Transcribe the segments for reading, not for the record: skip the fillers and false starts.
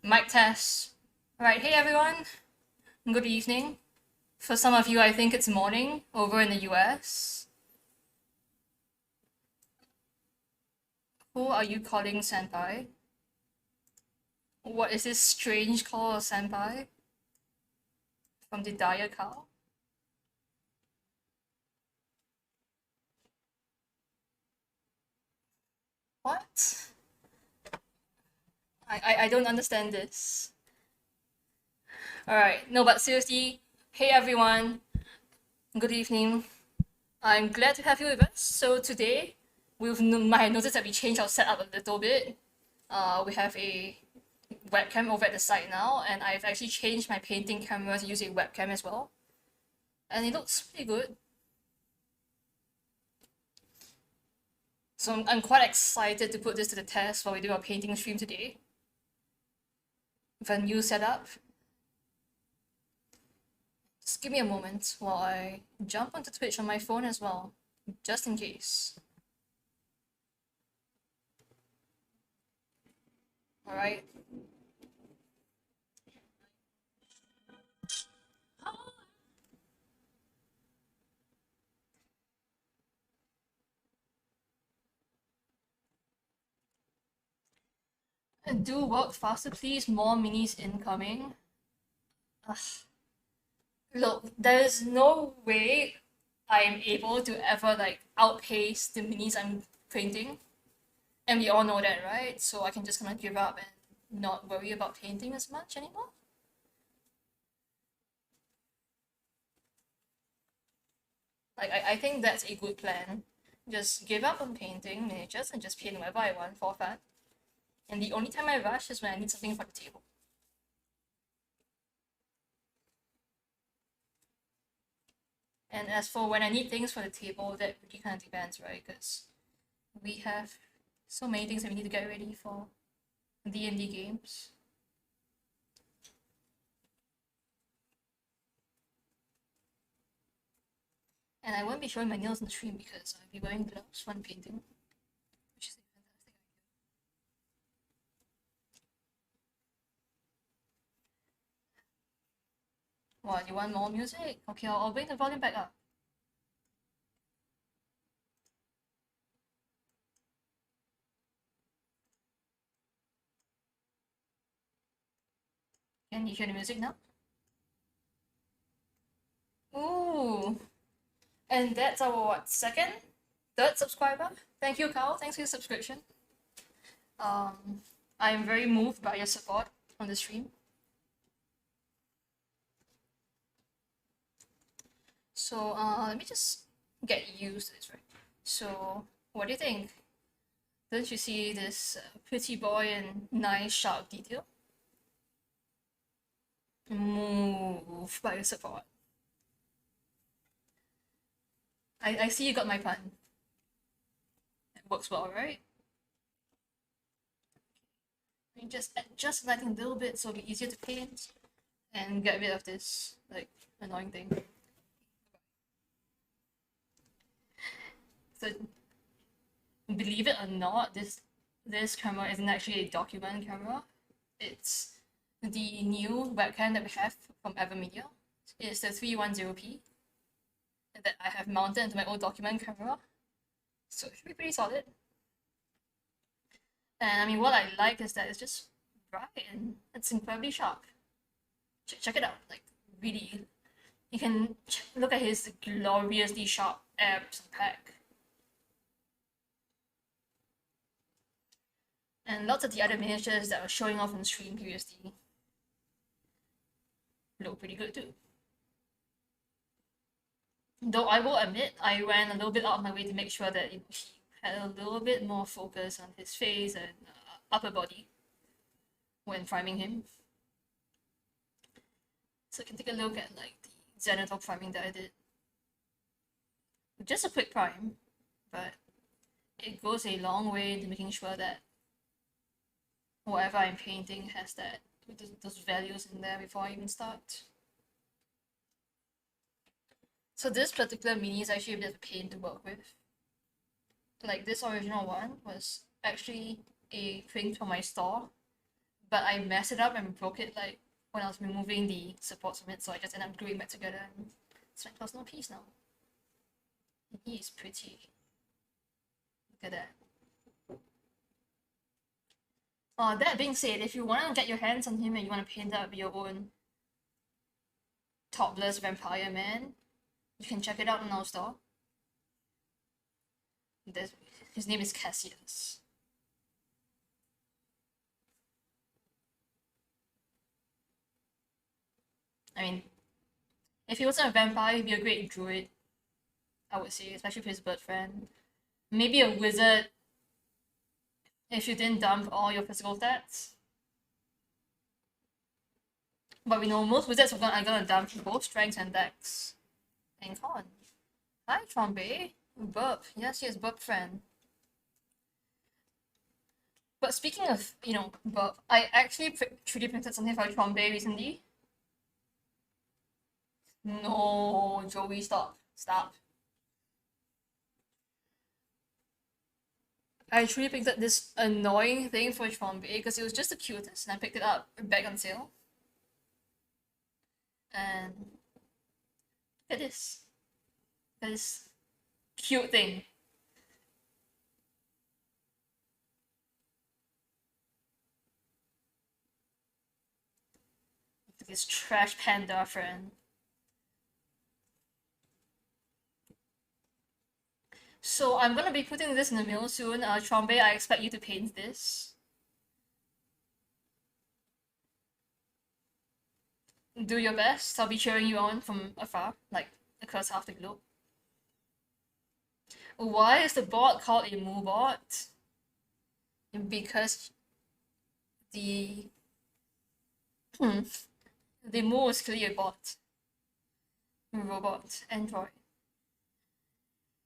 Mic test. Alright, hey everyone. Good evening. For some of you, I think it's morning over in the US. Who are you calling senpai? What is this strange call of senpai? From the Dire Cow? What? I don't understand this. Alright, no, but seriously, hey everyone. Good evening. I'm glad to have you with us. So today, might have noticed that we changed our setup a little bit. We have a webcam over at the side now, and I've actually changed my painting camera to use a webcam as well. And it looks pretty good. So I'm quite excited to put this to the test while we do our painting stream today. With a new setup. Just give me a moment while I jump onto Twitch on my phone as well, just in case. Alright. Do work faster, please. More minis incoming. Ugh. Look, there's no way I'm able to ever outpace the minis I'm painting. And we all know that, right? So I can just kind of give up and not worry about painting as much anymore. I think that's a good plan. Just give up on painting miniatures and just paint whatever I want for fun. And the only time I rush is when I need something for the table. And as for when I need things for the table, that really kind of depends, right? Because we have so many things that we need to get ready for D&D games. And I won't be showing my nails in the stream because I'll be wearing gloves when painting, which is a fantastic idea. What, you want more music? Okay, I'll bring the volume back up. Can you hear the music now? Ooh. And that's our what, third subscriber? Thank you, Carl. Thanks for your subscription. I am very moved by your support on the stream. So let me just get used to this, right? So what do you think? Don't you see this pretty boy and nice sharp detail? Move by your support. I see you got my pun. It works well, right? You just adjust lighting a little bit so it'll be easier to paint and get rid of this annoying thing. So believe it or not, this camera isn't actually a document camera. It's the new webcam that we have from Evermedia. It's the 310p that I have mounted into my old document camera. So it should be pretty solid. And I mean, what I like is that it's just bright and it's incredibly sharp. Check it out, really. You can look at his gloriously sharp abs and pack. And lots of the other miniatures that were showing off on the stream previously look pretty good too. Though I will admit, I went a little bit out of my way to make sure that he had a little bit more focus on his face and upper body when priming him. So you can take a look at the genital priming that I did. Just a quick prime, but it goes a long way to making sure that whatever I'm painting has those values in there before I even start. So this particular mini is actually a bit of a pain to work with. This original one was actually a print from my store but I messed it up and broke it like when I was removing the supports from it, so I just ended up gluing back together, and it's my personal piece now. And he is pretty. Look at that. That being said, if you want to get your hands on him and you want to paint up your own topless vampire man, you can check it out in our store. His name is Cassius. I mean, if he wasn't a vampire, he'd be a great druid, I would say, especially for his bird friend. Maybe a wizard if you didn't dump all your physical stats. But we know most wizards are gonna dump both strength and dex. And con. Hi, Trombe. Burp. Yes, yes, burp friend. But speaking of, burp, I actually 3D printed something for Trombe recently. No, Joey, stop. Stop. I 3D printed this annoying thing for Trombe because it was just the cutest, and I picked it up back on sale. And look at this. This cute thing. This trash panda friend. So I'm gonna be putting this in the mail soon. Trombe, I expect you to paint this. Do your best. I'll be cheering you on from afar, like across half the globe. Why is the bot called a moo bot? Because the the moo is clearly a bot. Robot, android.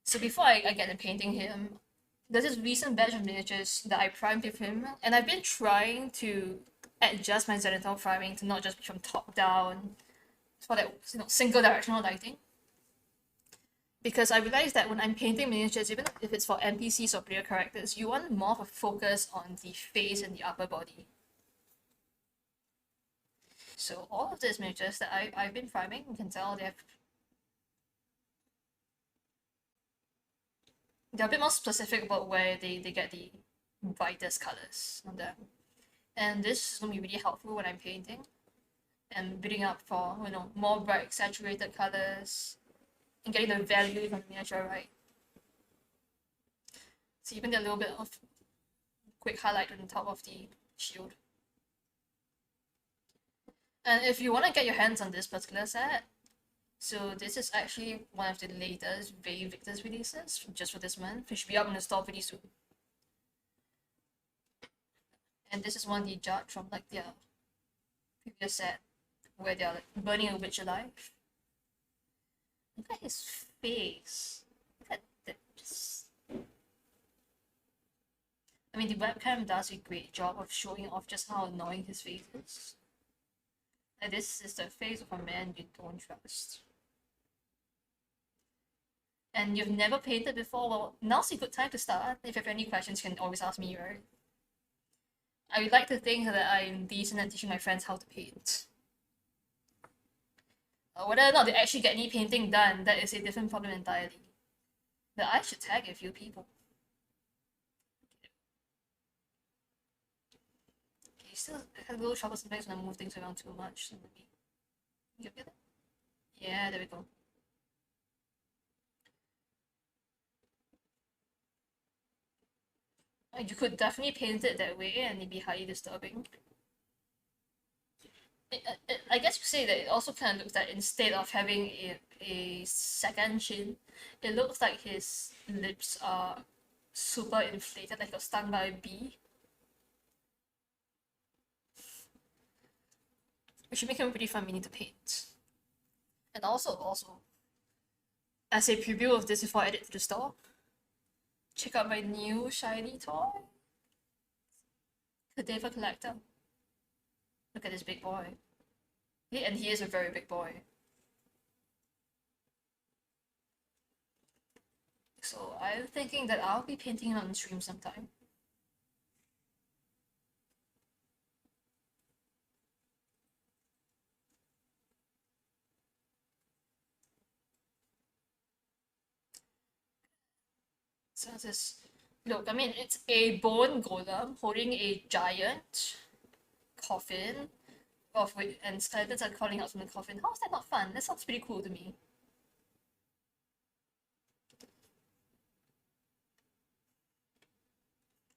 So before I get to painting him, there's this recent batch of miniatures that I primed with him, and I've been trying to adjust my zenithal priming to not just be from top down for that single directional lighting. Because I realized that when I'm painting miniatures, even if it's for NPCs or player characters, you want more of a focus on the face and the upper body. So all of these miniatures that I've been priming, you can tell they're a bit more specific about where they get the brightest colors on them. And this is going to be really helpful when I'm painting and building up for, more bright saturated colors and getting the value from the miniature right. So even a little bit of quick highlight on the top of the shield. And if you want to get your hands on this particular set, so this is actually one of the latest Bay Victor's releases, just for this month. It should be up in the store pretty soon. And this is one the judge from like their previous set, where they're like burning a witch alive. Look at his face. Look at that. I mean, the webcam does a great job of showing off just how annoying his face is. And this is the face of a man you don't trust. And you've never painted before? Well, now's a good time to start. If you have any questions, you can always ask me, right? I would like to think that I'm decent at teaching my friends how to paint. Whether or not they actually get any painting done, that is a different problem entirely. But I should tag a few people. Okay, still have a little trouble sometimes when I move things around too much. So maybe you get it? Yeah, there we go. You could definitely paint it that way and it'd be highly disturbing. I guess you say that it also kind of looks like instead of having a second chin, it looks like his lips are super inflated, like he was stung by a bee. Which should make him a pretty fun mini to paint. And also, as a preview of this before I add it to the store, check out my new shiny toy, Cadaver Collector. Look at this big boy. Yeah, and he is a very big boy. So I'm thinking that I'll be painting him on stream sometime. So this, look, I mean, it's a bone golem holding a giant coffin of which, and skeletons are calling out from the coffin. How is that not fun? That sounds pretty cool to me.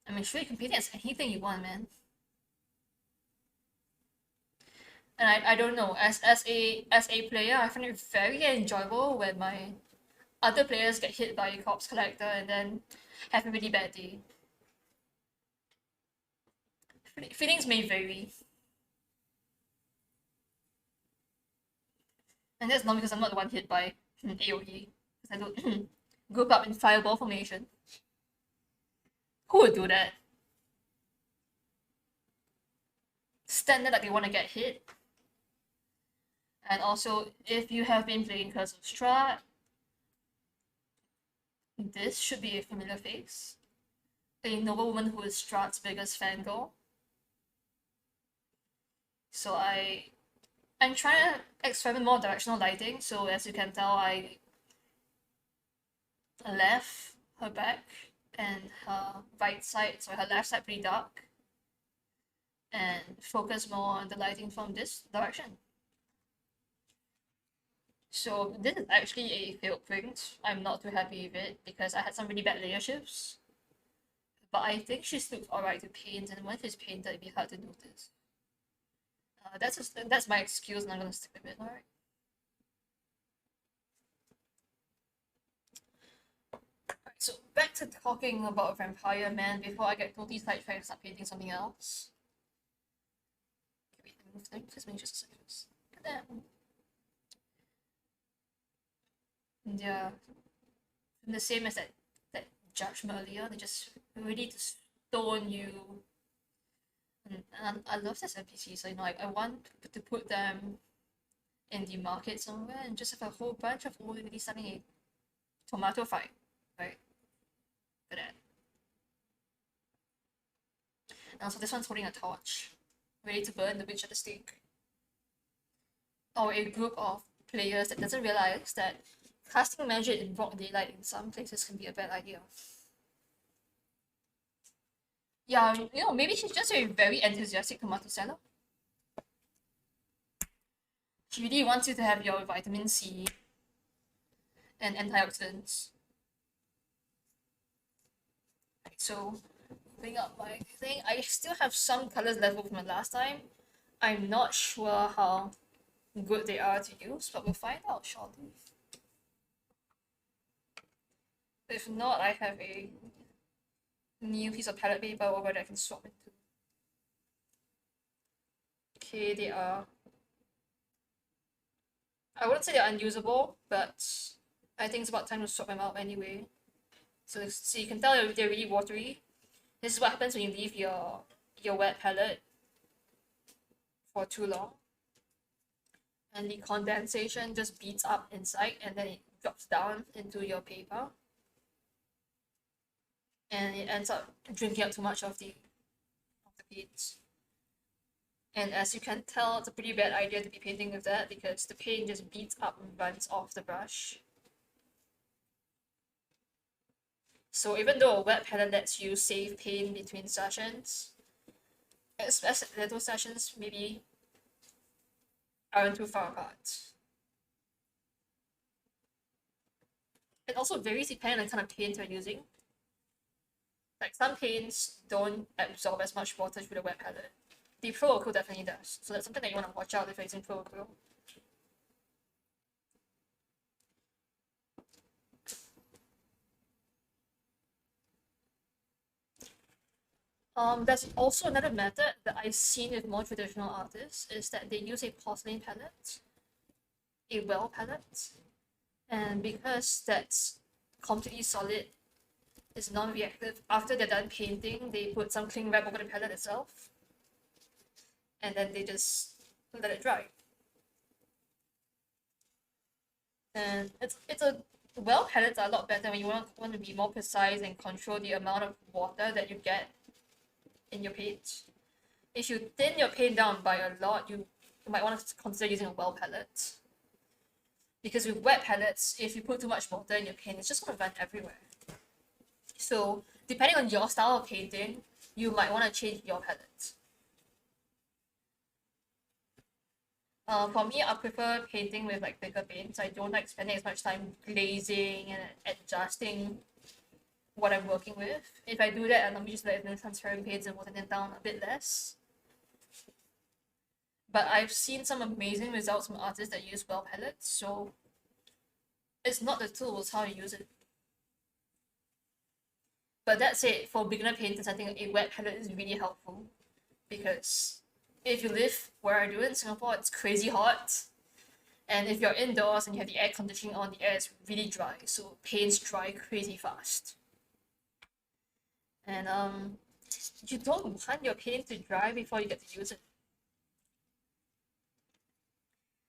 I mean, sure, you can paint it as anything you want, man. And I don't know, as a player, I find it very enjoyable when my other players get hit by a corpse collector and then have a really bad day. Feelings may vary. And that's not because I'm not the one hit by AoE, because I don't group up in fireball formation. Who would do that? Stand there like they want to get hit. And also, if you have been playing Curse of Strahd, this should be a familiar face. A noblewoman who is Strahd's biggest fangirl. So I'm trying to experiment more directional lighting, so as you can tell, I left her back and her right side, so her left side pretty dark, and focus more on the lighting from this direction. So this is actually a failed print. I'm not too happy with it because I had some really bad layer shifts. But I think she still alright to paint, and when it's painted, it'd be hard to notice. That's my excuse, and I'm gonna stick with it. Alright. So back to talking about Vampire Man before I get totally sidetracked and start painting something else. Okay, wait, let me move just make just a second. Look at that. Yeah, the same as that judgment earlier. They just ready to stone you. And I love this NPC, so I want to put them in the market somewhere and just have a whole bunch of old ladies starting a tomato fight, right? Look at that. And also this one's holding a torch, ready to burn the witch at the stake. Or a group of players that doesn't realize that casting magic in broad daylight in some places can be a bad idea. Yeah, maybe she's just a very enthusiastic tomato seller. She really wants you to have your vitamin C and antioxidants. Right, so, bring up my thing. I still have some colors left over from last time. I'm not sure how good they are to use, but we'll find out shortly. If not, I have a new piece of palette paper over that I can swap into. Okay, they are... I wouldn't say they're unusable, but I think it's about time to swap them out anyway. So you can tell they're really watery. This is what happens when you leave your wet palette for too long. And the condensation just beats up inside and then it drops down into your paper. And it ends up drinking up too much of the paint. And as you can tell, it's a pretty bad idea to be painting with that because the paint just beats up and runs off the brush. So even though a wet palette lets you save paint between sessions, especially those sessions maybe aren't too far apart. It also varies depending on the kind of paint you're using. Like some paints don't absorb as much water through the wet palette. The Pro Acryl definitely does. So that's something that you want to watch out if you're using Pro Acryl. There's also another method that I've seen with more traditional artists is that they use a porcelain palette, a well palette, and because that's completely solid, it's non-reactive. After they're done painting, they put some cling wrap over the palette itself, and then they just let it dry. And it's a well palettes are a lot better when you want to be more precise and control the amount of water that you get in your paint. If you thin your paint down by a lot, you might want to consider using a well palette. Because with wet palettes, if you put too much water in your paint, it's just going to run everywhere. So depending on your style of painting, you might want to change your palette. For me, I prefer painting with like bigger paints. I don't like spending as much time glazing and adjusting what I'm working with. If I do that, I'm just like transferring paints and watering it down a bit less. But I've seen some amazing results from artists that use well palettes, so it's not the tool, it's how you use it. But that said, for beginner painters, I think a wet palette is really helpful because if you live where I do in Singapore, it's crazy hot. And if you're indoors and you have the air conditioning on, the air is really dry, so paints dry crazy fast. And you don't want your paint to dry before you get to use it.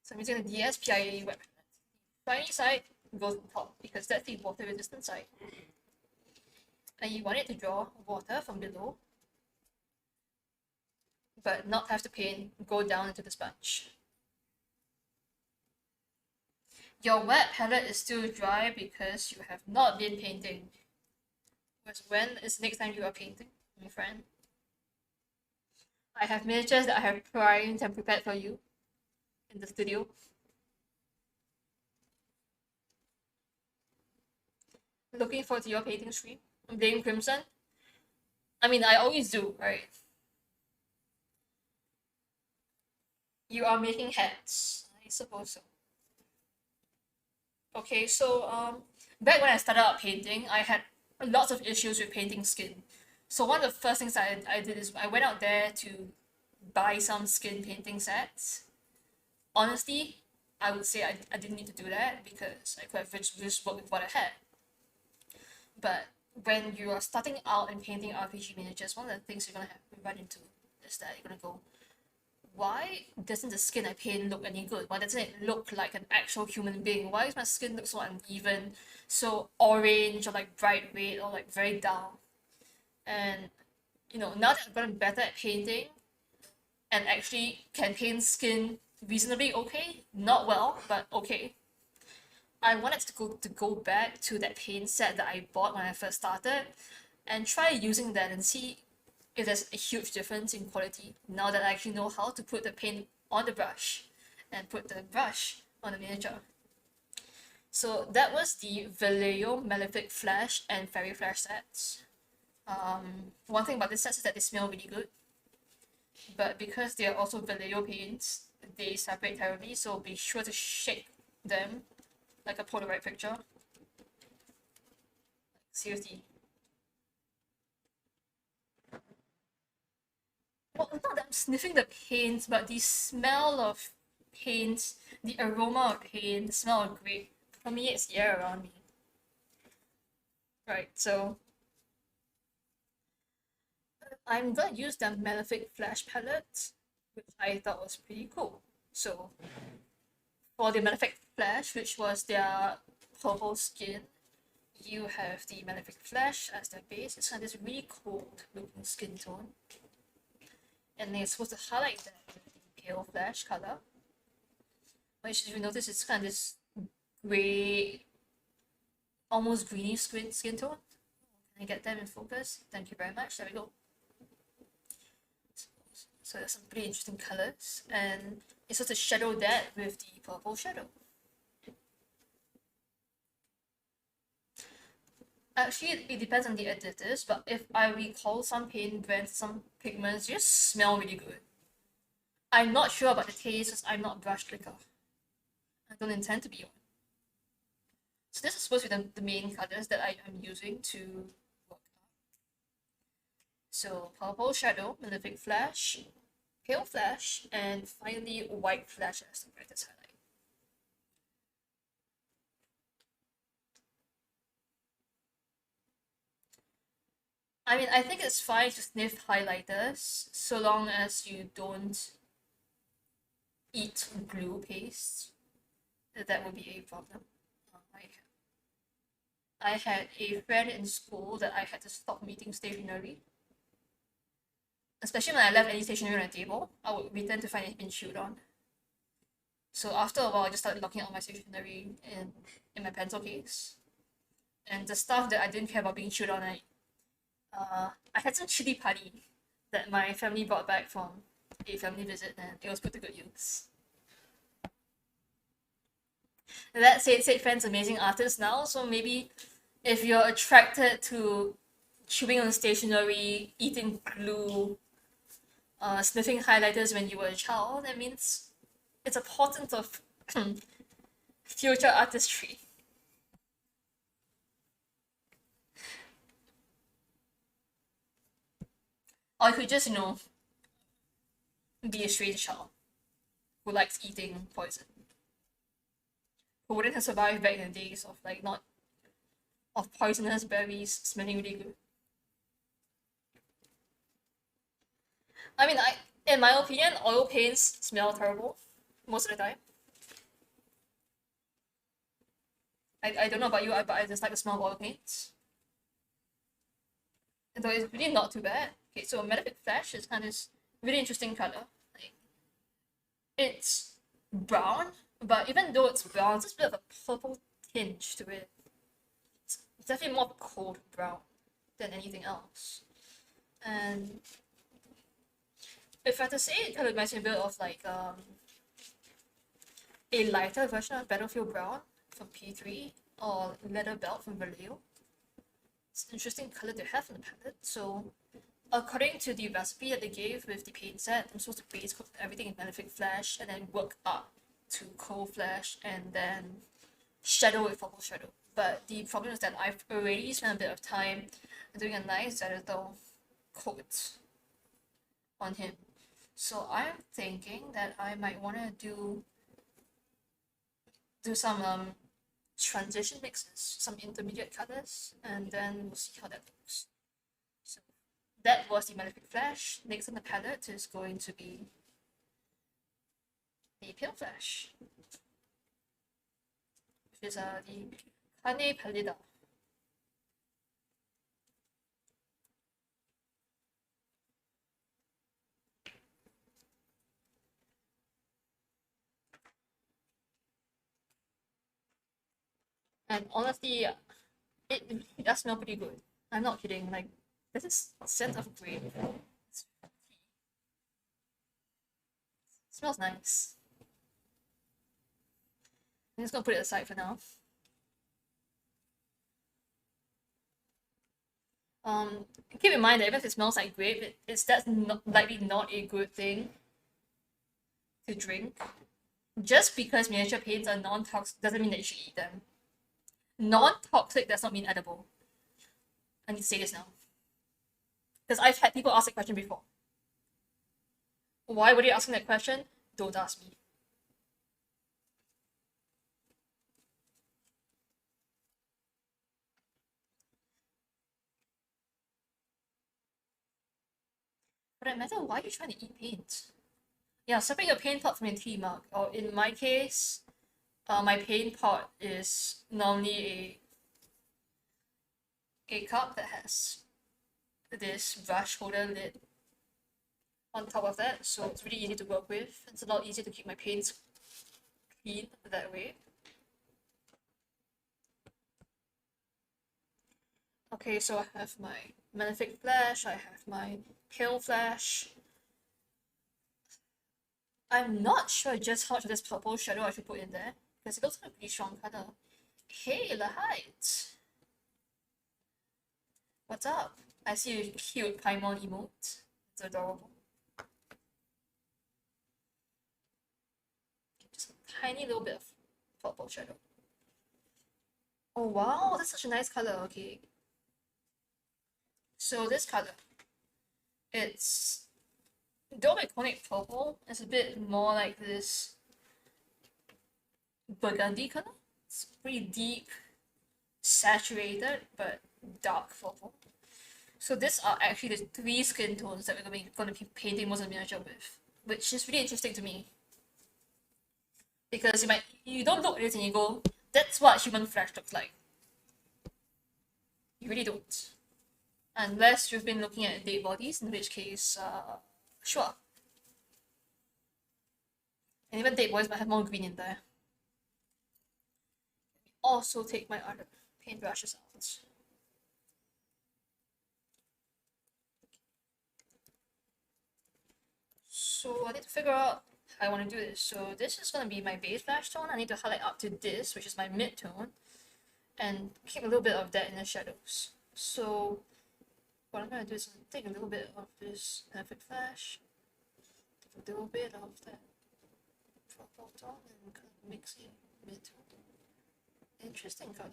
So I'm using the DSPIA wet palette. Shiny side goes on top because that's the water resistant side. And you want it to draw water from below, but not have the paint go down into the sponge. Your wet palette is still dry because you have not been painting. Because when is the next time you are painting, my friend? I have miniatures that I have primed and prepared for you in the studio. Looking forward to your painting stream. Blame Crimson. I mean, I always do, right? You are making hats. I suppose so. Okay, so back when I started out painting, I had lots of issues with painting skin. So one of the first things I did is I went out there to buy some skin painting sets. Honestly, I would say I didn't need to do that because I could have just worked with what I had. But when you are starting out and painting RPG miniatures, one of the things you're gonna have to run into is that you're gonna go, why doesn't the skin I paint look any good? Why doesn't it look like an actual human being? Why does my skin look so uneven, so orange or like bright red or like very dull? And you know, now that I've gotten better at painting and actually can paint skin reasonably okay, not well, but okay, I wanted to go back to that paint set that I bought when I first started and try using that and see if there's a huge difference in quality now that I actually know how to put the paint on the brush and put the brush on the miniature. So that was the Vallejo Malefic Flesh and Fairy Flesh sets. One thing about this set is that they smell really good, but because they are also Vallejo paints, they separate terribly, so be sure to shake them like a Polaroid picture. Seriously. Well, not that I'm sniffing the paint, but the smell of paint, the aroma of paint, the smell of grape permeates the air around me. Right, so I'm gonna use the Malefic Flesh palette, which I thought was pretty cool. So for the Malefic Flesh, which was their purple skin, you have the Malefic Flesh as their base. It's kind of this really cold looking skin tone. And then it's supposed to highlight that with the pale flesh color. Which, if you notice, it's kind of this gray, almost greeny skin tone. Can I get them in focus? Thank you very much. There we go. So there's some pretty interesting colors, and it's supposed to shadow that with the purple shadow. Actually, it depends on the additives, but if I recall, some paint brands, some pigments just smell really good. I'm not sure about the taste because I'm not a brush clicker. I don't intend to be one. So this is supposed to be the main colors that I am using to work on. So purple shadow, Malefic Flesh, pale flesh, and finally white flesh as the brightest highlight. I mean, I think it's fine to sniff highlighters so long as you don't eat glue paste. That would be a problem. I had a friend in school that I had to stop meeting stationery. Especially when I left any stationery on the table, I would return to find it been chewed on. So after a while, I just started locking all my stationery in my pencil case. And the stuff that I didn't care about being chewed on, I had some chili padi that my family brought back from a family visit, and it was put to good use. And that said, Fan's amazing artist now, so maybe if you're attracted to chewing on stationery, eating glue, sniffing highlighters when you were a child, that means it's a portent of future artistry. Or you could just, be a strange child who likes eating poison. Who wouldn't have survived back in the days of not of poisonous berries smelling really good. I mean, in my opinion, oil paints smell terrible most of the time. I don't know about you, but I just like the smell of oil paints. And though it's really not too bad. Okay, so Malefic Flesh is kind of this really interesting color. It's brown, but even though it's brown, it's just a bit of a purple tinge to it. It's definitely more cold brown than anything else. And if I had to say, it kind of reminds me a bit of a lighter version of Battlefield Brown from P3 or Leather Belt from Vallejo. It's an interesting color to have in the palette. So according to the recipe that they gave with the paint set, I'm supposed to base coat everything in Malefic Flesh and then work up to Cold Flesh and then shadow with purple shadow. But the problem is that I've already spent a bit of time doing a nice Xanatho coat on him. So I'm thinking that I might want to do some transition mixes, some intermediate colors, and then we'll see how that looks. So that was the Malefic Flesh. Next on the palette is going to be the Pale Flesh, which is the Cane Pallida. And honestly, it does smell pretty good. I'm not kidding. This is scent of grape. It smells nice. I'm just gonna put it aside for now. Keep in mind that even if it smells like grape, that's likely not a good thing to drink. Just because miniature paints are non-toxic doesn't mean that you should eat them. Non-toxic does not mean edible. I need to say this now. Because I've had people ask that question before. Why were they asking that question? Don't ask me. But no matter why you're trying to eat paint. Yeah, separate your paint pot from your tea mug. Or in my case, my paint pot is normally a cup that has this brush holder lid on top of that, so it's really easy to work with. It's a lot easier to keep my paints clean that way. Okay, so I have my Malefic Flesh, I have my Pale Flesh. I'm not sure just how much of this purple shadow I should put in there, because it looks like a pretty strong color. Hey, Lahite! What's up? I see a cute Paimon emote. It's adorable. Just a tiny little bit of purple shadow. Oh wow, that's such a nice color. Okay. So this color, it's though iconic purple, it's a bit more like this burgundy color. It's pretty deep, saturated, but dark purple. So these are actually the 3 skin tones that we're going to be painting most of the miniature with, which is really interesting to me. Because you don't look at it and you go, that's what human flesh looks like. You really don't. Unless you've been looking at dead bodies, in which case, sure. And even dead bodies might have more green in there. Also take my other paintbrushes out. So I need to figure out how I want to do this. So this is going to be my base flash tone. I need to highlight up to this, which is my mid tone, and keep a little bit of that in the shadows. So what I'm going to do is take a little bit of this Malefic Flesh, take a little bit of that purple tone, and kind of mix it mid tone. Interesting color.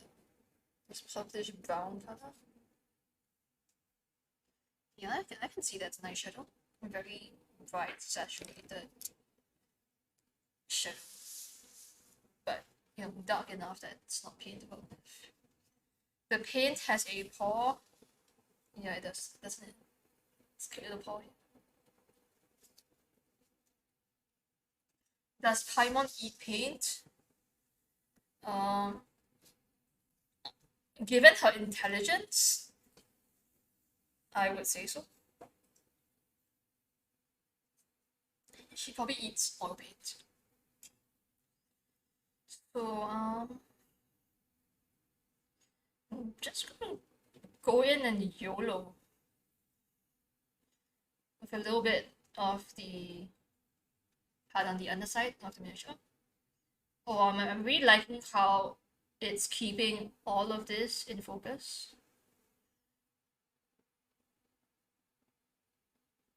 This purplish brown color. Yeah, I can see that's a nice shadow. Very bright, saturated shadow. But, you know, dark enough that it's not paintable. The paint has a pore. Yeah, it does, doesn't it? It's a cute little pore here. Does Paimon eat paint? Given her intelligence, I would say so. She probably eats oil paint. So, I'm just gonna go in and YOLO with a little bit of the pad on the underside of the miniature. Oh, I'm really liking how it's keeping all of this in focus.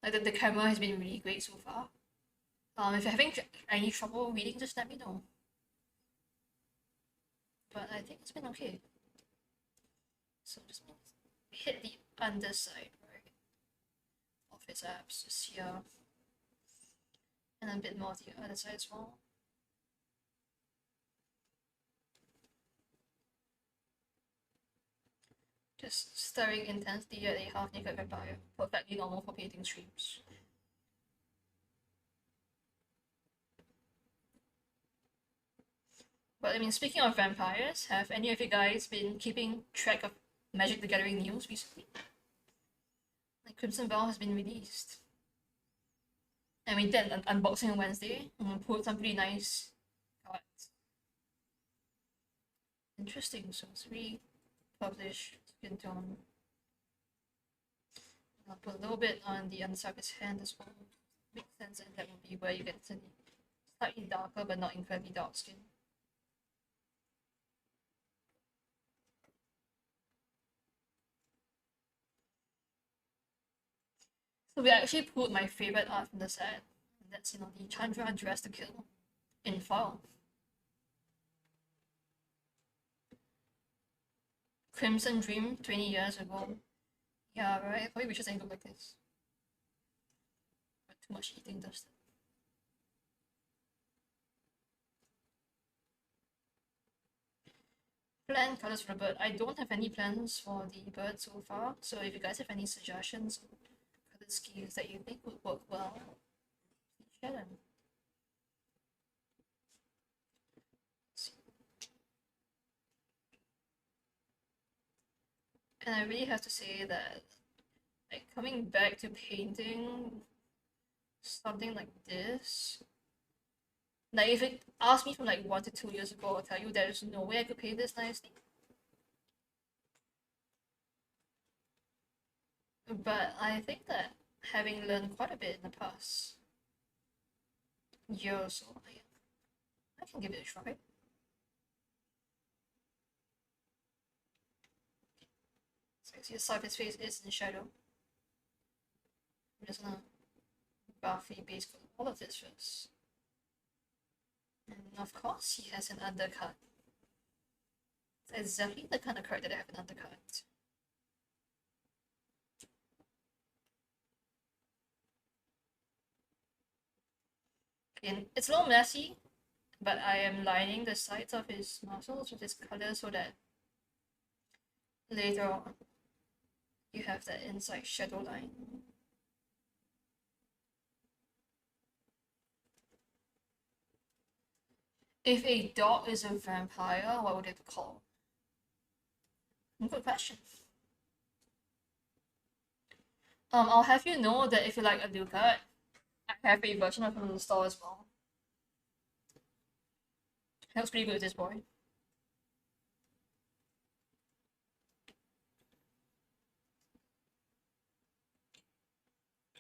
Like the camera has been really great so far. If you're having any trouble reading, just let me know. But I think it's been okay. So just hit the underside, right, of his abs, just here, and a bit more of the other side as well. Just staring intensely at a half-naked vampire, perfectly normal for painting streams. But I mean, speaking of vampires, have any of you guys been keeping track of Magic the Gathering news recently? Like Crimson Bell has been released. And we did an unboxing on Wednesday, and we pulled some pretty nice cards. Interesting, so it's really published skin tone. I'll put a little bit on the underside of his hand as well. Makes sense, and that will be where you get slightly darker but not incredibly dark skin. So we actually pulled my favorite art from the set, and that's, you know, the Chandra Dress to Kill in foil. Crimson Dream 20 years ago. Yeah, right? Probably wishes I look like this. But too much eating does that. Plan colors for the bird. I don't have any plans for the bird so far, so if you guys have any suggestions on color schemes that you think would work well, please share them. And I really have to say that, like, coming back to painting something like this, like, if it asked me from like 1 to 2 years ago, I'll tell you there's no way I could paint this nicely. But I think that having learned quite a bit in the past year or so, I can give it a try. So you see the side of his face is in shadow. I'm just gonna buffy base coat all of this first. And of course he has an undercut. It's exactly the kind of card that I have an undercut. And it's a little messy, but I am lining the sides of his muscles with this color so that later on you have that inside shadow line. If a dog is a vampire, what would it be called? Good question. I'll have you know that if you like a Ducat, I have a version of him in the store as well. He looks pretty good with this boy.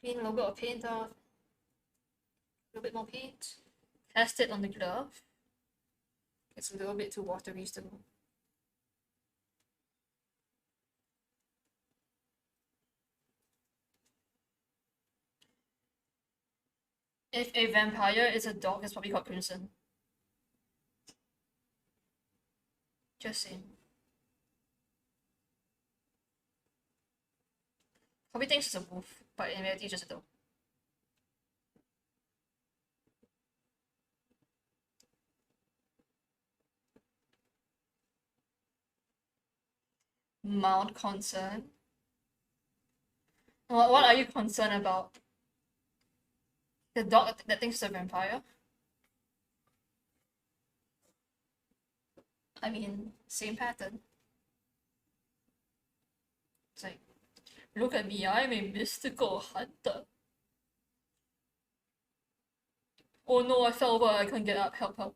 Clean a little bit of paint off. A little bit more paint. Test it on the glove. It's a little bit too watery still. If a vampire is a dog, it's probably called Crimson. Just saying. Probably thinks it's a wolf, but in reality, it's just a dog. Mild concern. What are you concerned about? The dog that thinks it's a vampire? I mean, same pattern. It's like, look at me, I'm a mystical hunter. Oh no, I fell over, I can't get up, help, help.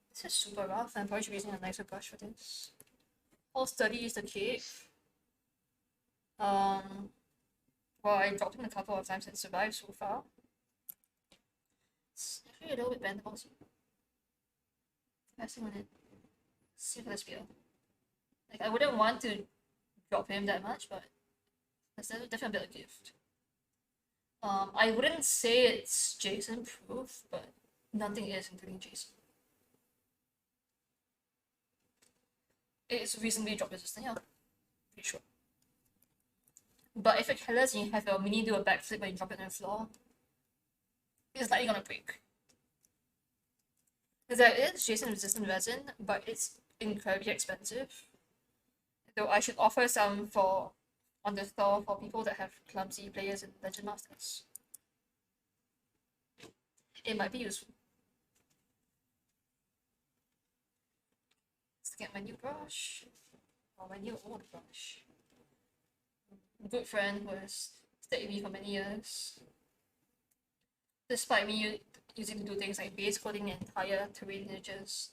This is super rough, I'm probably using a nicer brush for this. How sturdy is the cave? Well, I dropped him a couple of times and survived so far. It's actually a little bit bendable, so resting on it. See for the spear. Like, I wouldn't want to drop him that much, but that's definitely a bit of gift. I wouldn't say it's Jason proof, but nothing is, including Jason. It's reasonably drop resistant, yeah. Pretty sure. But if it colors and you have your mini do a backflip when you drop it on the floor, it's likely gonna break. There is Jason resistant resin, but it's incredibly expensive. Though I should offer some on the store for people that have clumsy players in Legend Masters. It might be useful. Let's get my new brush. Or my new old brush. A good friend who has stayed with me for many years. Despite me using to do things like base coating entire terrain miniatures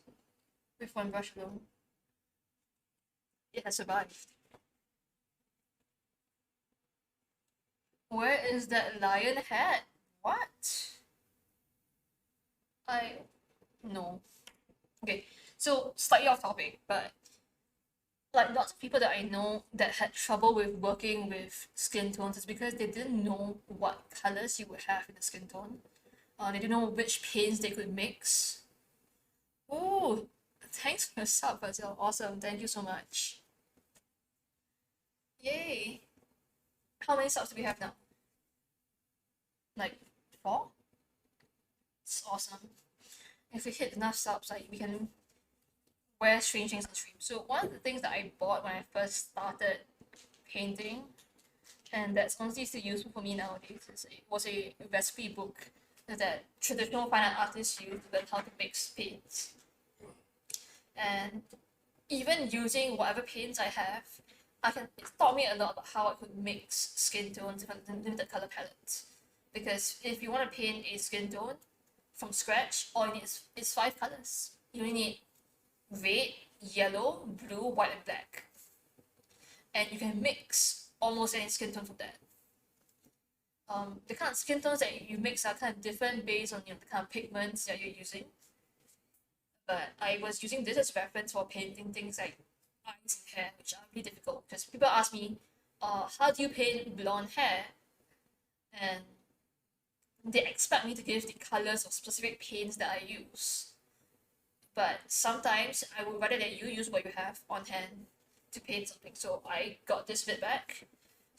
with one brush alone, it has survived. Where is that lion hat? What? No. Okay, so slightly off topic, but like lots of people that I know that had trouble with working with skin tones is because they didn't know what colors you would have in the skin tone. They didn't know which paints they could mix. Oh, thanks for the sub, Basil. Awesome, thank you so much. Yay! How many subs do we have now? Like 4? It's awesome. If we hit enough subs, like we can wear strange things on stream. So one of the things that I bought when I first started painting, and that's honestly still useful for me nowadays, was a recipe book that traditional fine art artists use to learn how to mix paints. And even using whatever paints I have, it taught me a lot about how I could mix skin tones with a limited color palette. Because if you want to paint a skin tone from scratch, all you need is 5 colors. You only need red, yellow, blue, white, and black. And you can mix almost any skin tone from that. The kind of skin tones that you mix are kind of different based on the kind of pigments that you're using. But I was using this as reference for painting things like eyes and hair, which are really difficult because people ask me, how do you paint blonde hair? And they expect me to give the colors of specific paints that I use. But sometimes I would rather that you use what you have on hand to paint something. So I got this bit back.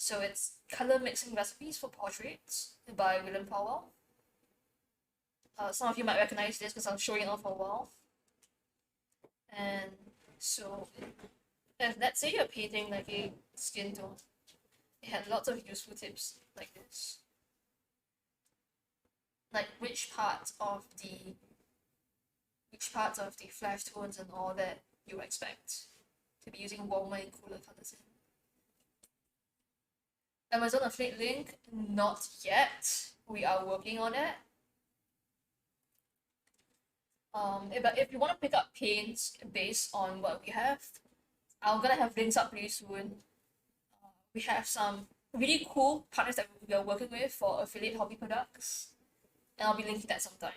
So it's Color Mixing Recipes for Portraits by William Powell. Some of you might recognize this because I'm showing it off for a while. And so, let's say you're painting like a skin tone. It had lots of useful tips like this. Like which parts of the flash tones and all that you expect to be using warmer and cooler colors in. Amazon affiliate link, not yet. We are working on it. But if you want to pick up paints based on what we have, I'm gonna have links up pretty soon. We have some really cool partners that we are working with for affiliate hobby products, and I'll be linking that sometime.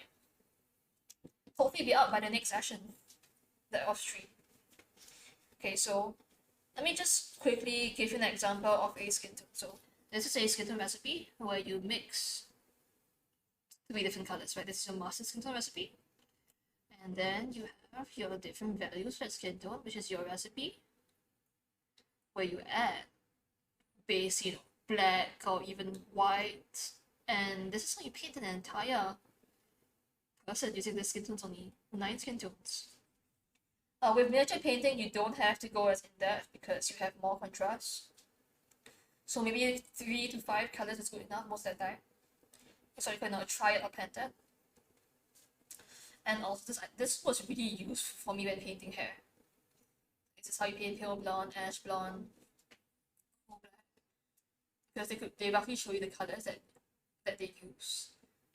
Hopefully, be out by the next session, that off stream. Okay, so let me just quickly give you an example of a skin tone. So this is a skin tone recipe where you mix 3 different colors, right? This is your master skin tone recipe. And then you have your different values for skin tone, which is your recipe, where you add base, black or even white. And this is how you paint an entire person using the skin tones only, 9 skin tones. With miniature painting, you don't have to go as in-depth because you have more contrast. So maybe 3 to 5 colors is good enough most of the time. So you can try it or penta. And also this was really useful for me when painting hair. This is how you paint pale blonde, ash blonde, cool black. Because they roughly show you the colors that they use.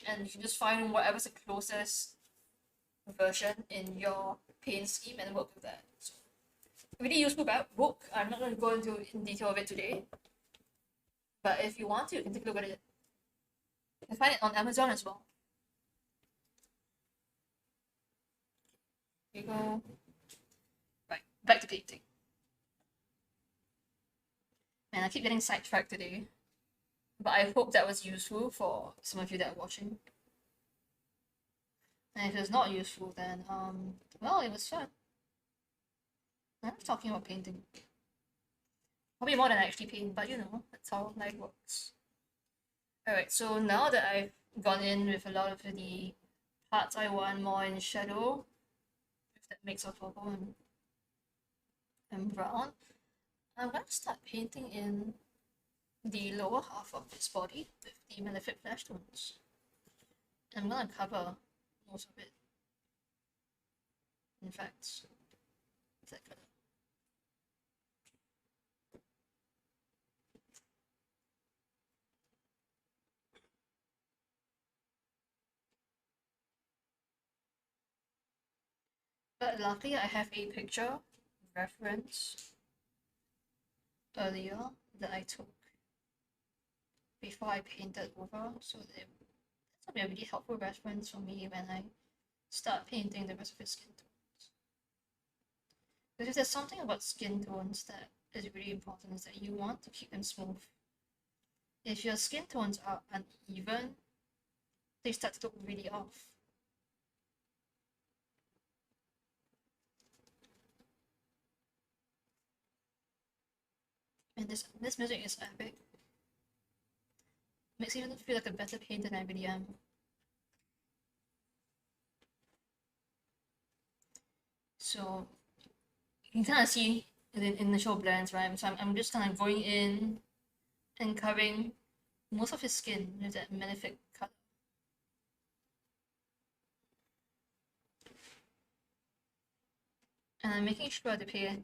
And you can just find whatever's the closest version in your paint scheme and work with that. So, really useful book. I'm not going to go into in detail of it today. But if you want to, you can take a look at it. You can find it on Amazon as well. Here you go. Right, back to painting. Man, I keep getting sidetracked today. But I hope that was useful for some of you that are watching. And if it's not useful, then, well, it was fun. I'm talking about painting. Probably more than I actually paint, but that's how life works. Alright, so now that I've gone in with a lot of the parts I want more in shadow, with that mix of purple and brown, I'm gonna start painting in the lower half of this body with the Malefic Flesh tones. I'm gonna cover most of it. In fact, that color. But luckily I have a picture reference earlier that I took before I painted over, so that's gonna be a really helpful reference for me when I start painting the rest of his skin tones. Because there's something about skin tones that is really important, is that you want to keep them smooth. If your skin tones are uneven, they start to look really off. And this music is epic. Makes me feel like a better painter than I really am. So you can kind of see the initial blends, right? So I'm just kind of going in and covering most of his skin with that Malefic color. And I'm making sure to pay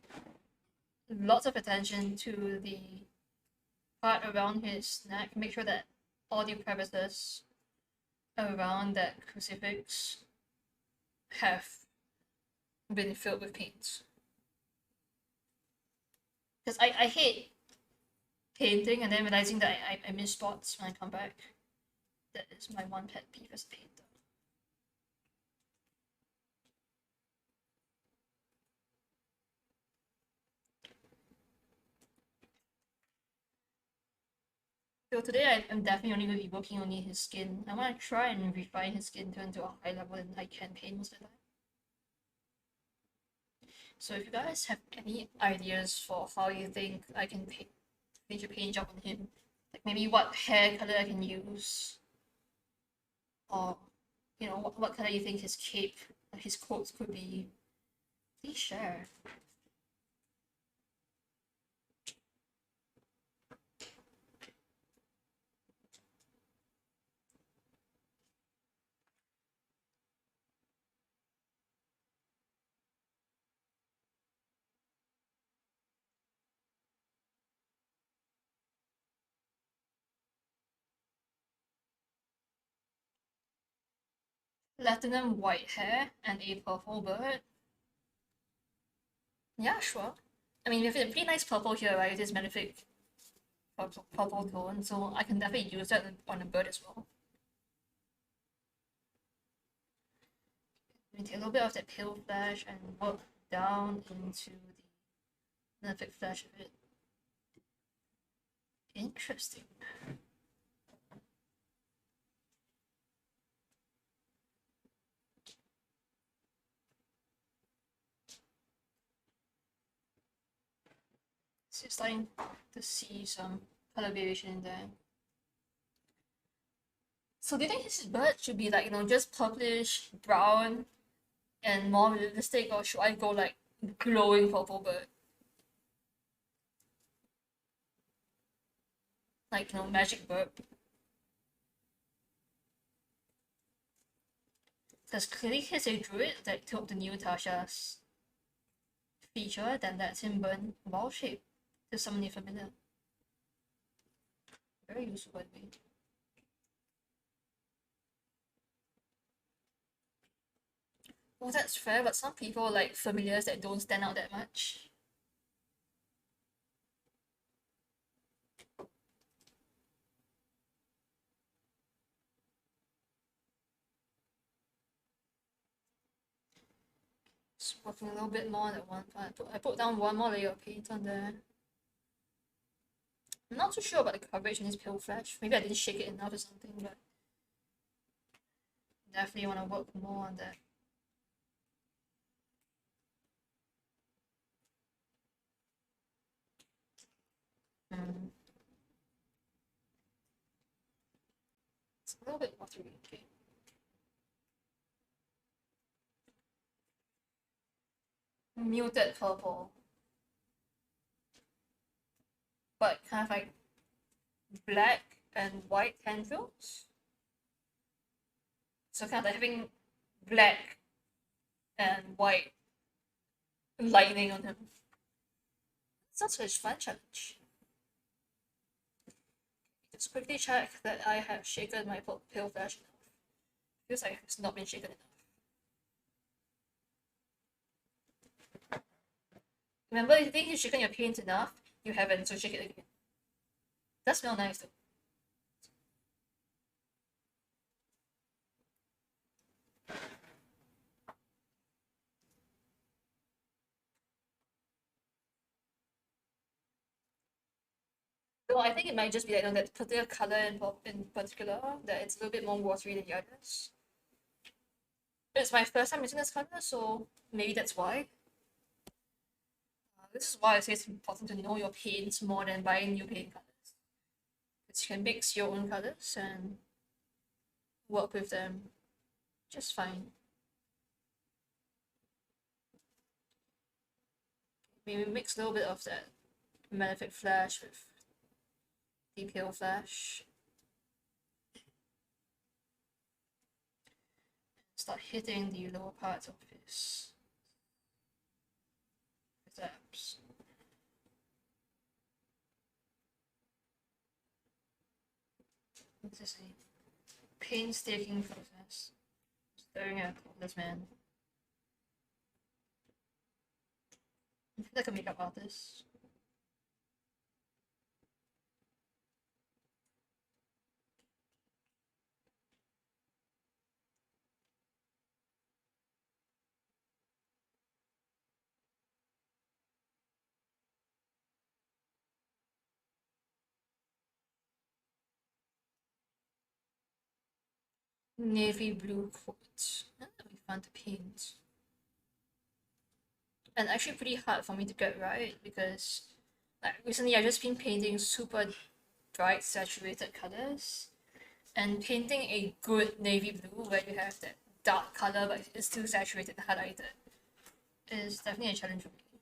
lots of attention to the part around his neck. Make sure that all the crevices around that crucifix have been filled with paint. Because I hate painting and then realizing that I miss spots when I come back. That is my one pet peeve as a painter. So today I'm definitely only going to be working on his skin. I want to try and refine his skin to a high level than I can paint most of the time. So if you guys have any ideas for how you think I can finish a paint job on him, like maybe what hair color I can use, or what color you think his cape, his coat could be, please share. Platinum white hair and a purple bird. Yeah, sure. I mean, we have a pretty nice purple here, right? It is Malefic purple tone, so I can definitely use that on a bird as well. We take a little bit of that pale flesh and work down into the Malefic Flesh of it. Interesting. So you're starting to see some color variation in there. So do you think his bird should be like, just purplish, brown, and more realistic, or should I go like glowing purple bird? Like, magic bird. Because clearly he's a druid that took the new Tasha's feature that lets him burn ball shape to summon a familiar. Very useful, by the way. Well, that's fair, but some people like familiars that don't stand out that much. Just working a little bit more on that one part. I put down one more layer of paint on there. I'm not too sure about the coverage in this pale flesh. Maybe I didn't shake it enough or something, but definitely want to work more on that. It's a little bit watery, okay. Muted purple. But kind of like black and white tendrils. So kind of like having black and white lightning on him. Sounds like a fun challenge. Just quickly check that I have shaken my pale flesh enough. Feels like it's not been shaken enough. Remember, if you think you've shaken your paint enough, you haven't, so shake it again. It does smell nice though. So I think it might just be like that particular color in particular that it's a little bit more watery than the others. It's my first time using this color, so maybe that's why. This is why I say it's important to know your paints more than buying new paint colors. Because you can mix your own colors and work with them just fine. Maybe mix a little bit of that Malefic Flesh with the pale flesh. Start hitting the lower parts of his abs. This is a painstaking process. Staring at this man. I feel like a makeup artist. Navy blue coat. That'll be fun to paint. And actually pretty hard for me to get right because like recently I've just been painting super bright saturated colors. And painting a good navy blue where you have that dark color but it's still saturated and highlighted is definitely a challenge for me.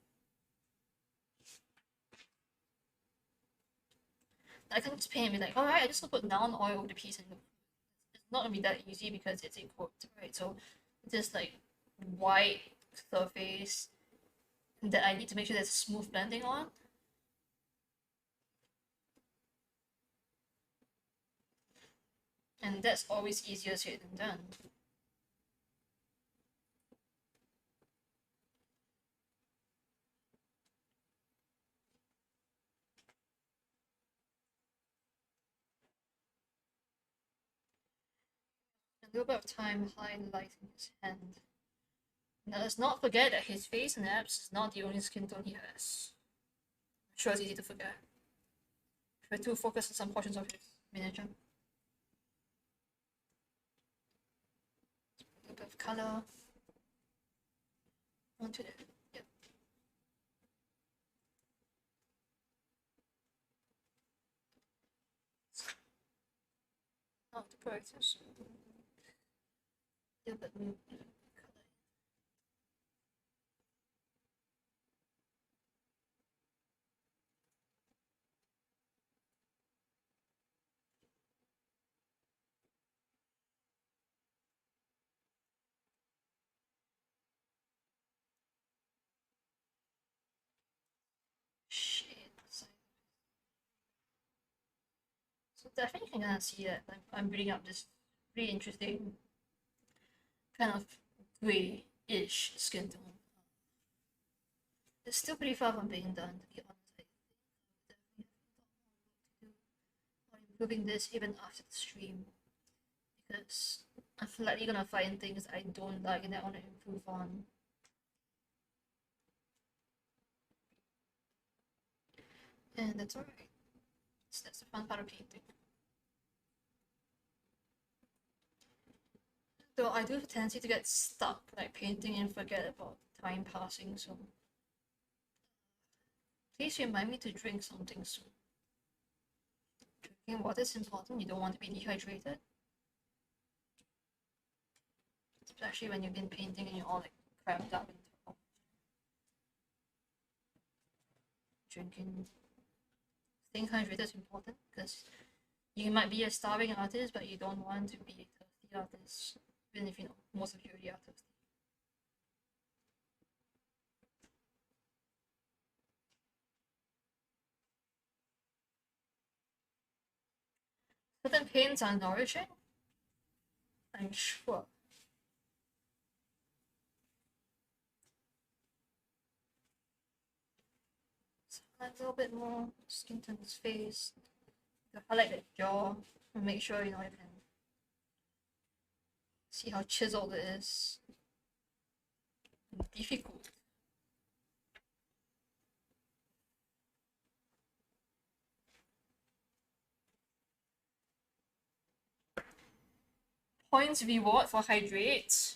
I can just paint and be like, alright, I just put down oil over the piece and it's not gonna be that easy because it's a coat, right? So just like white surface that I need to make sure there's smooth blending on. And that's always easier said than done. little bit of time highlighting his hand. Now, let's not forget that his face and abs is not the only skin tone he has. I'm sure it's easy to forget. Try to focus on some portions of his miniature. A little bit of color onto it. Yep. Not the characters. A little bit more color. Shit. So definitely you can kind of see that I'm building up this really interesting kind of grey-ish skin tone. It's still pretty far from being done, to be honest. I definitely have a lot more work to do on improving this even after the stream, because I'm likely gonna find things I don't like and I want to improve on. And that's alright. So that's the fun part of painting. Though I do have a tendency to get stuck like painting and forget about time passing, so please remind me to drink something soon. Drinking water is important, you don't want to be dehydrated. Especially when you've been painting and you're all like cramped up and drinking. Staying hydrated is important because you might be a starving artist, but you don't want to be a thirsty artist, even if you know most of you already are thirsty. Certain paints are nourishing, I'm sure. So a little bit more skin tone his face. To highlight the jaw and make sure you know you can see how chiseled it is. Difficult. Points reward for hydrate.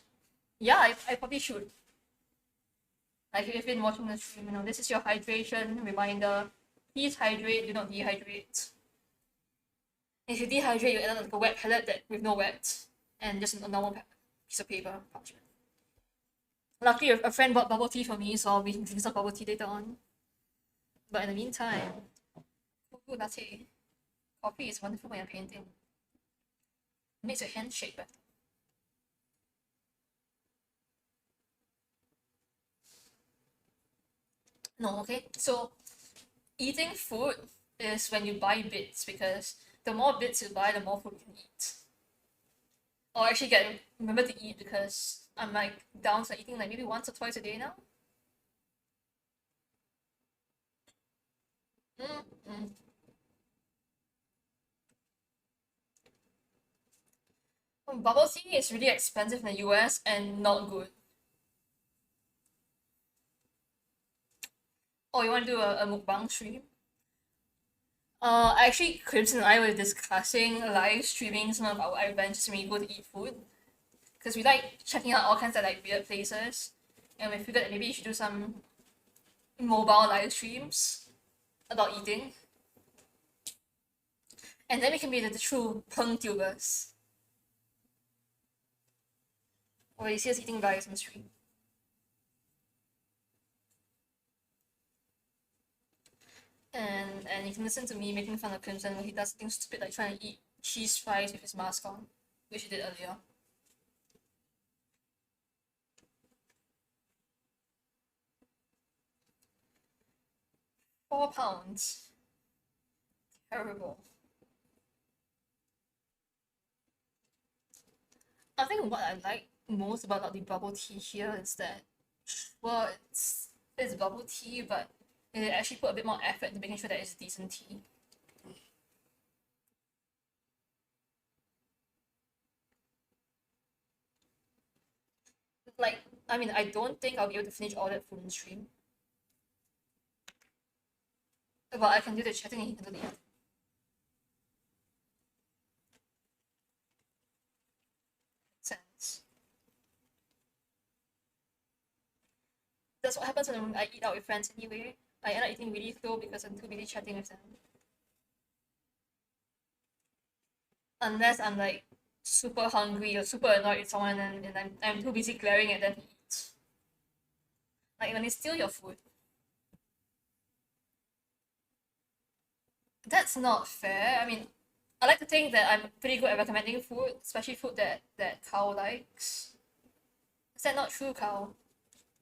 Yeah, I probably should. Like if you've been watching the stream, you know, this is your hydration reminder. Please hydrate, do not dehydrate. If you dehydrate, you end up like a wet palette that with no wet and just a normal piece of paper parchment. Luckily, a friend bought bubble tea for me, so I'll be drinking some bubble tea later on. But in the meantime, ooh, latte. Coffee is wonderful when you're painting. It makes your hand shake better. No, okay. So eating food is when you buy bits, because the more bits you buy, the more food you can eat. Or actually remember to eat, because I'm like down to eating like maybe once or twice a day now. Bubble tea is really expensive in the US and not good. Oh, you want to do a mukbang stream? Actually, Crimson and I were discussing live streaming some of our adventures when we go to eat food, because we like checking out all kinds of like weird places, and we figured that maybe you should do some mobile live streams about eating, and then we can be the true peng tubers. Or you see us eating rice on stream. And you can listen to me making fun of Crimson when he does things stupid like trying to eat cheese fries with his mask on, which he did earlier. £4. Terrible. I think what I like most about the bubble tea here is that, well, it's bubble tea, but it actually put a bit more effort into making sure that it's decent tea. I mean, I don't think I'll be able to finish all that food in stream. But I can do the chatting and he can do the editing. Sense. That's what happens when I eat out with friends anyway. I end up eating really slow because I'm too busy chatting with them. Unless I'm like super hungry or super annoyed with someone and I'm too busy glaring at them to eat. Like when they steal your food. That's not fair. I mean, I like to think that I'm pretty good at recommending food, especially food that Cow likes. Is that not true, Cow?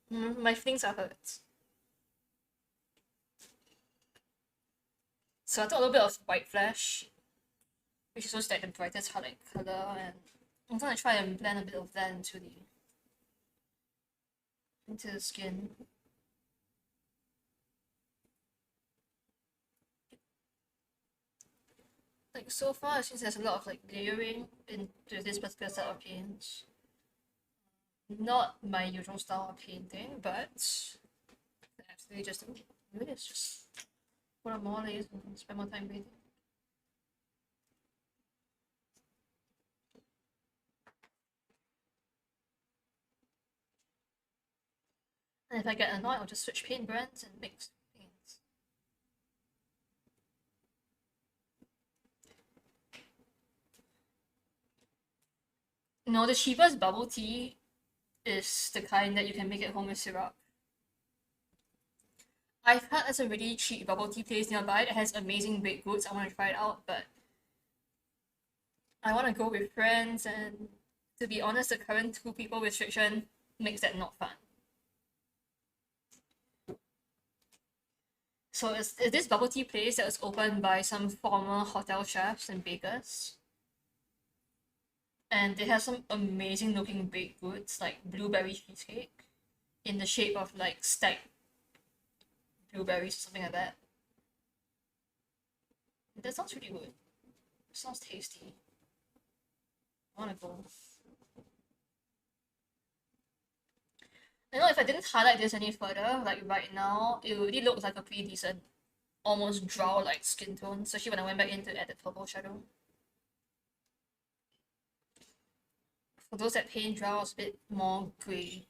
My feelings are hurt. So I took a little bit of white flesh, which is also like the brightest highlight color, and I'm gonna try and blend a bit of that into the skin. Like so far, it seems there's a lot of like layering into this particular set of paints. Not my usual style of painting, but absolutely just do this. Just put on more layers and spend more time painting. And if I get annoyed, I'll just switch paint brands and mix paints. No, the cheapest bubble tea is the kind that you can make at home with syrup. I've heard there's a really cheap bubble tea place nearby that has amazing baked goods. I want to try it out, but I want to go with friends, and to be honest, the current 2 people restriction makes that not fun. So it's this bubble tea place that was opened by some former hotel chefs and bakers. And they have some amazing looking baked goods, like blueberry cheesecake, in the shape of like stacked blueberries, something like that. That sounds really good. It sounds tasty. I wanna go. I know if I didn't highlight this any further, like right now, it already looks like a pretty decent, almost drow-like skin tone, especially when I went back in to add the purple shadow. For those that paint drow, it's a bit more grey.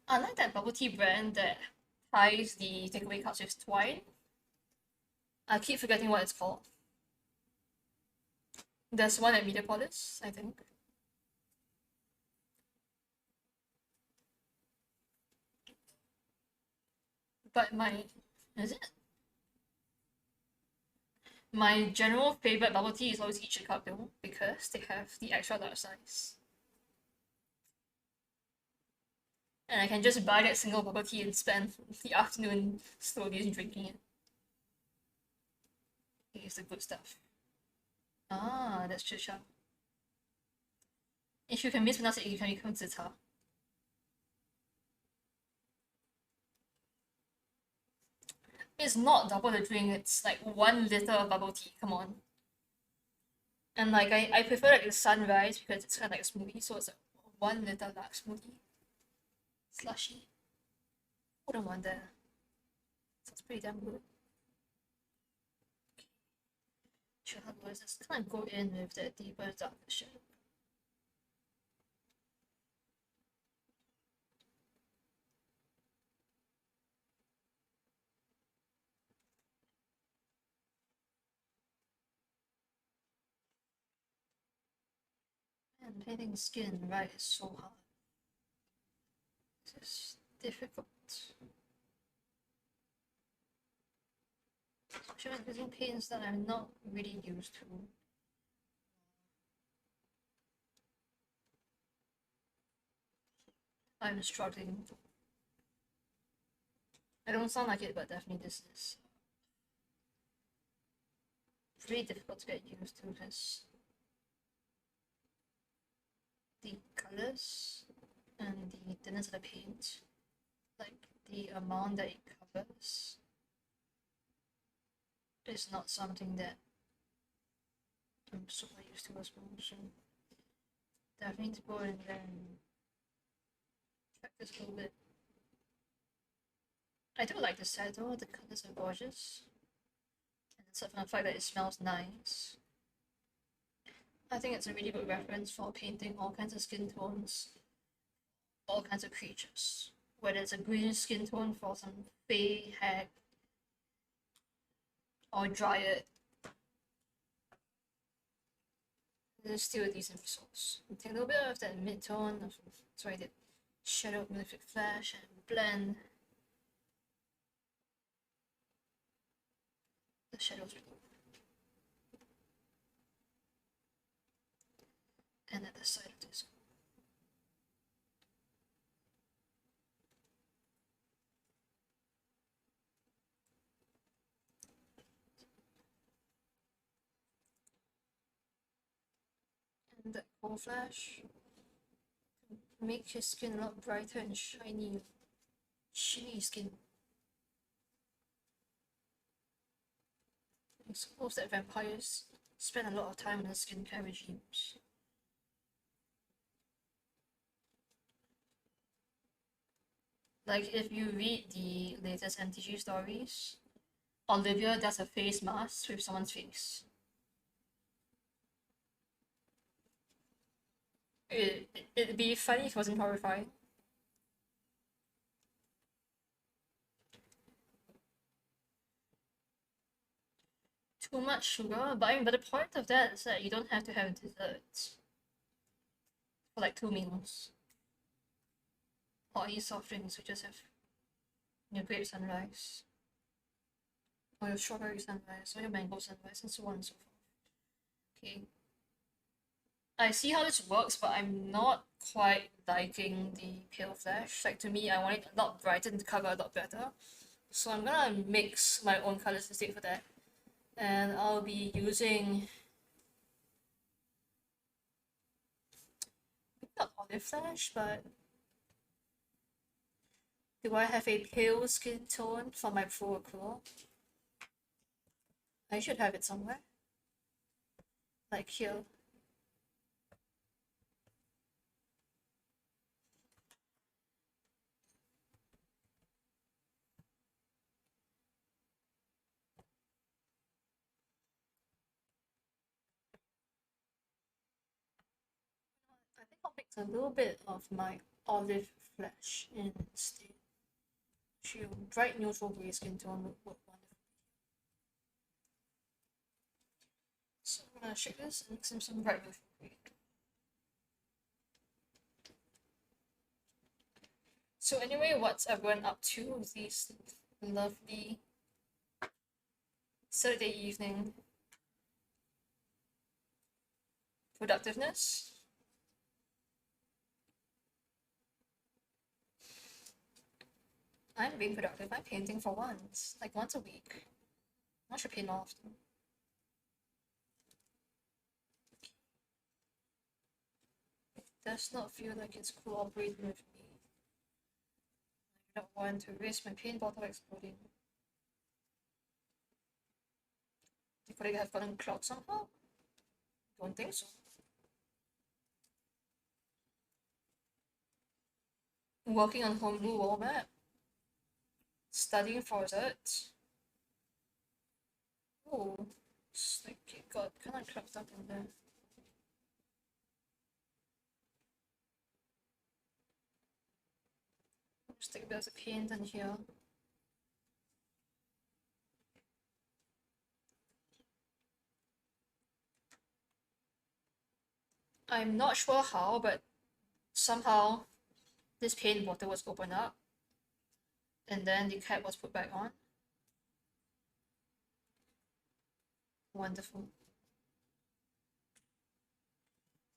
I like that bubble tea brand that ties the takeaway cups with twine. I keep forgetting what it's called. There's one at Mediapolis, I think. But is it? My general favorite bubble tea is always Each a Cup though, because they have the extra large size. And I can just buy that single bubble tea and spend the afternoon slowly drinking it. It's the good stuff. Ah, that's chicha. If you can mispronounce it, you can become zita. It's not double the drink, it's like 1 liter of bubble tea, come on. And like I prefer like the sunrise because it's kind of like a smoothie, so it's a 1 liter dark smoothie. Slushy. Wouldn't want that. Sounds pretty damn good. Sure, how do I just kind of go in with that deeper darker shadow? And painting skin right is so hard. It's difficult. Especially when using paints that I'm not really used to. I'm struggling. I don't sound like it, but definitely this is pretty difficult to get used to because the colors and the thinness of the paint, like the amount that it covers, is not something that I'm so used to as well, so definitely need to go and then check this a little bit. I do like the set though, the colors are gorgeous. And aside from the fact that it smells nice, I think it's a really good reference for painting all kinds of skin tones, all kinds of creatures. Whether it's a green skin tone for some fae, hag, or dryad, there's still a decent resource. And take a little bit of that mid-tone, the shadow of Malefic Flesh, and blend the shadows with it. And at the side of this. And that cold flash make his skin a lot brighter and shiny skin. I suppose that vampires spend a lot of time on the skincare regimes. Like, if you read the latest MTG stories, Olivia does a face mask with someone's face. It'd be funny if it wasn't horrifying. Too much sugar, but the point of that is that you don't have to have desserts for like 2 meals. Or any soft drinks, you just have your grape sunrise, or your strawberry sunrise, or your mango sunrise, and so on and so forth. Okay. I see how this works, but I'm not quite liking the pale flash. Like, to me, I want it a lot brighter and to cover a lot better. So I'm gonna mix my own colors instead for that. And I'll be using not olive flash, but do I have a pale skin tone for my full color? I should have it somewhere. Like here. I think I'll mix a little bit of my olive flesh in instead. Your bright neutral grey skin tone would work wonderful. So I'm gonna shake this and mix in some bright neutral grey. So anyway, what's everyone up to this lovely Saturday evening productiveness? I'm being productive. I'm painting for once, like once a week. I should paint more often. It does not feel like it's cooperating with me. I don't want to risk my paint bottle exploding. Could I have gotten clogged somehow? Don't think so. Working on homebrew wall map. Studying for it. Oh, it's like it got kind of clogged up in there. Just take a bit of paint in here. I'm not sure how, but somehow this paint bottle was opened up and then the cap was put back on. Wonderful.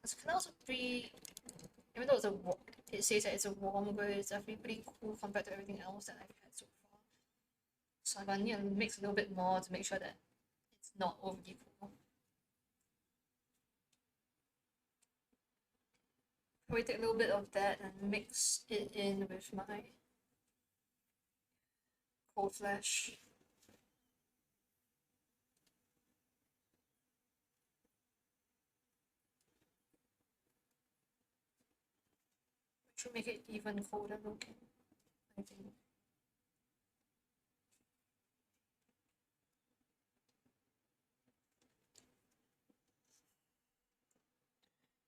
It's kind of also pretty, even though it says that it's a warm gray, it's actually pretty cool compared to everything else that I've had so far. So I'm gonna need to mix a little bit more to make sure that it's not overly cool. Probably take a little bit of that and mix it in with my cold flash. Should make it even colder looking, I think.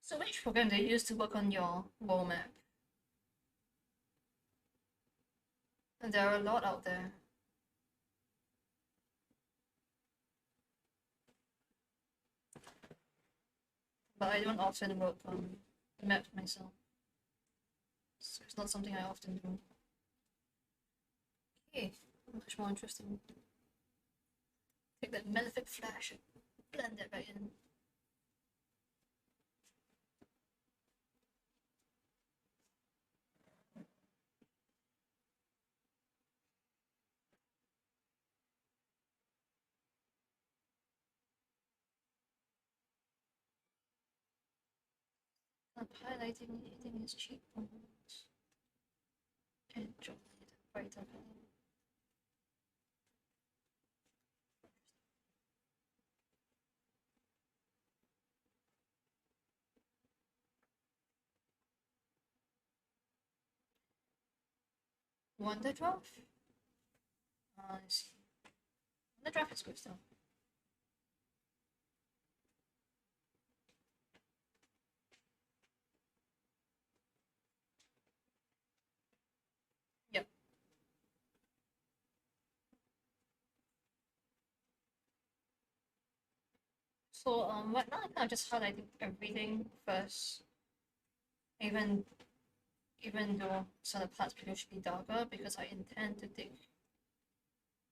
So which program do you use to work on your world map? And there are a lot out there. But I don't often work on the map myself. So it's not something I often do. Okay, much more interesting. Take that Malefic Flesh and blend it right in. I'm highlighting hitting his cheekbones and drawing it brighter color. Wonder Drop? I see. Wonder Drop is good though. Yep. So right now I'm kind of just highlighting everything first. Even though some of the parts should be darker, because I intend to take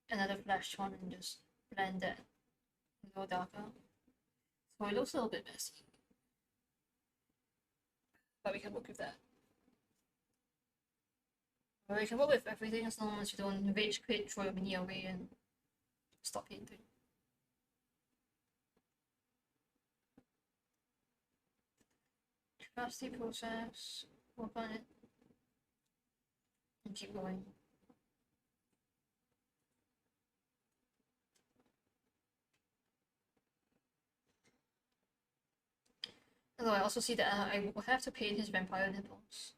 another flash tone and just blend that a little darker. So it looks a little bit messy. But we can work with that. Or we can work with everything as long as you don't rage quit, throw your mini away and stop painting. Crafty process, work on it, and keep going. Although I also see that I will have to paint his vampire nipples.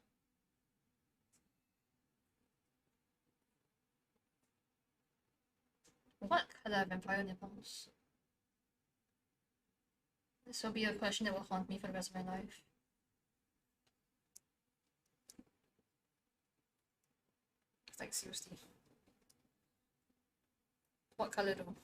What color are vampire nipples? This will be a question that will haunt me for the rest of my life. It's like, seriously. What color though?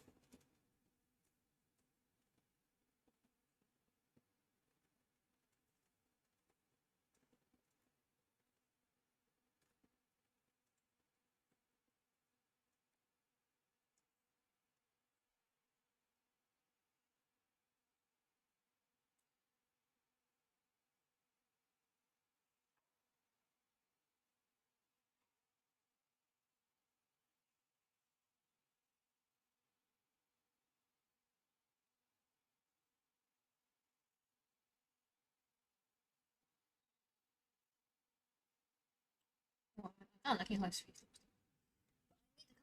I don't like his nice face.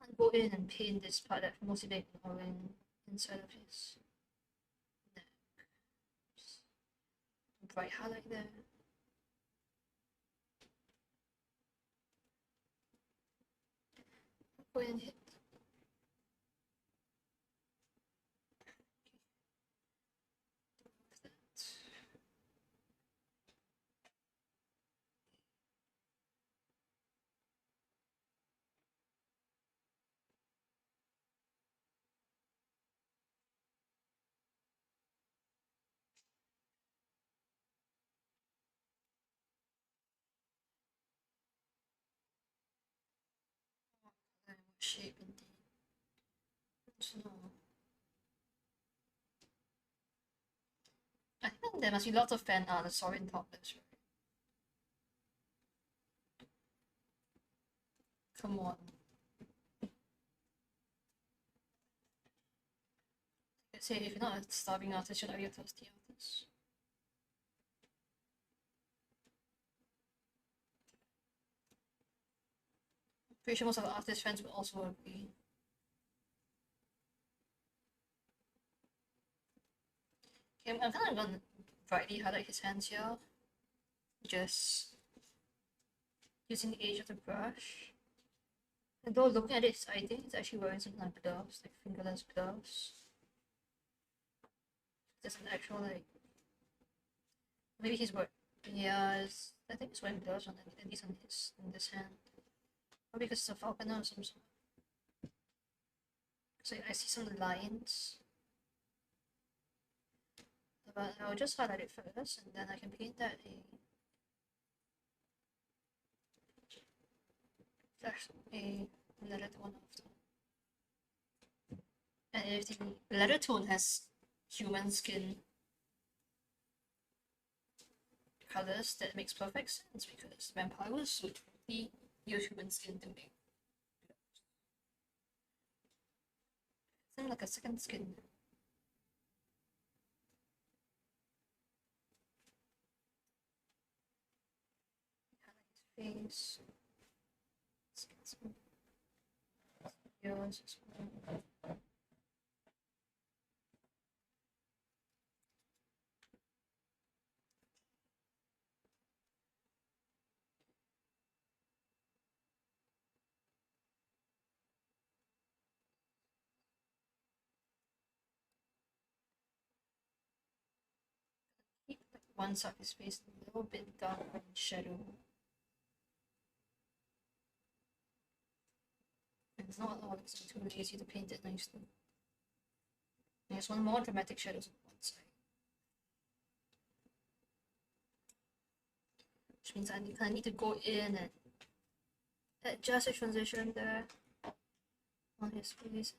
I can't go in and paint this part that's mostly big orange inside of his neck. Just bright highlight there. Go in and hit. What shape indeed. No. I think there must be lots of fan art of Sorin topless, right? Come on. I say if you're not a starving artist, you're not really a thirsty artist. Pretty sure most of our artist friends will also agree. Okay, I'm kind of gonna brightly highlight his hands here. Just using the edge of the brush. And though looking at it, I think it's actually wearing some like gloves, like fingerless gloves. There's an actual like, maybe he's wearing, yeah, I think he's wearing gloves on it, at least on this hand. Or because it's a falconer or some sort. So I see some lines. But I'll just highlight it first, and then I can paint that a letter tone after. And if the letter tone has human skin colors, that makes perfect sense because vampires would be use human skin to make. Seems like a second skin. Face. Yours as well. Keep like one side of his face a little bit dark in shadow. And it's not all it's too easy to paint it nicely. There's one more dramatic shadows on one side. Which means I kind of need to go in and adjust the transition there on his face.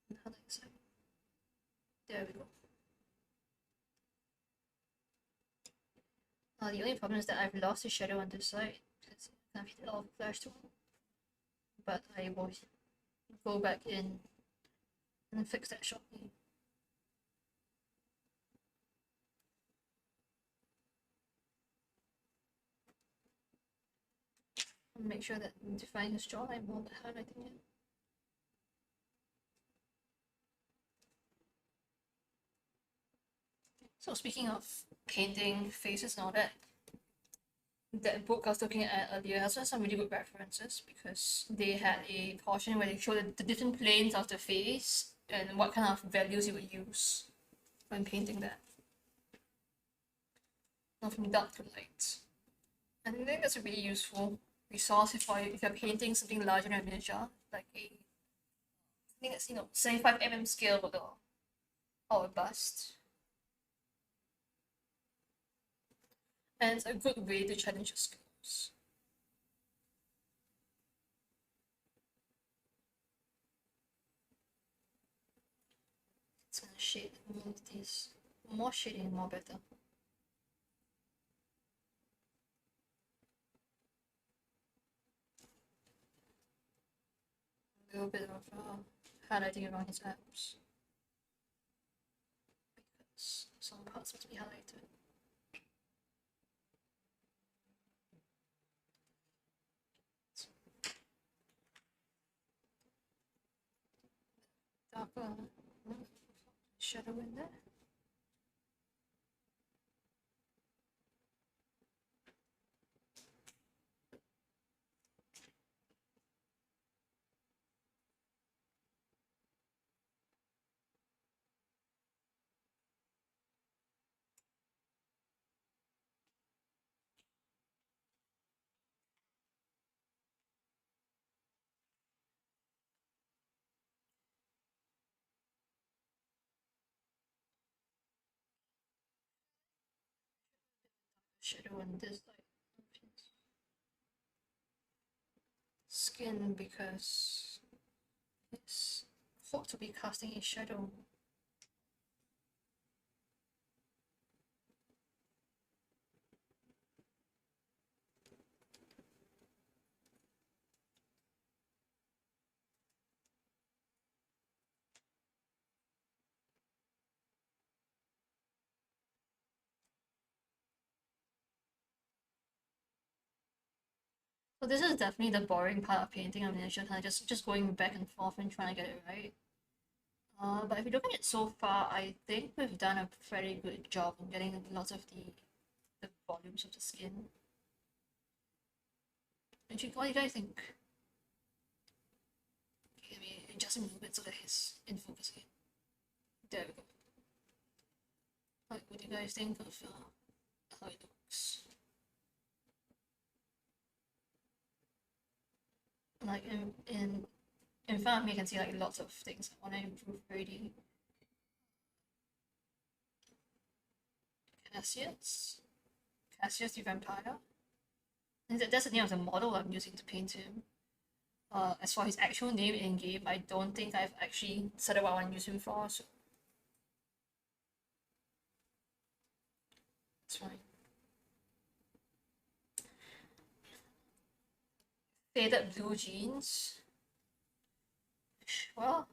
And how that side. There we go. The only problem is that I've lost the shadow on this side because I kind of hit it off flash tool. But I will go back in and fix that shortly. Make sure that I'm defining his jawline more by highlighting it. So speaking of painting faces and all that, that book I was looking at earlier has some really good references because they had a portion where they showed the different planes of the face and what kind of values you would use when painting that. Now from dark to light. And I think that's a really useful resource if you're painting something larger than a miniature, like I think it's 75 mm scale or a bust. And it's a good way to challenge your skills. It's gonna shade more of these. More shading, more better. A little bit of highlighting around his abs. Because some parts must be highlighted. Darker shadow in there. Shadow on this side of his skin because it's thought to be casting a shadow. So this is definitely the boring part of painting a miniature, kind of just going back and forth and trying to get it right. But if you look at it so far, I think we've done a very good job in getting lots of the volumes of the skin. What do you guys think? Okay, let me adjust him a little bit so that he's in focus again. There we go. Like, what do you guys think of how it looks? Like in front of me, I can see like lots of things I want to improve already. Cassius the vampire. And that's the name of the model I'm using to paint him. As for his actual name in game, I don't think I've actually decided what I want to use him for, so it's fine. Faded blue jeans. Well,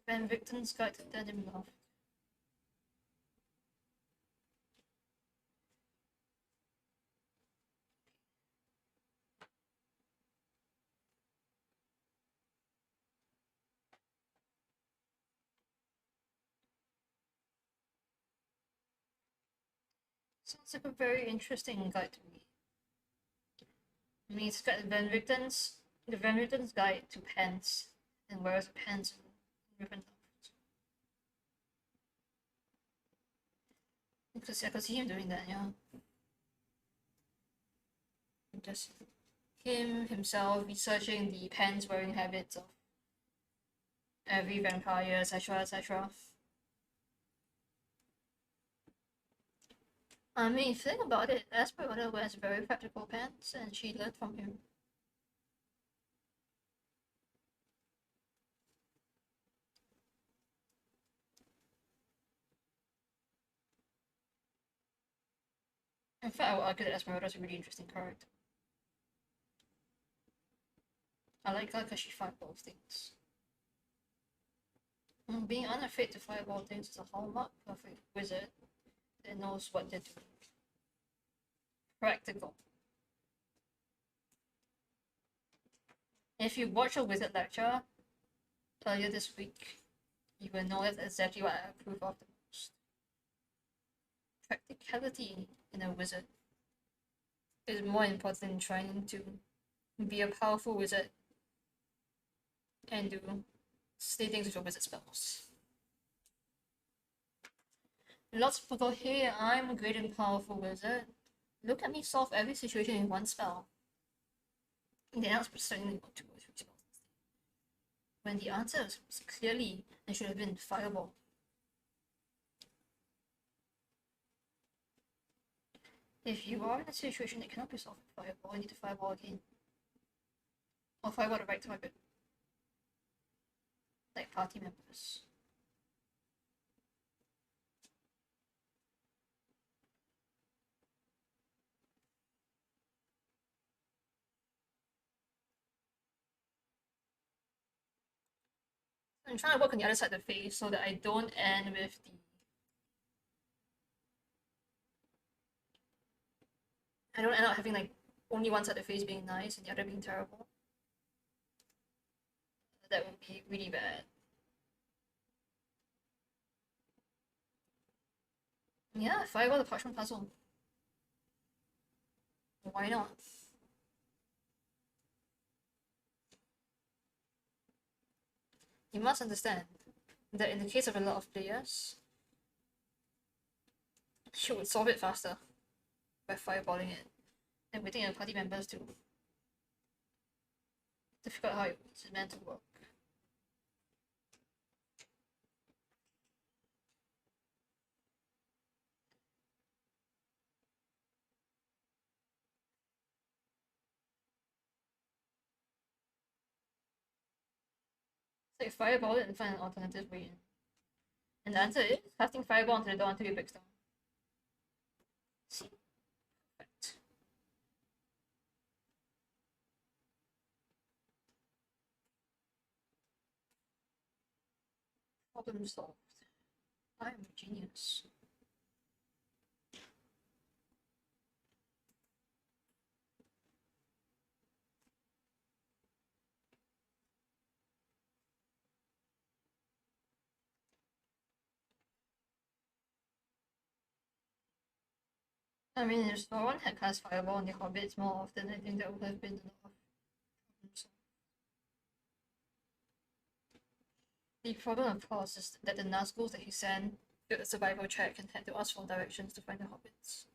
Van Victon's Guide to Denim Love. Sounds like a very interesting guide to me. I mean, it's got the Van Victon's Guide to Pants, and wears pants and ribbon outfits. Because I could see him doing that, yeah. Just him himself researching the pants wearing habits of every vampire, etc., etc. I mean, if you think about it, Esmeralda wears very practical pants, and she learned from him. In fact, I would argue that Esmeralda is a really interesting character. I like her because she fireballs things. And being unafraid to fireball things is a hallmark of a wizard that knows what they're doing. Practical. If you watch a wizard lecture earlier this week, you will know that's exactly what I approve of the most. Practicality in a wizard is more important than trying to be a powerful wizard and do stay things with your wizard spells. Lots of people go, hey, I'm a great and powerful wizard. Look at me solve every situation in one spell. And then I was certainly got 2 or 3 spells. When the answer was clearly and should have been fireball. If you are in a situation that cannot be solved with fireball, you need to fireball again. Or fireball the right target. Like party members. I'm trying to work on the other side of the face so that I don't end with the... I don't end up having like only one side of the face being nice and the other being terrible. That would be really bad. Yeah, fireball the parchment puzzle. Why not? You must understand that in the case of a lot of players, you would solve it faster by fireballing it and waiting on party members to figure out how it's meant to work. So you fireball it and find an alternative way in. And the answer is casting fireball onto the door until it breaks down. See? Perfect. Problem solved. I am a genius. I mean, if someone had cast Fireball on the Hobbits more often, I think that would have been enough problems. The problem, of course, is that the Nazgûls that he sent failed the survival check and had to ask for directions to find the Hobbits.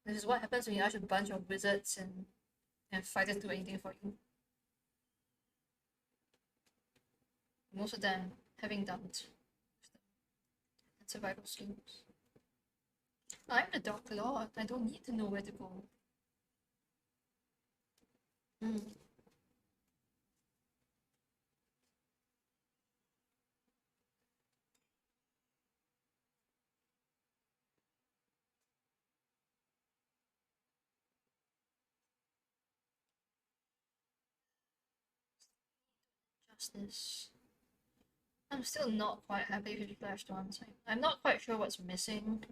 This is what happens when you ask a bunch of wizards and fighters to do anything for you. Most of them having dumped and survival skills. I'm the Dark Lord. I don't need to know where to go. Justice. I'm still not quite happy with the flashed ones. I'm not quite sure what's missing.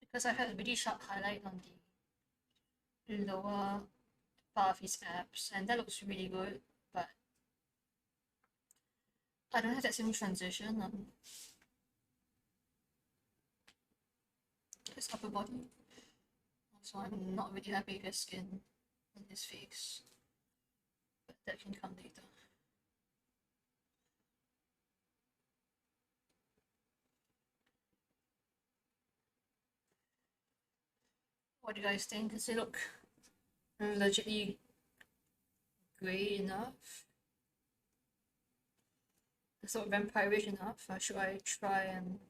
Because I had a really sharp highlight on the lower part of his abs, and that looks really good, but I don't have that same transition on his upper body. So I'm not really happy with his skin and his face, but that can come later. What do you guys think? Does it look legitly grey enough? Does it look vampirish enough? Or should I try and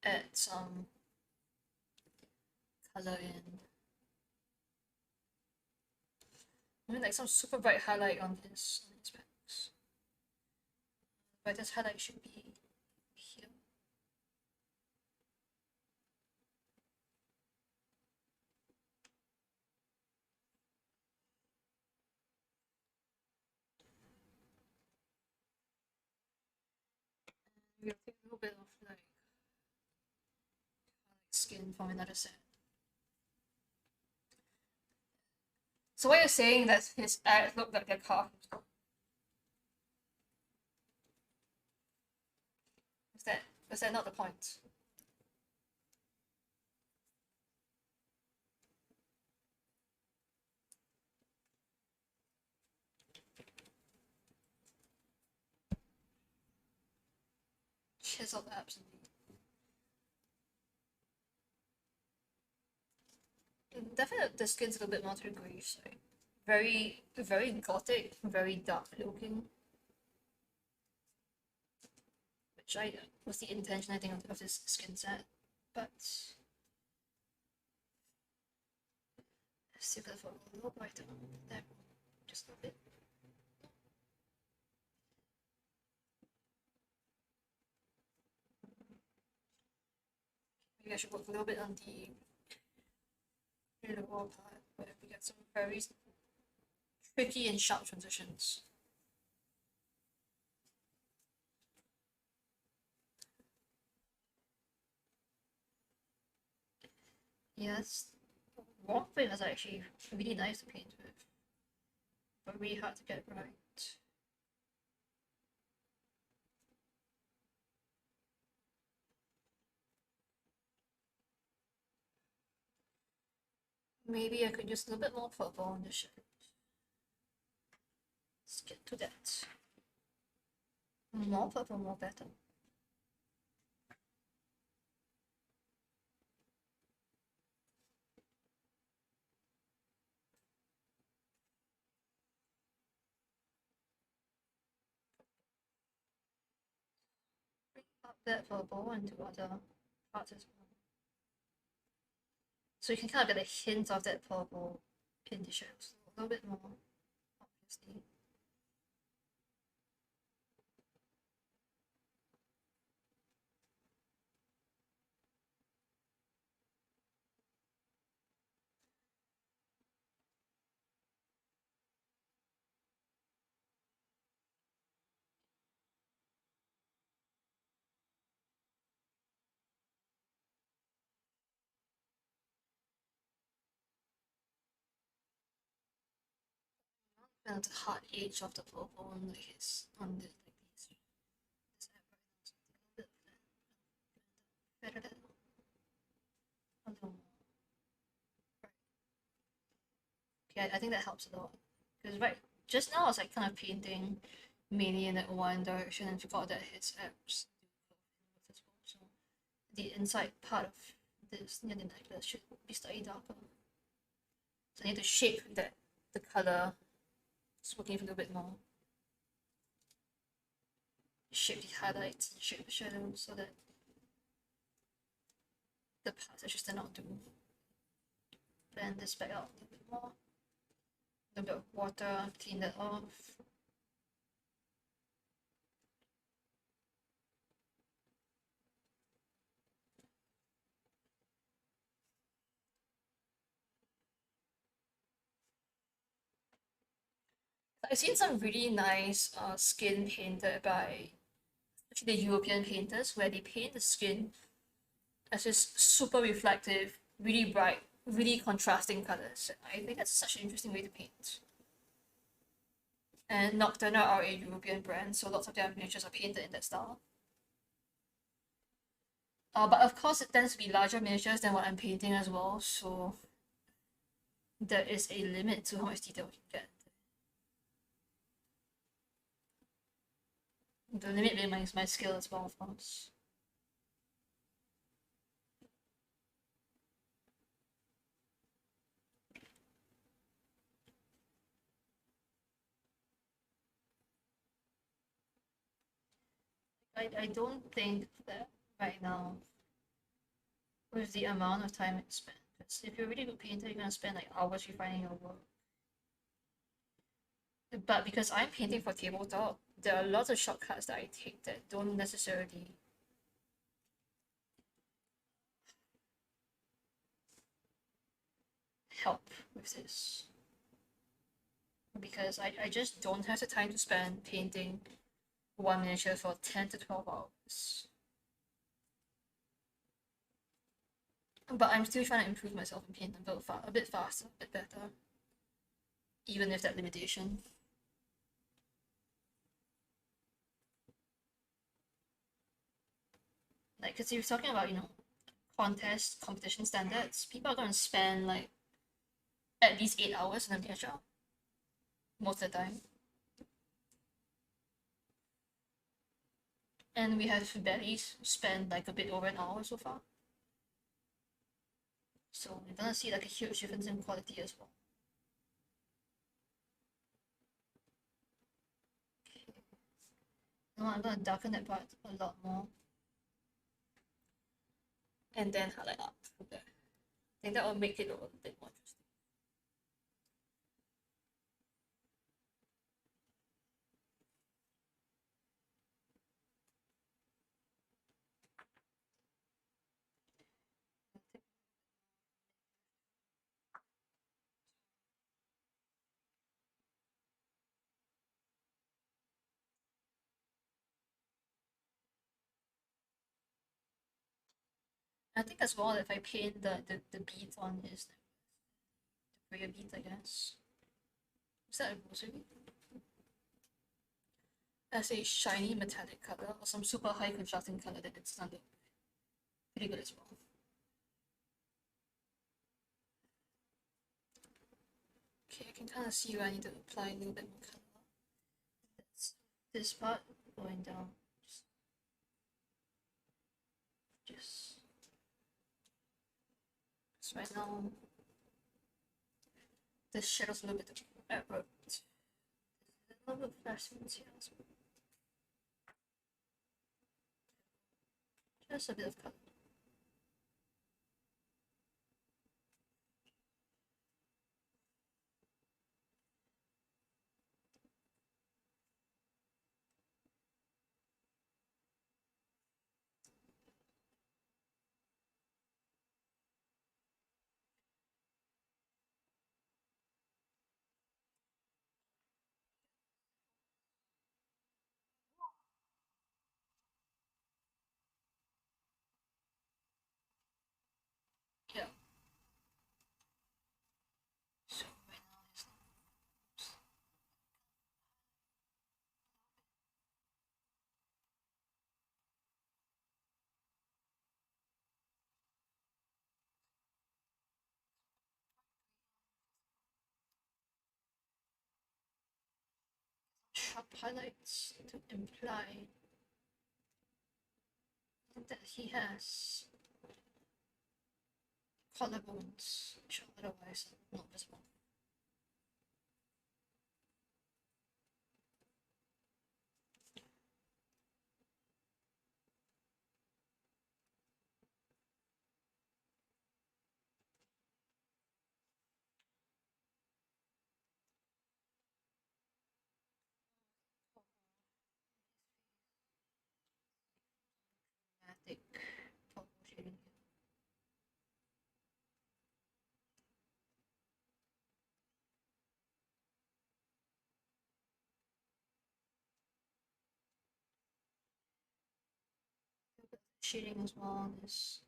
add some color in? I mean, like some super bright highlight on his backs. But this highlight should be here. We'll take a little bit of like skin from another set. So what you're saying that his eyes look like they're carved? Was that not the point? Chiseled abs indeed. Definitely the skin's a little bit more to the grayish side. Very, very gothic, very dark looking. Which was the intention, I think, of this skin set. But still gotta a little brighter there. Just a little bit. Maybe I should work a little bit on the lower part where we get some very tricky and sharp transitions. Yes, warm flame is actually really nice to paint with, but really hard to get right. Maybe I could use a little bit more purple on the shirt. Let's get to that. More purple, more better. Bring up that purple into other parts as well. So you can kind of get a hint of that purple in the shadows, a little bit more, obviously. kind of the hard edge of the purple on like his on the like this a bit better a little more. Right. Okay, I think that helps a lot. Because right just now I was like kind of painting mainly in that one direction and forgot that his abs do curve inwards as well. So the inside part of this near the necklace should be slightly darker. So I need to shape that the color is working a little bit more. Shape the highlights, shape the shadows so that the parts actually stand out to blend this back out a little bit more. A little bit of water, clean that off. I've seen some really nice skin painted by actually the European painters where they paint the skin as just super reflective, really bright, really contrasting colors. I think that's such an interesting way to paint. And Nocturna are a European brand, so lots of their miniatures are painted in that style. But of course, it tends to be larger miniatures than what I'm painting as well, so there is a limit to how much detail we can get. The limit being my skill as well, of course. I don't think that right now, with the amount of time it's spent, because if you're a really good painter, you're gonna spend like hours refining your work. But because I'm painting for tabletop, there are lots of shortcuts that I take that don't necessarily help with this. Because I just don't have the time to spend painting one miniature for 10 to 12 hours. But I'm still trying to improve myself and paint a bit faster, a bit better. Even with that limitation. Like, because you're talking about, competition standards, people are going to spend like at least 8 hours in a miniature most of the time. And we have barely spent like a bit over an hour so far. So you're gonna see like a huge difference in quality as well. Okay. Now I'm gonna darken that part a lot more. And then highlight up from there. I think that will make it a little bit more interesting. I think as well if I paint the beads on his the prayer beads, I guess. Is that a rosary? As a shiny metallic color or some super high contrasting color that it's not pretty good as well. Okay, I can kind of see where I need to apply a little bit more color. That's this part going down. Just right now, the shadow's a little bit abrupt. A little bit of flashiness here as well. Just a bit of color. sharp highlights to imply that he has collarbones, which are otherwise not visible. Dramatic purple shading here. Shading as well on this.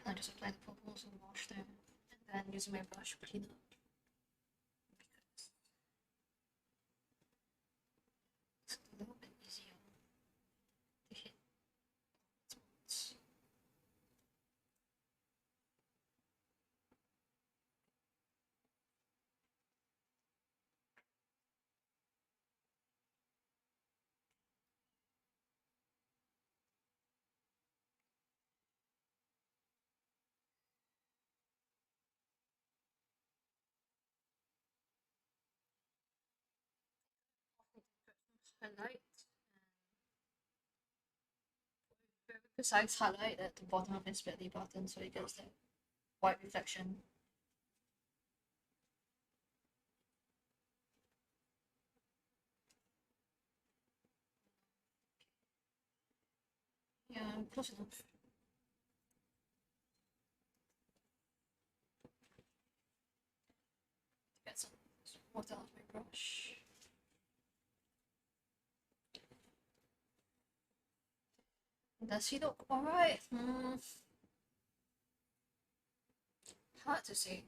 I just apply the purples and wash them, and then using my brush to clean up. Because it's a little bit easier to hit spots. Highlight and very precise highlight at the bottom of his belly button so it gets that white reflection. Yeah, close enough. Get some water out of my brush. Does he look alright? Hard to say.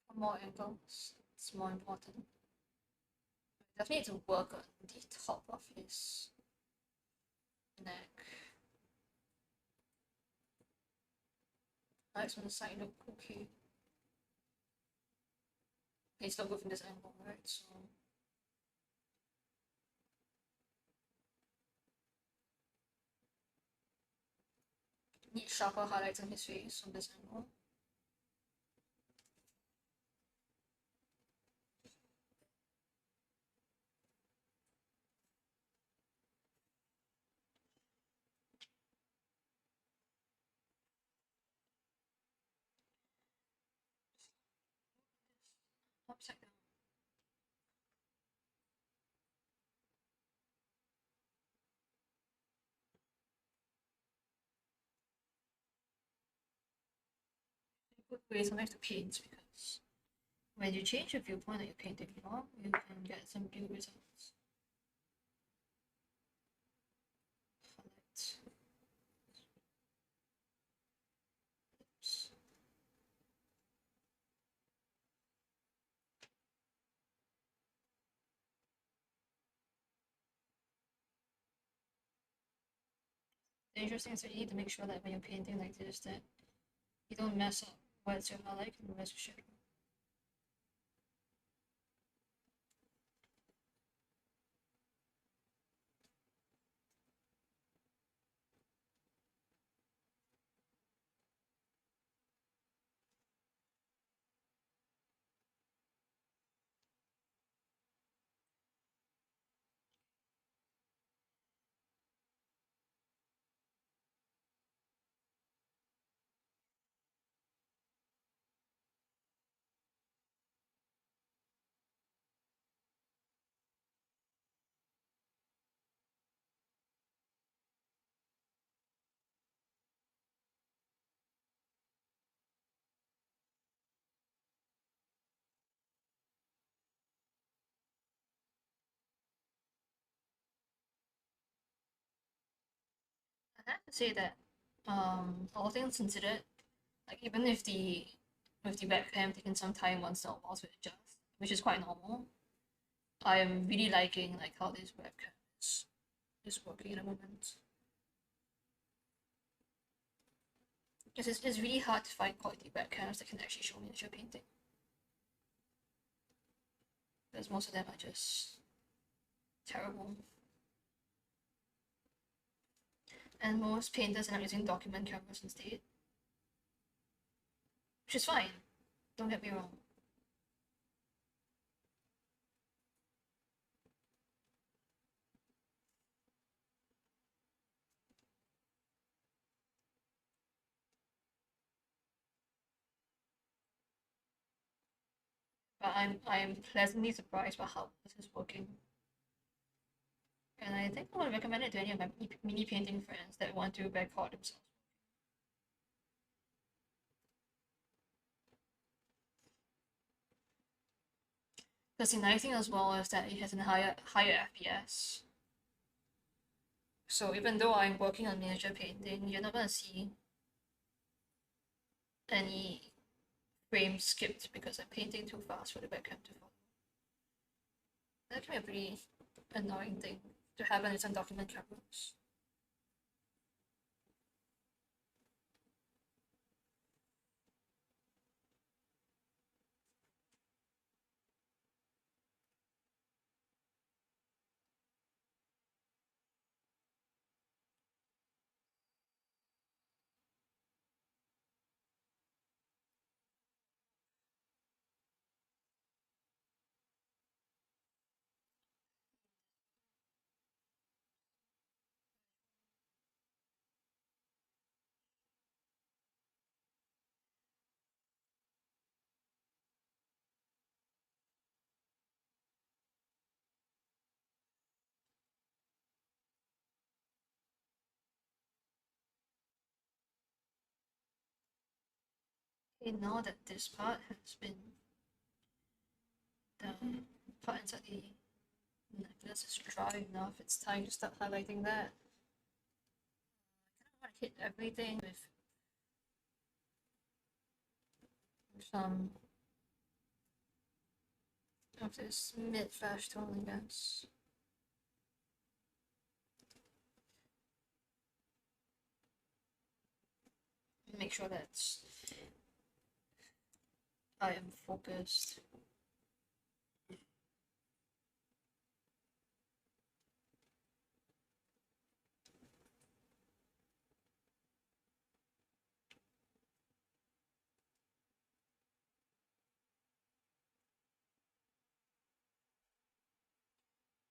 From more angles, it's more important. Definitely need to work on the top of his neck. Lights on the side look okay. It's not good from this angle, right? So need sharper highlights on his face from this angle. Upside down. Good way sometimes to paint because when you change the viewpoint that you're painting from, you can get some good results. Highlight. Oops. The interesting is that you need to make sure that when you're painting like this that you don't mess up what's your highlight and what's your shadow. I have to say that, all things considered, like even if the with the webcam taking some time once in a while to adjust, which is quite normal, I am really liking like how this webcam is working at the moment. Because it's really hard to find quality webcams that can actually show miniature painting. Because most of them are just terrible. And most painters end up using document cameras instead. Which is fine, don't get me wrong. But I'm pleasantly surprised by how this is working. And I think I would recommend it to any of my mini painting friends that want to record themselves. Because the nice thing as well is that it has a higher FPS. So even though I'm working on miniature painting, you're not gonna see any frames skipped because I'm painting too fast for the webcam to follow. That can be a pretty annoying thing to happen in some document cameras. Okay, now that this part has been, the part inside the necklace is dry enough, it's time to start highlighting that. I kind of want to hit everything with some of this mid-flash tone, I guess. Make sure that I am focused.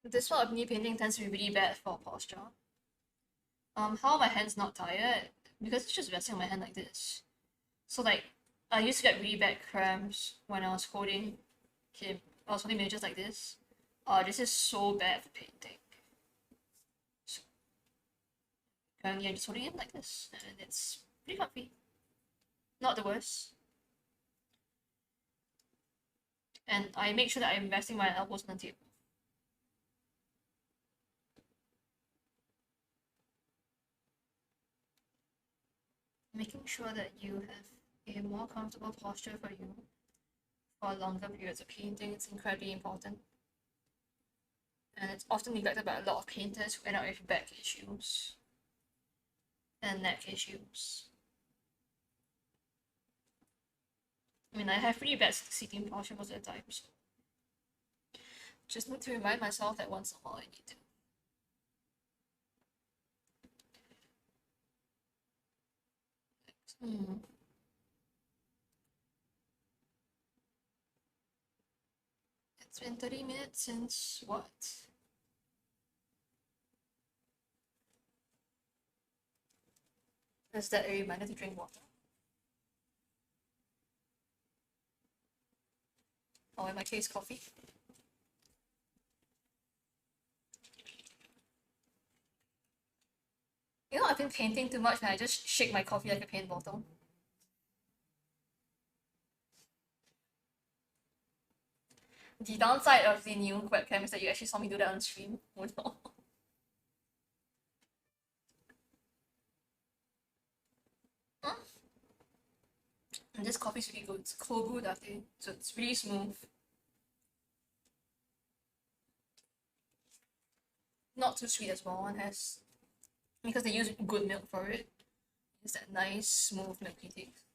This part of me painting tends to be really bad for posture. How are my hands not tired? Because it's just resting on my hand like this. So like, I used to get really bad cramps when I was holding him. I was holding miniatures like this. This is so bad for painting. So, currently I'm just holding it like this, and it's pretty comfy. Not the worst. And I make sure that I'm resting my elbows on the table. Making sure that you have a more comfortable posture for you for longer periods of painting is incredibly important. And it's often neglected by a lot of painters who end up with back issues and neck issues. I mean, I have pretty bad seating posture most of the time, so just need to remind myself that once in a while I need to. It's been 30 minutes since what? Is that a reminder to drink water? Or in my case, coffee. You know, I've been painting too much and I just shake my coffee like a paint bottle. The downside of the new webcam is that you actually saw me do that on stream. Oh no. And this coffee is really good. It's cold brew latte, so it's really smooth. Not too sweet as well, and has, because they use good milk for it, it's that nice, smooth milky taste.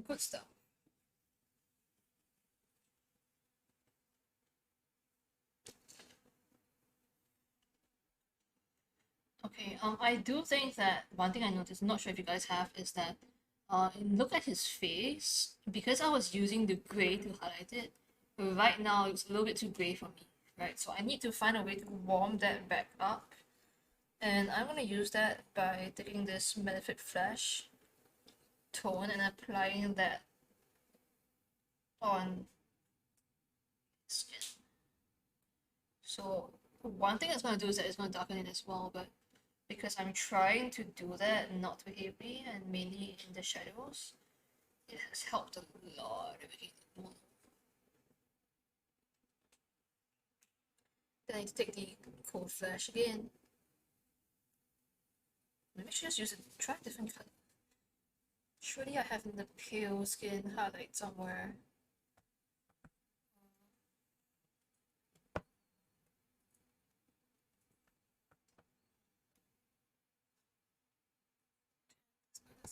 Good stuff. Okay, I do think that one thing I noticed, I'm not sure if you guys have, is that look at his face. Because I was using the gray to highlight it, right now it's a little bit too gray for me, right? So I need to find a way to warm that back up. And I'm gonna use that by taking this Malefic Flesh tone and applying that on skin. So one thing it's gonna do is that it's gonna darken it as well, but because I'm trying to do that not too heavily and mainly in the shadows, it has helped a lot in making it more. Then I need to take the cold flash again. Maybe I should just use a try a different color. Surely I have the pale skin highlight somewhere.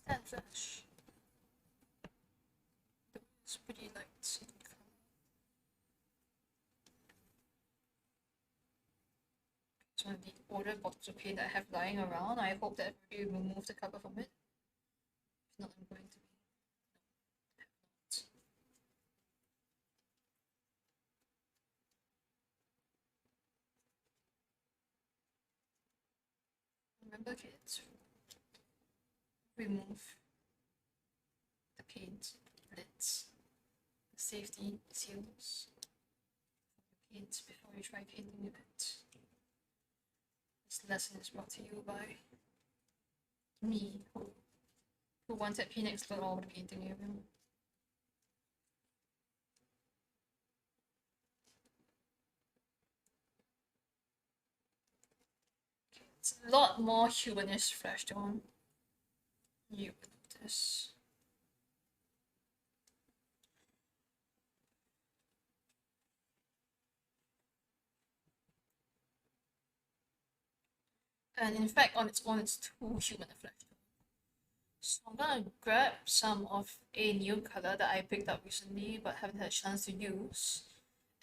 That flash. It's pretty light. It's one of the older bottles of paint that I have lying around. I hope that I've already removed the cover from it. If not, I'm going to be. Remember, kids, remove the paint lids, the safety seals for the paint before you try painting with it. This lesson is brought to you by me, who wanted paint explode all over the painting area. It's a lot more humanish flesh tone. You would notice. And in fact, on its own, it's too human a flesh tone. So I'm gonna grab some of a new color that I picked up recently but haven't had a chance to use.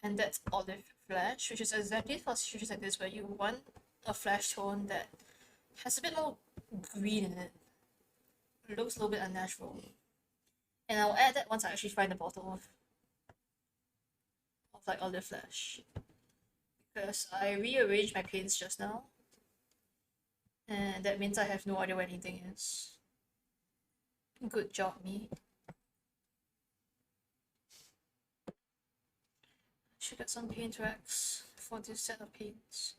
And that's Olive Flesh, which is exactly for situations like this where you want a flesh tone that has a bit more green in it. It looks a little bit unnatural. And I'll add that once I actually find the bottle of like Olive Flesh. Because I rearranged my paints just now. And that means I have no idea where anything is. Good job, me. Should get some paint racks for this set of paints.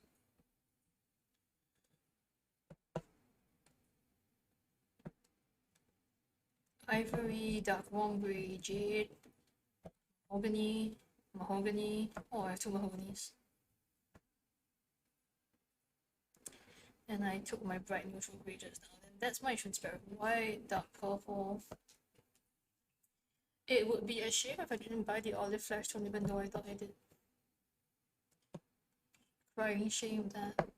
Ivory, dark ombre, jade, mahogany. Oh, I have two mahoganies. And I took my bright neutral grey just now. And that's my transparent white, dark purple. It would be a shame if I didn't buy the Olive Flesh tone even though I thought I did. Crying shame that.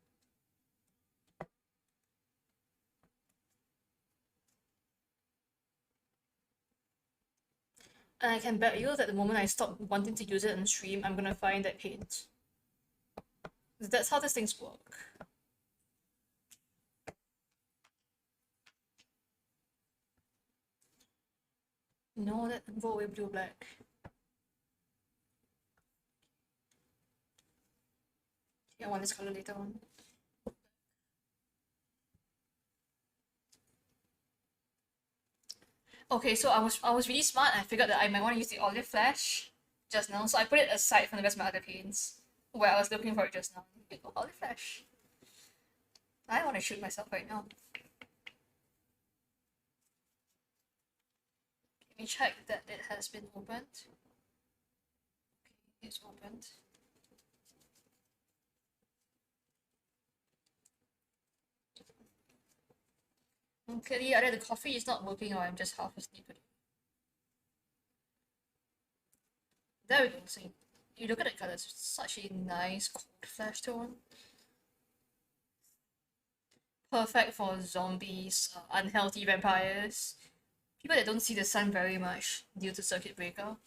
And I can bet you that the moment I stop wanting to use it on stream, I'm gonna find that paint. That's how these things work. No, that go away blue black. Yeah, I want this color later on. Okay, so I was really smart. I figured that I might want to use the Olive Flesh just now, so I put it aside from the rest of my other paints where I was looking for it just now. Olive Flesh. I want to shoot myself right now. Let me check that it has been opened. Okay, it's opened. And clearly either the coffee is not working or I'm just half asleep. There we go. So you look at the colors, it's such a nice cold flesh tone. Perfect for zombies, unhealthy vampires, people that don't see the sun very much due to circuit breaker.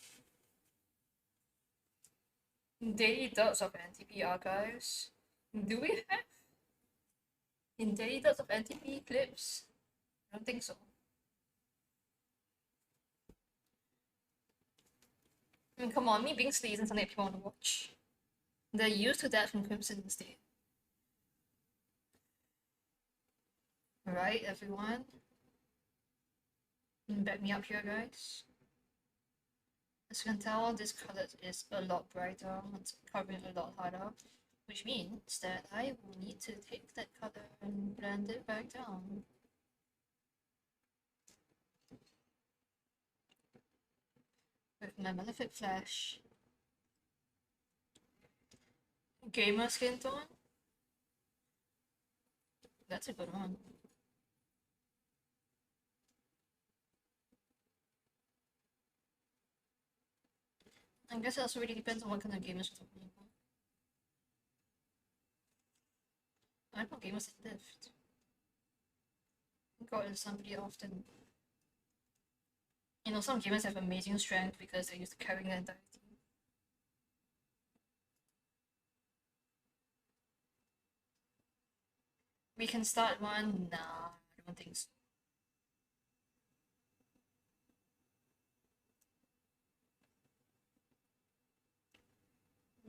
Daily Dots of NTP archives. Do we have in Daily Dots of NTP clips? I don't think so. I mean, come on, me being sleazy isn't something that people want to watch. They're used to that from Crimson instead. Right, everyone? Back me up here, guys. As you can tell, this color is a lot brighter, it's covering a lot harder, which means that I will need to take that color and blend it back down. With my Malefic Flesh. Gamer skin tone? That's a good one. I guess it also really depends on what kind of gamers you're talking about. I know gamers that lift. Go in somebody often. You know, some gamers have amazing strength because they're used to carrying the entire team. We can start one? Nah, I don't think so.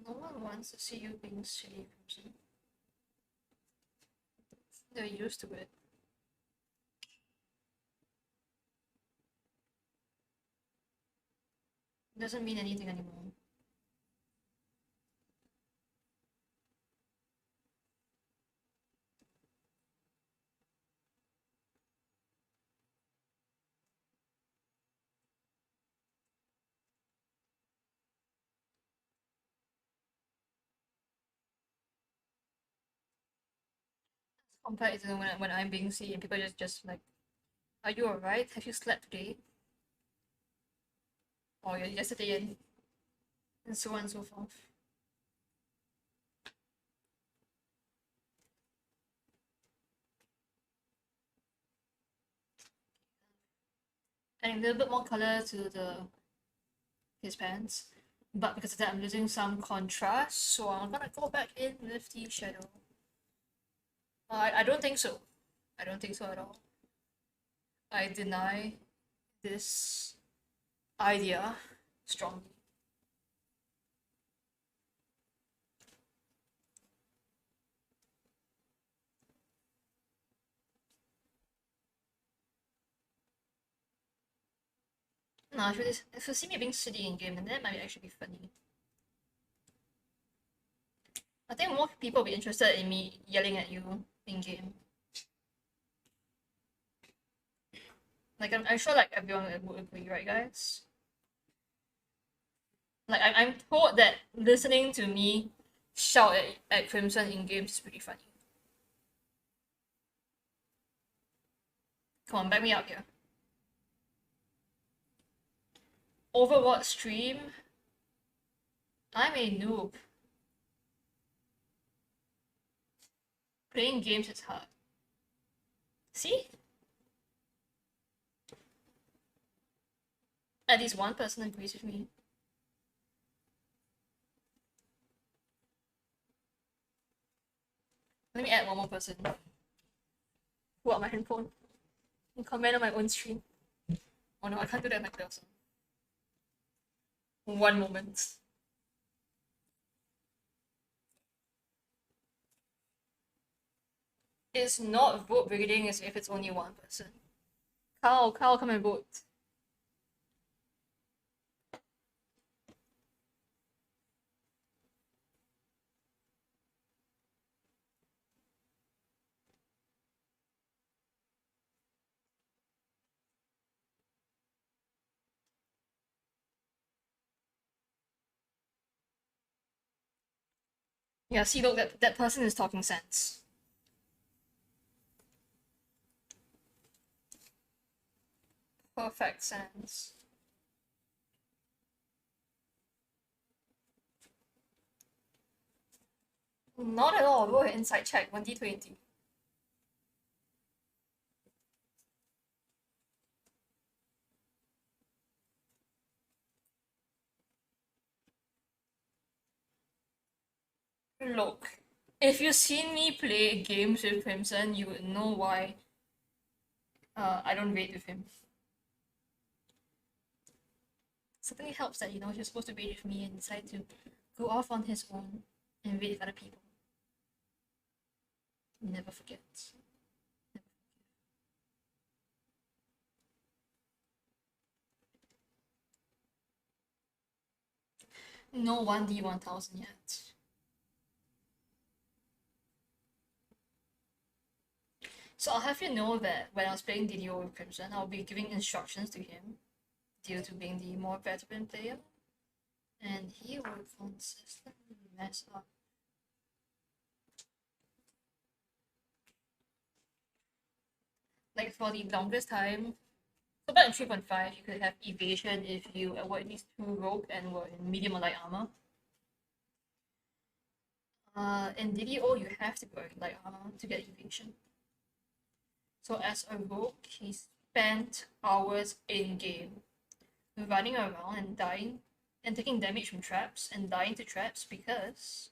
No one wants to see you being silly, Crimson. They're used to it. Doesn't mean anything anymore. Compared to when I'm being silly and people just like, are you alright? Have you slept today? Or yesterday, and so on and so forth. Adding a little bit more color to his pants, but because of that I'm losing some contrast, so I'm gonna go back in with the shadow. I don't think so. I don't think so at all. I deny this idea strongly. No, if you see me being silly in game, then that might actually be funny. I think more people will be interested in me yelling at you in game. Like I'm sure like everyone would agree, right, guys? Like I'm told that listening to me shout at Crimson in games is pretty funny. Come on, back me up here. Overwatch stream? I'm a noob. Playing games is hard. See? At least one person agrees with me. Let me add one more person. Pull out my handphone and comment on my own stream. Oh no, I can't do that like that. One moment. It's not vote breeding as if it's only one person. Carl, come and vote. Yeah, see, look, that person is talking sense. Perfect sense. Not at all. Go ahead, inside check 1d20. Look, if you've seen me play games with Crimson, you would know why I don't raid with him. Certainly helps that, you're supposed to raid with me and decide to go off on his own and raid with other people. Never forget. No 1d1000 yet. So I'll have you know that when I was playing DDO with Crimson, I'll be giving instructions to him due to being the more veteran player. And he will consistently mess up. Like for the longest time, so back in 3.5, you could have evasion if you were at least 2 rogue and were in medium or light armor. In DDO, you have to go in light armor to get evasion. So as a rogue, he spent hours in game running around and dying and taking damage from traps and dying to traps because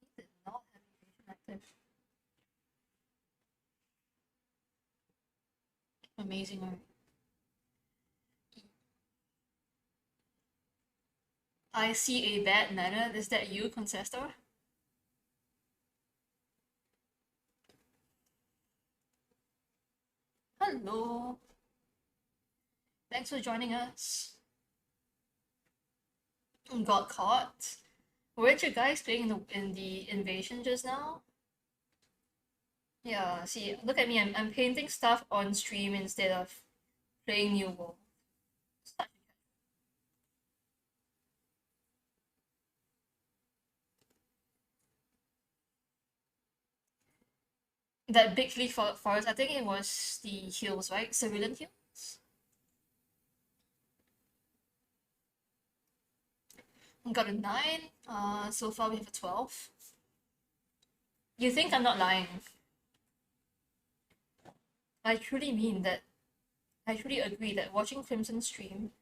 he did not have evasion active. Amazing, right? I see a bad manner. Is that you, Concestor? Hello. Thanks for joining us. Got caught. Weren't you guys playing in the invasion just now? Yeah, see, look at me. I'm painting stuff on stream instead of playing New World. That big leaf forest, I think it was the hills, right? Civilian hills? Got a 9. So far we have a 12. You think I'm not lying? I truly mean that. I truly agree that watching Crimson stream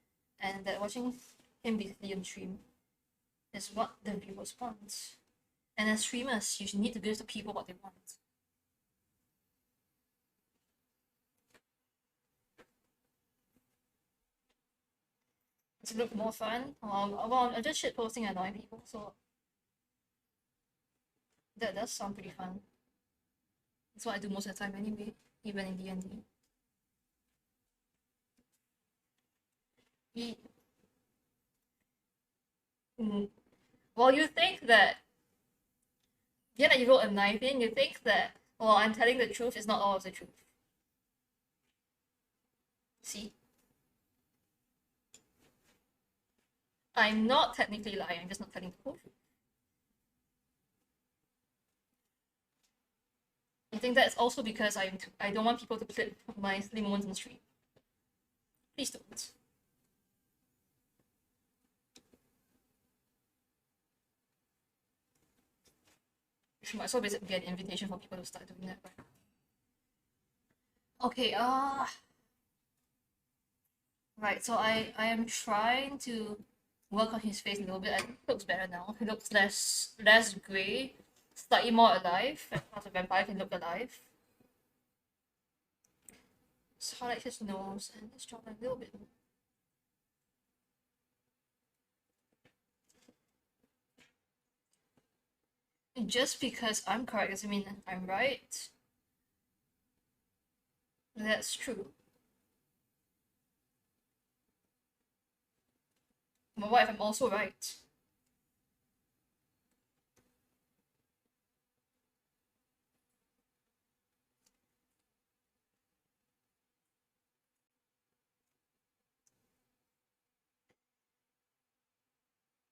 and that watching him basically on stream is what the viewers want. And as streamers, you should need to give the people what they want. To look more fun. Well, I'm just shitposting annoying people, so that does sound pretty fun. That's what I do most of the time anyway, even in D&D. Well, you think that, yeah, you wrote a 9 thing, you think that, well, I'm telling the truth is not all of the truth. See? I'm not technically lying, I'm just not telling the whole truth. I think that's also because I don't want people to clip my silly moments on stream. Please don't. Which might as well basically get an invitation for people to start doing that, right? Okay, right, so I am trying to work on his face a little bit. I think he looks better now. He looks less grey, slightly more alive, as a vampire can look alive. Let's highlight his nose and his jawline a little bit more. Just because I'm correct doesn't mean I'm right. That's true. But what if I'm also right?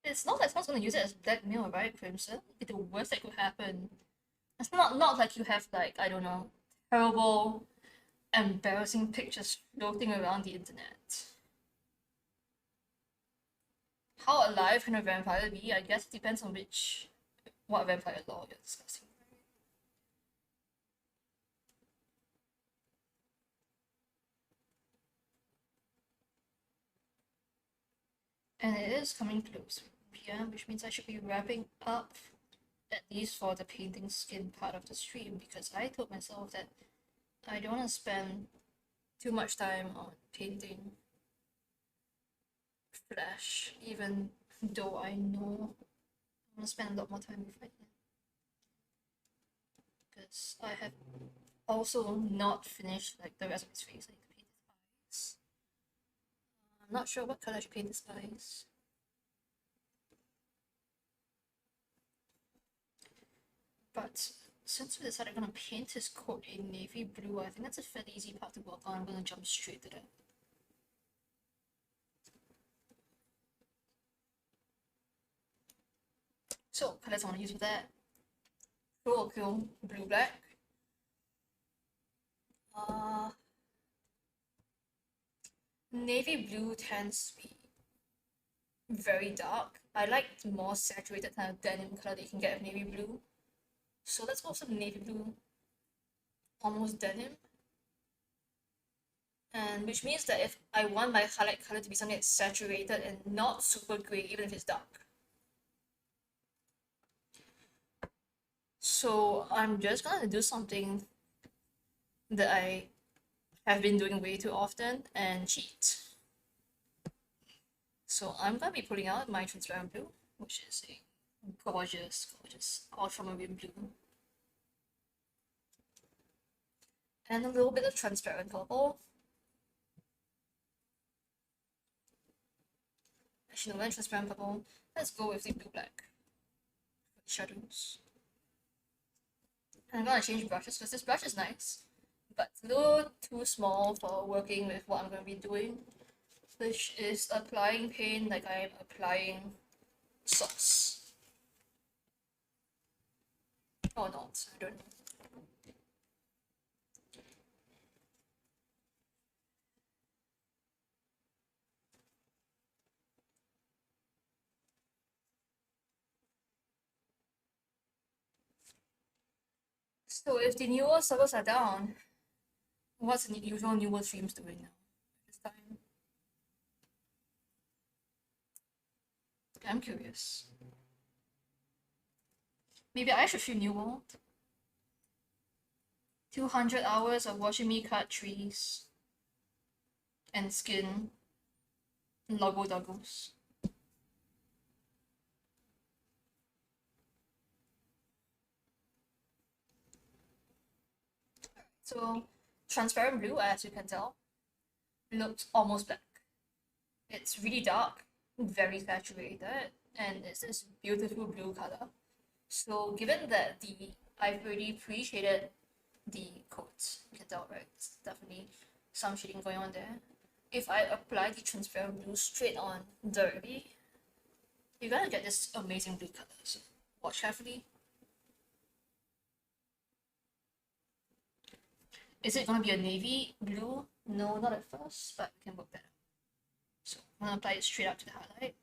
It's not like someone's gonna use it as blackmail, right, Crimson? It's the worst that could happen. It's not like you have, like, I don't know, terrible, embarrassing pictures floating around the internet. How alive can a vampire be? I guess it depends on What vampire law you're discussing? And it is coming close to PM, which means I should be wrapping up, at least for the painting skin part of the stream, because I told myself that I don't want to spend too much time on painting Flesh, even though I know I'm going to spend a lot more time with it. Because I have also not finished like the rest of his face. I need to paint his eyes. I'm not sure what color I should paint his eyes. But since we decided I'm gonna paint his coat in navy blue, I think that's a fairly easy part to work on. I'm gonna jump straight to that. So, colors I want to use for that. Kill blue black. Navy blue tends to be very dark. I like the more saturated kind of denim color that you can get with navy blue. So let's go for the navy blue, almost denim. And which means that if I want my highlight color to be something that's saturated and not super gray, even if it's dark. So I'm just gonna do something that I have been doing way too often and cheat. So I'm gonna be pulling out my transparent blue, which is a gorgeous ultramarine blue. And a little bit of transparent purple. Actually, no, transparent purple. Let's go with the blue black for the shadows. And I'm gonna change brushes because this brush is nice, but it's a little too small for working with what I'm gonna be doing, which is applying paint like I'm applying sauce. Or not, I don't know. So if the newer servers are down, what's the usual newer streams doing now this time? I'm curious. Maybe I should stream New World. 200 hours of watching me cut trees and skin Logo Doggos. So transparent blue, as you can tell, looks almost black. It's really dark, very saturated, and it's this beautiful blue color. So given that I've already pre-shaded the coats, you can tell, right? It's definitely some shading going on there. If I apply the transparent blue straight on directly, you're gonna get this amazing blue color. So watch carefully. Is it gonna be a navy blue? No, not at first, but we can work that out. So I'm gonna apply it straight up to the highlight.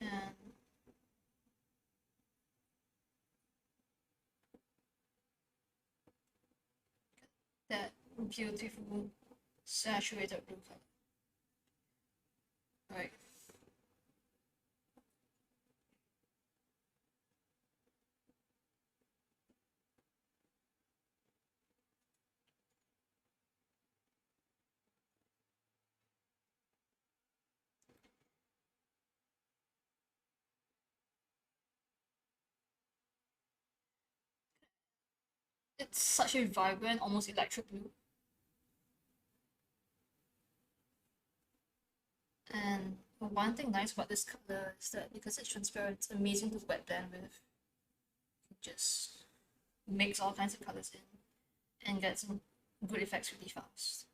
And that beautiful saturated blue color. Right. It's such a vibrant, almost electric blue. And one thing nice about this color is that because it's transparent, it's amazing to wet blend with. You just mix all kinds of colors in and get some good effects really fast.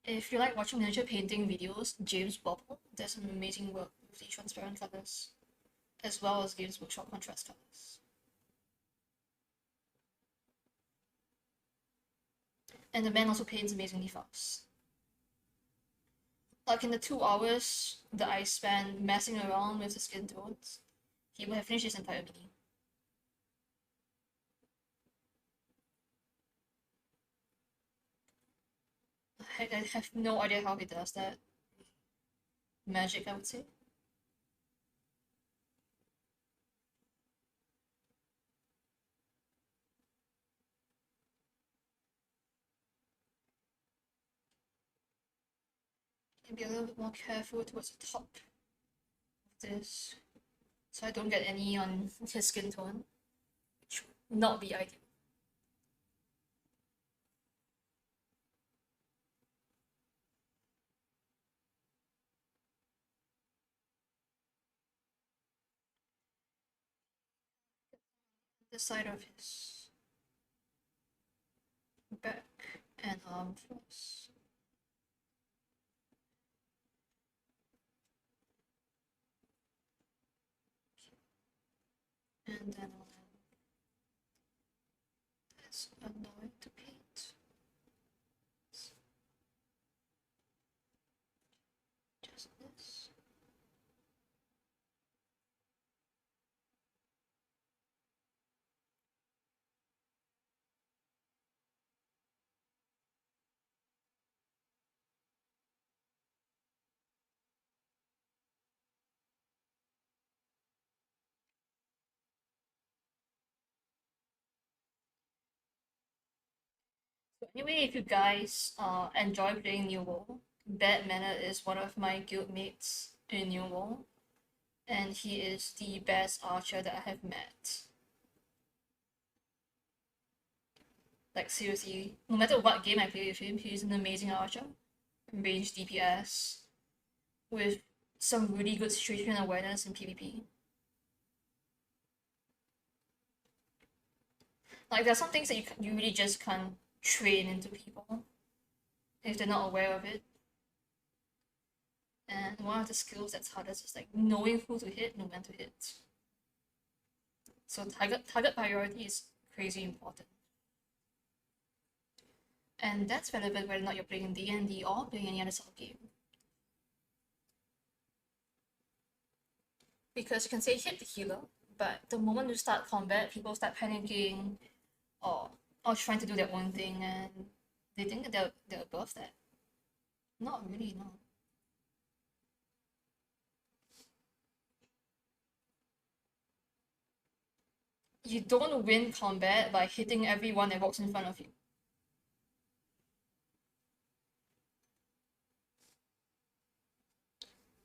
If you like watching miniature painting videos, James Bobble does some amazing work with the transparent colors, as well as Games Workshop contrast colors. And the man also paints amazingly fast. Like in the 2 hours that I spent messing around with the skin tones, he would have finished his entire mini. I have no idea how he does that. Magic, I would say. Be a little bit more careful towards the top of this, so I don't get any on his skin tone, which would not be ideal. The side of his back and arm first. And then it's annoying to paint. Just this. So anyway, if you guys enjoy playing New World, Bad Manner is one of my guildmates in New World, and he is the best archer that I have met. Like seriously, no matter what game I play with him, he's an amazing archer. Range DPS with some really good situation awareness in PvP. Like there are some things that you really just can't train into people if they're not aware of it. And one of the skills that's hardest is like knowing who to hit and when to hit. So target priority is crazy important. And that's relevant whether or not you're playing D&D or playing any other sort of game. Because you can say hit the healer, but the moment you start combat, people start panicking or trying to do their own thing, and they think that they're above that. Not really, no. You don't win combat by hitting everyone that walks in front of you.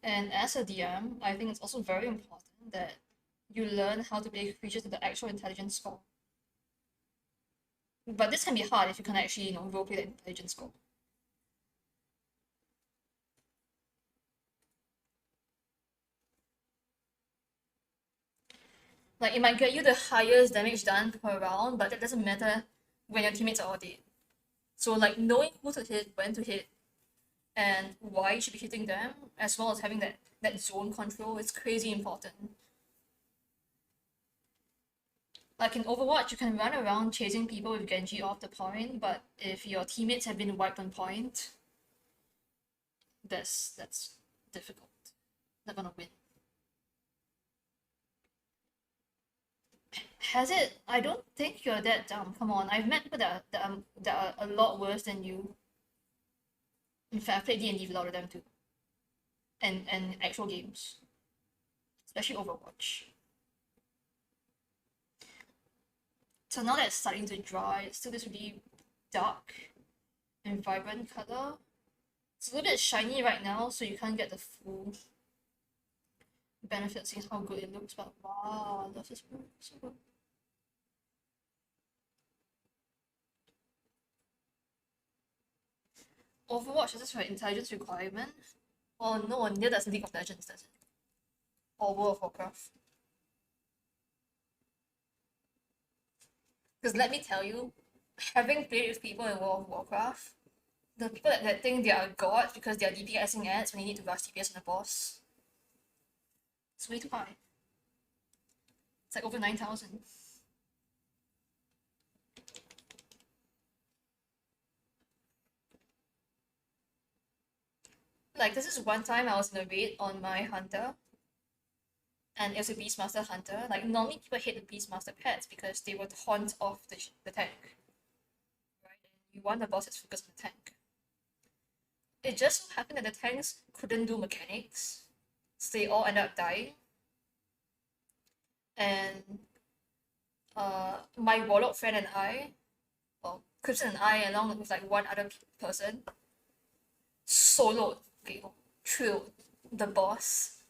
And as a DM, I think it's also very important that you learn how to play creatures with the actual intelligence score. But this can be hard if you can actually, roleplay the intelligence score. Like, it might get you the highest damage done per round, but that doesn't matter when your teammates are all dead. So, like, knowing who to hit, when to hit, and why you should be hitting them, as well as having that zone control, is crazy important. Like in Overwatch, you can run around chasing people with Genji off the point, but if your teammates have been wiped on point, that's difficult. Not gonna win. Has it? I don't think you're that dumb. Come on, I've met people that are a lot worse than you. In fact, I've played D&D with a lot of them too. And actual games. Especially Overwatch. So now that it's starting to dry, it's still this really dark and vibrant color. It's a little bit shiny right now, so you can't get the full benefit seeing how good it looks, but wow, I love this one. So good. Overwatch, is this for intelligence requirement? Oh no, neither does League of Legends, does it? Or World of Warcraft. Because let me tell you, having played with people in World of Warcraft, the people that think they are gods because they are DPSing ads when you need to rush DPS on a boss, it's way too high. It's like over 9,000. Like, this is one time I was in a raid on my hunter, and it was a Beastmaster hunter. Like normally people hate the Beastmaster pets because they would haunt off the tank, right? And you want the boss that's focused on the tank. It just so happened that the tanks couldn't do mechanics, so they all ended up dying. And my warlock friend and I, well, Crimson and I, along with like one other person, soloed, okay, trilled the boss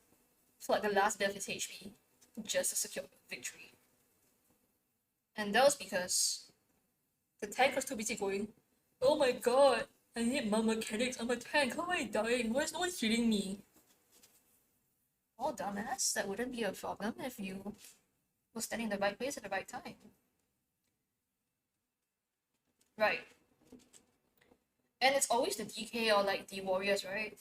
for like the last bit of his HP just to secure victory. And that was because the tank was too busy going, oh my god, I need my mechanics on my tank, how am I dying? Why is no one healing me? Oh, dumbass, that wouldn't be a problem if you were standing in the right place at the right time. Right. And it's always the DK or like the warriors, right?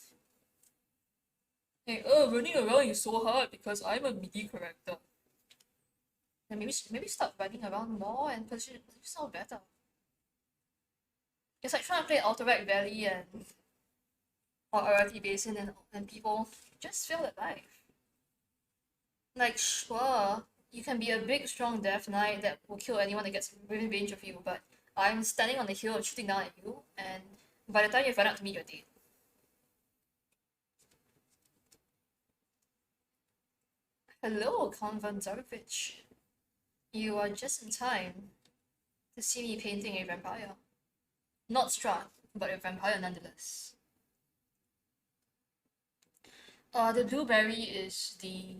Like, oh, running around is so hard because I'm a MIDI character. And maybe stop running around more and position yourself better. It's like trying to play Alterac Valley and or RRT Basin and people just feel alive. Like, sure, you can be a big, strong Death Knight that will kill anyone that gets within range of you, but I'm standing on the hill shooting down at you, and by the time you run out to me, you're dead. Hello, Count Von Zarevich. You are just in time to see me painting a vampire. Not Strahd, but a vampire nonetheless. The blueberry is the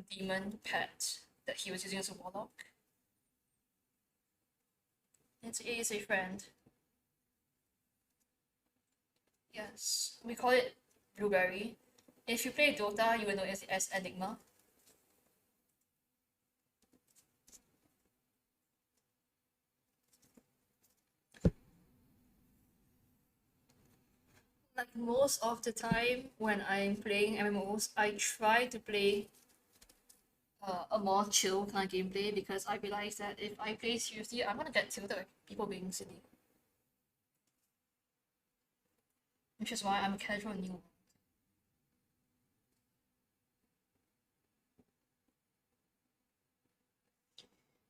demon pet that he was using as a warlock. It's a friend. Yes, we call it blueberry. If you play Dota, you will know it as Enigma. Like most of the time when I'm playing MMOs, I try to play a more chill kind of gameplay because I realize that if I play seriously, I'm gonna get tilted by people being silly. Which is why I'm a casual new.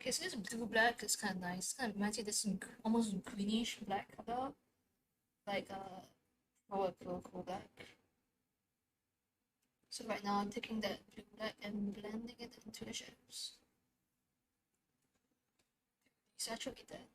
Okay, so this blue black is kind of nice. Kind of reminds me of this almost greenish black color, like cool black. So right now I'm taking that blue black and blending it into the shadows. Saturate that.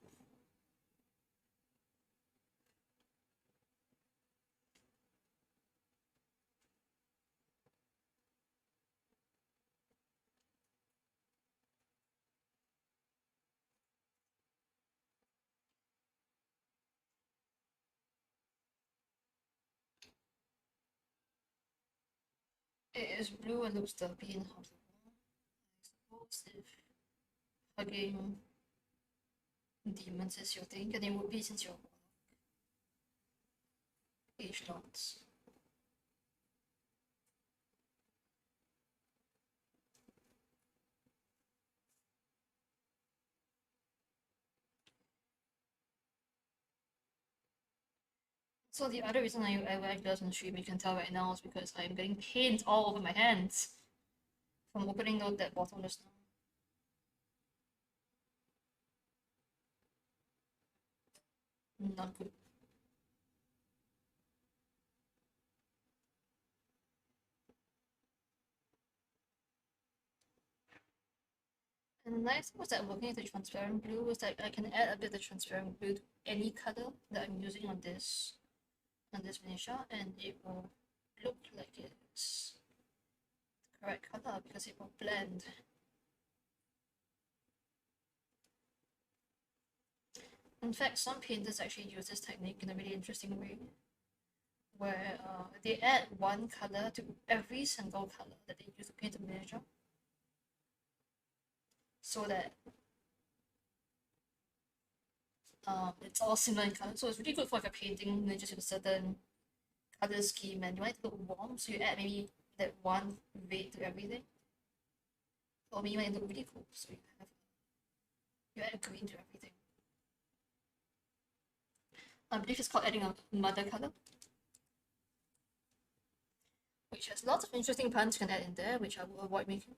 It is blue and looks derpy and hot. I suppose if hugging demons is your thing, and it would be since you're age lots. So the other reason I wear gloves on stream, you can tell right now, is because I'm getting paint all over my hands from opening that bottle just now. Not good. And the nice thing was that working with the transparent blue is that I can add a bit of transparent blue to any color that I'm using on this miniature, and it will look like it's the correct color because it will blend. In fact, some painters actually use this technique in a really interesting way, where they add one color to every single color that they use to paint a miniature, so that it's all similar in color. So it's really good for if you're painting miniatures with a certain color scheme and you want it to look warm, so you add maybe that one red to everything. Or maybe you want it to look really cool, so you add green to everything. I believe it's called adding a mother color. which has lots of interesting puns you can add in there, which I will avoid making.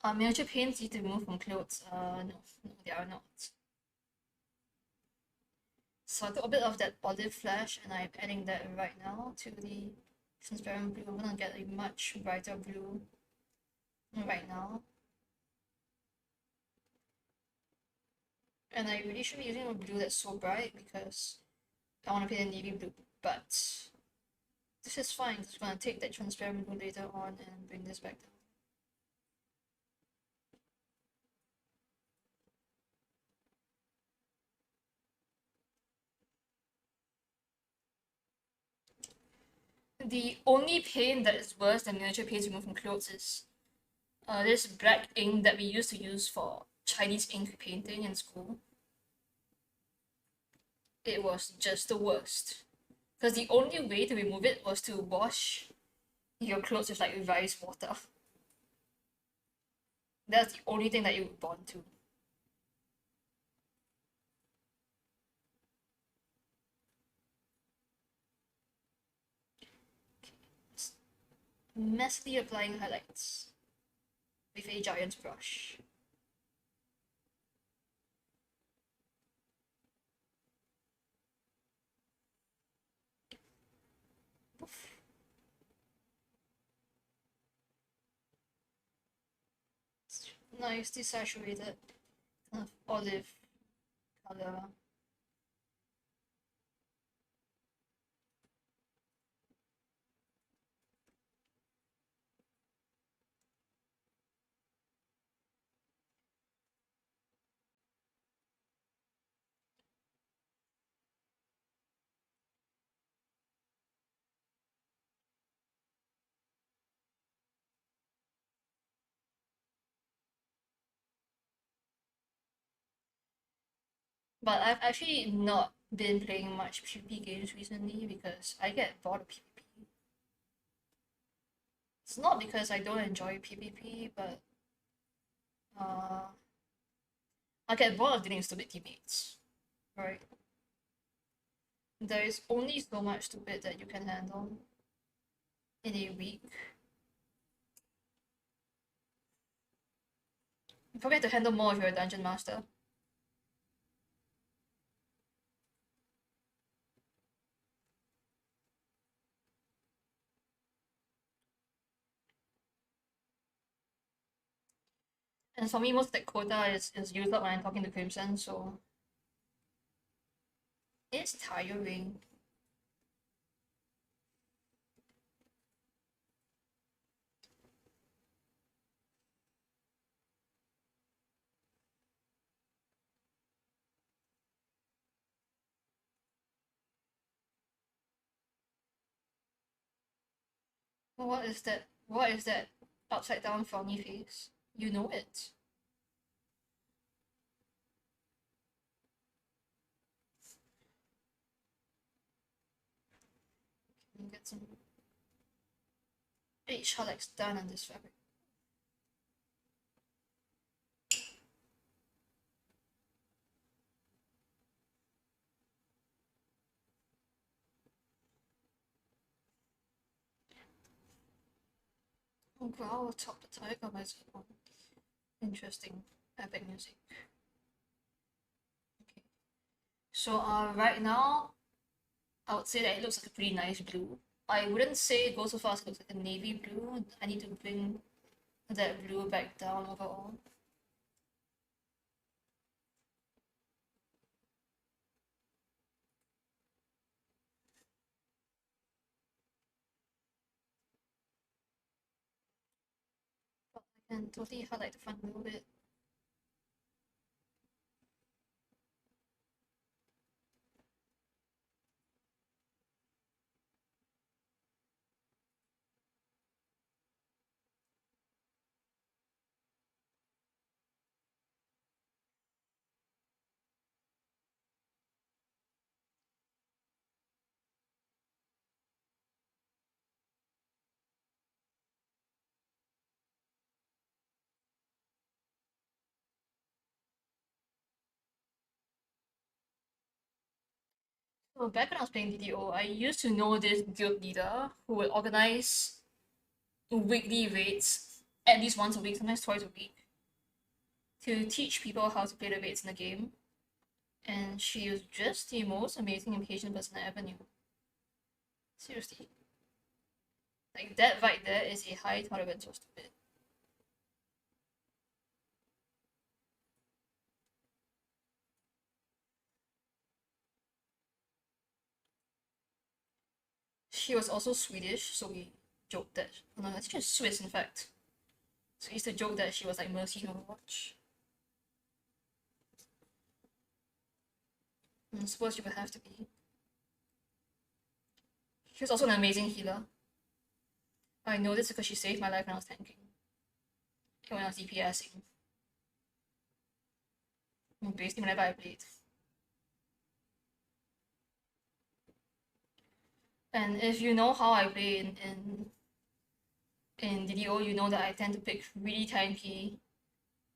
Miniature paints need to be removed from clothes. No, they are not. So I took a bit of that olive flesh and I'm adding that right now to the transparent blue. I'm gonna get a much brighter blue right now. And I really should be using a blue that's so bright because I want to paint a navy blue, but this is fine. I'm just gonna take that transparent blue later on and bring this back down. The only paint that is worse than miniature paints removed from clothes is this black ink that we used to use for Chinese ink painting in school. It was just the worst. Because the only way to remove it was to wash your clothes with like rice water. That's the only thing that you would bond to. Messily applying highlights with a giant brush. Poof. Nice desaturated kind of olive color. But I've actually not been playing much PvP games recently because I get bored of PvP. It's not because I don't enjoy PvP, but I get bored of dealing with stupid teammates, right? There is only so much stupid that you can handle in a week. You probably have to handle more if you're a dungeon master. And for me, most of that quota is used up when I'm talking to Crimson, so it's tiring. What is that? What is that upside down frowny face? You know it. Can get some H highlights done on this fabric. Oh, growl atop the tiger by someone. Interesting. Epic music. Okay. So right now, I would say that it looks like a pretty nice blue. I wouldn't say it goes so far as it looks like a navy blue. I need to bring that blue back down overall. But I can totally highlight the front a little bit. So back when I was playing DDO, I used to know this guild leader who would organize weekly raids, at least once a week, sometimes twice a week, to teach people how to play the raids in the game. And she was just the most amazing and patient person I ever knew. Seriously. Like, that right there is a high tolerance for stupid. She was also Swedish, so we joked that. No, I think she's Swiss, in fact. So we used to joke that she was like Mercy in Overwatch. I suppose she would have to be. She was also an amazing healer. I know this because she saved my life when I was tanking. And when I was DPSing. Basically, whenever I played. And if you know how I play in DDO, you know that I tend to pick really tanky,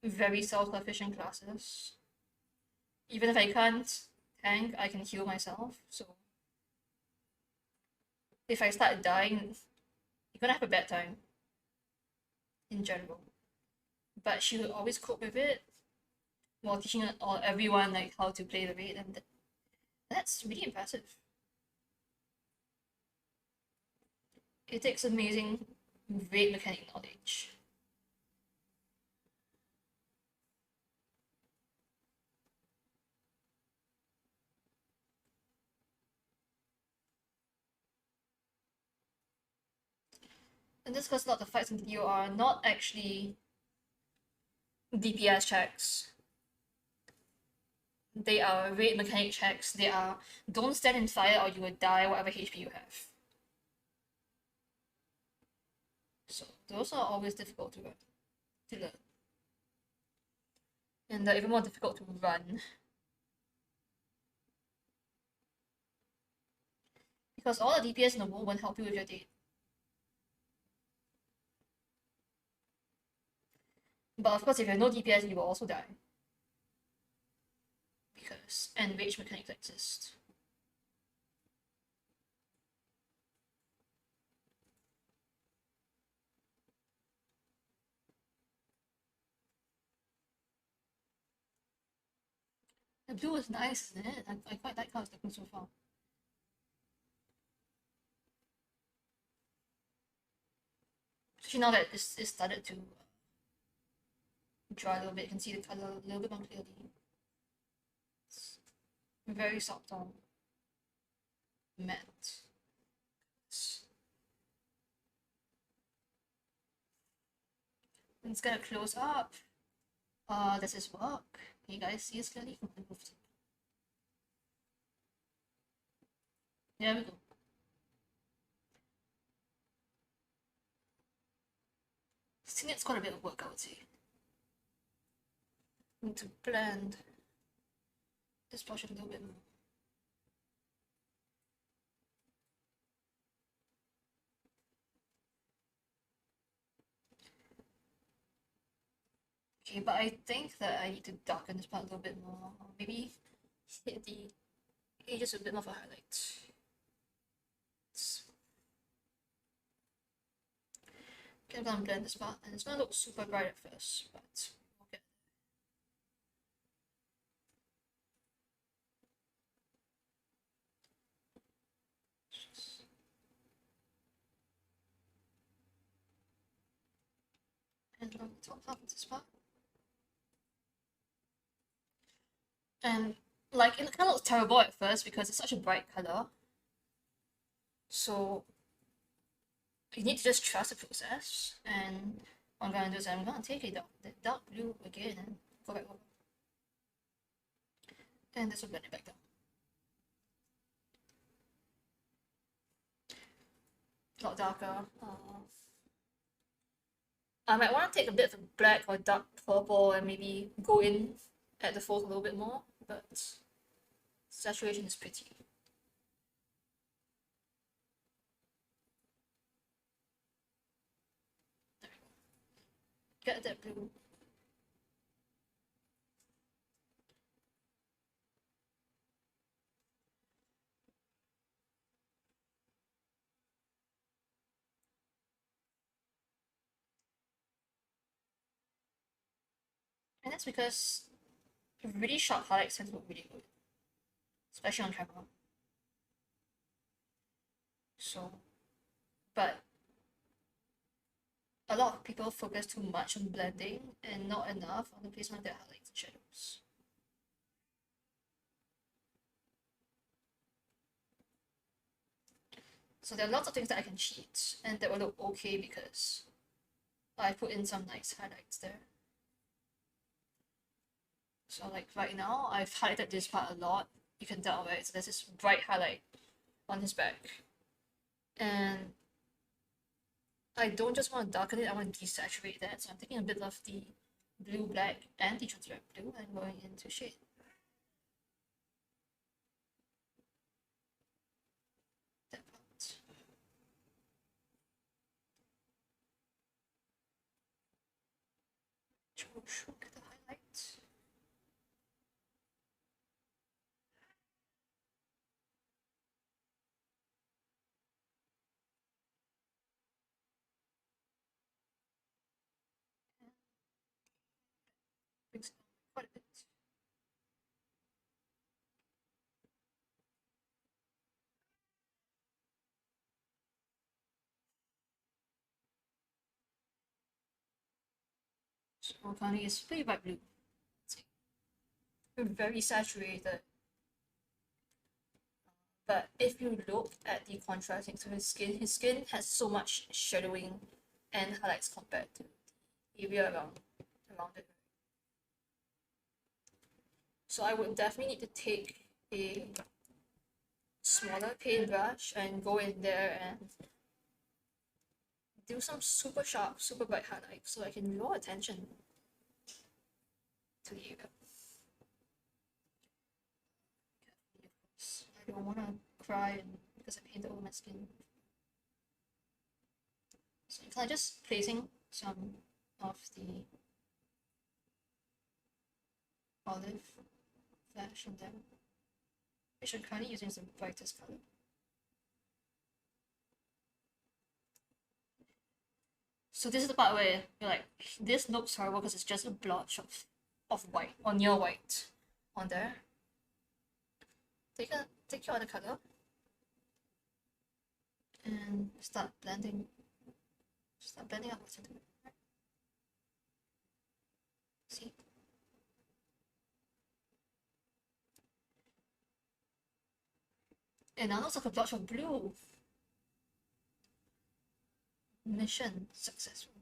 very self-sufficient classes. Even if I can't tank, I can heal myself, so if I start dying, you're gonna have a bad time, in general. But she would always cope with it, while teaching everyone like how to play the raid, and that's really impressive. It takes amazing raid mechanic knowledge. And this because a lot of the fights in DDO are not actually DPS checks. They are raid mechanic checks. They are don't stand in fire or you will die whatever HP you have. So those are always difficult to learn. And they're even more difficult to run. Because all the DPS in the world won't help you with your date. But of course, if you have no DPS, you will also die. Because enrage mechanics exist. The blue is nice, isn't it? I quite like how it's looking so far. Especially now that it's started to dry a little bit, you can see the color a little bit more clearly. It's very soft on matte. It's gonna close up. This is work. Can you guys see it clearly? There we go. I think it's quite a bit of work, I would say. Need to blend this portion a little bit more. Okay, but I think that I need to darken this part a little bit more. Maybe hit the edges a bit more for highlights. Okay, I'm gonna blend this part, and it's gonna look super bright at first, but okay. And on the top half of this part. And like it kind of looks terrible at first because it's such a bright color. So you need to just trust the process. And what I'm gonna do is I'm gonna take the dark blue again and go back over. And this will blend it back down. A lot darker. I might want to take a bit of black or dark purple and maybe go in at the fold a little bit more, but saturation is pretty. There we go. Get that blue. And that's because really sharp highlights tend to look really good, especially on camera. So, but a lot of people focus too much on blending and not enough on the placement of their highlights and shadows. So there are lots of things that I can cheat and that will look okay because I put in some nice highlights there. So like right now, I've highlighted this part a lot. You can tell, right? So there's this bright highlight on his back. And I don't just want to darken it, I want to desaturate that. So I'm taking a bit of the blue, black, and the transparent blue and going into shade. That part. Shrunk the highlight. Brings it down quite a bit. So finally it's pretty bright blue. Very saturated. But if you look at the contrast next to his skin has so much shadowing and highlights compared to the area around it. So I would definitely need to take a smaller paintbrush and go in there and do some super sharp, super bright highlights so I can draw attention to the area. I don't want to cry because I painted over my skin. So I'm kind of just placing some of the olive flash in there, which I'm currently using the brightest color. So this is the part where you're like, this looks horrible because it's just a blotch of white, or near white on there. Take your other color and start blending up what's into it. See? And now looks like a blotch of blue. Mission successful.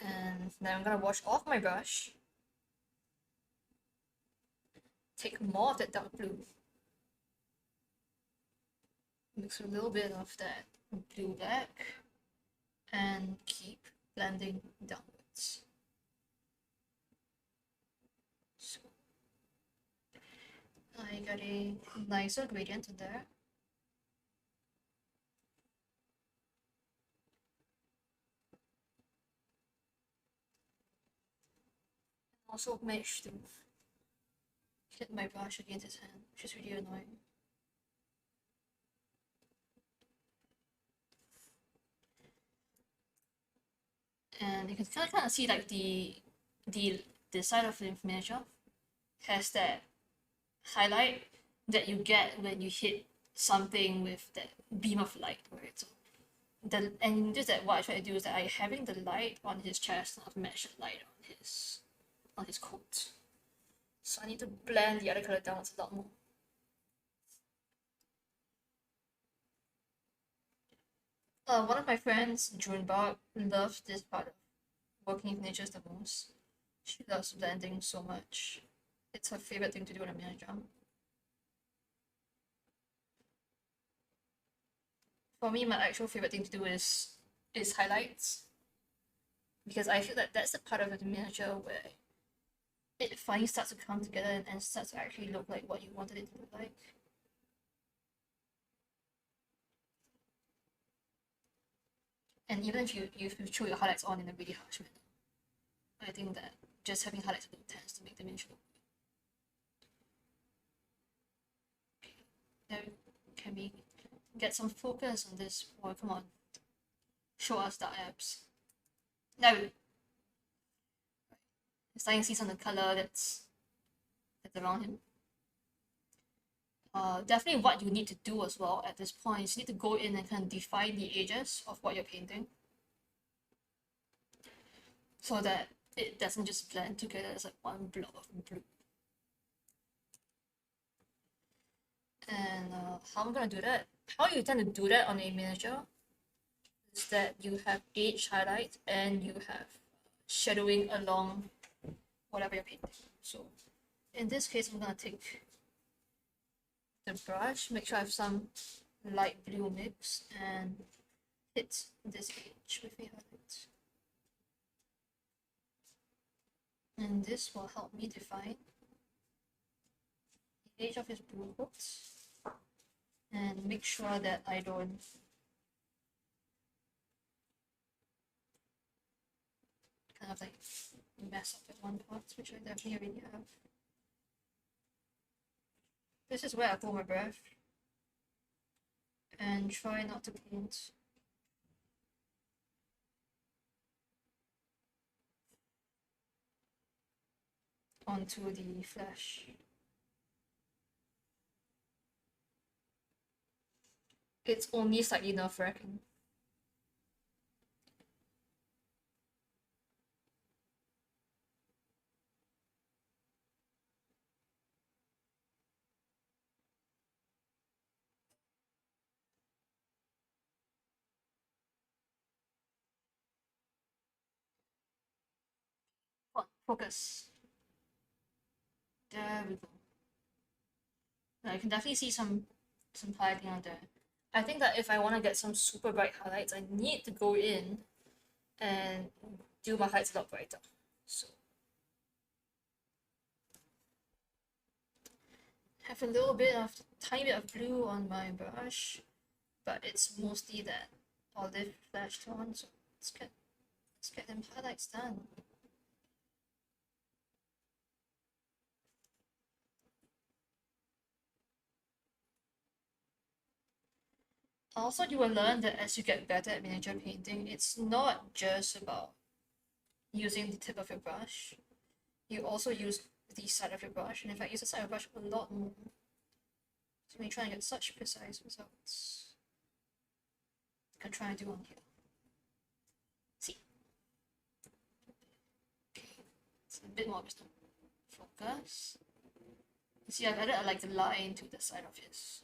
And now I'm gonna wash off my brush. Take more of that dark blue. Mix a little bit of that blue black and keep blending downwards. So I got a nicer gradient in there. Also managed to hit my brush against his hand, which is really annoying. And you can kind of see like the side of the miniature has that highlight that you get when you hit something with that beam of light, right? So and just that what I try to do is that I having the light on his chest not match the light on his coat. So I need to blend the other color down a lot more. One of my friends, Junebug, loves this part of working with miniatures the most. She loves blending so much. It's her favorite thing to do in a miniature. For me, my actual favorite thing to do is highlights. Because I feel that that's the part of the miniature where it finally starts to come together and starts to actually look like what you wanted it to look like. And even if you throw your highlights on in a really harsh manner, I think that just having highlights tends to make the miniature look good. Now, can we get some focus on this boy? Come on, show us the abs. There we go. You're starting to see some of the color that's around him. Definitely what you need to do as well at this point is you need to go in and kind of define the edges of what you're painting so that it doesn't just blend together as like one blob of blue. And how I'm gonna do that? How you tend to do that on a miniature is that you have edge highlight and you have shadowing along whatever you're painting. So in this case, I'm gonna take the brush, make sure I have some light blue mix, and hit this edge with a highlight. And this will help me define the edge of his blue hooks and make sure that I don't kind of like mess up at one part, which I definitely already have. This is where I hold my breath and try not to paint onto the flesh. It's only slightly nerve-wracking. Focus. There we go. Now you can definitely see some highlighting on there. I think that if I want to get some super bright highlights, I need to go in and do my highlights a lot brighter. So have a little bit of tiny bit of blue on my brush, but it's mostly that olive flesh tone. So let's get them highlights done. Also, you will learn that as you get better at miniature painting, it's not just about using the tip of your brush. You also use the side of your brush, and in fact, use the side of your brush a lot more. So when you try and get such precise results, I can try and do on here. See? Okay, it's a bit more just to focus. You see, I've added like the line to the side of his.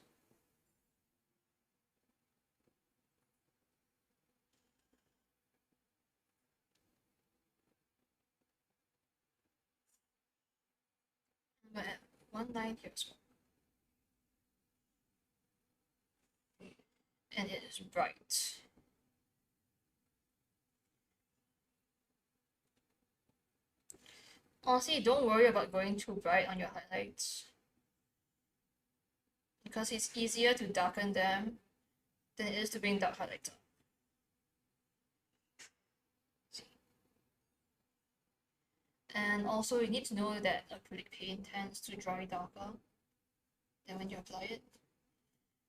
I'm gonna add one line here as well. And it is bright. Honestly, don't worry about going too bright on your highlights, because it's easier to darken them than it is to bring dark highlights up. And also, you need to know that acrylic paint tends to dry darker than when you apply it.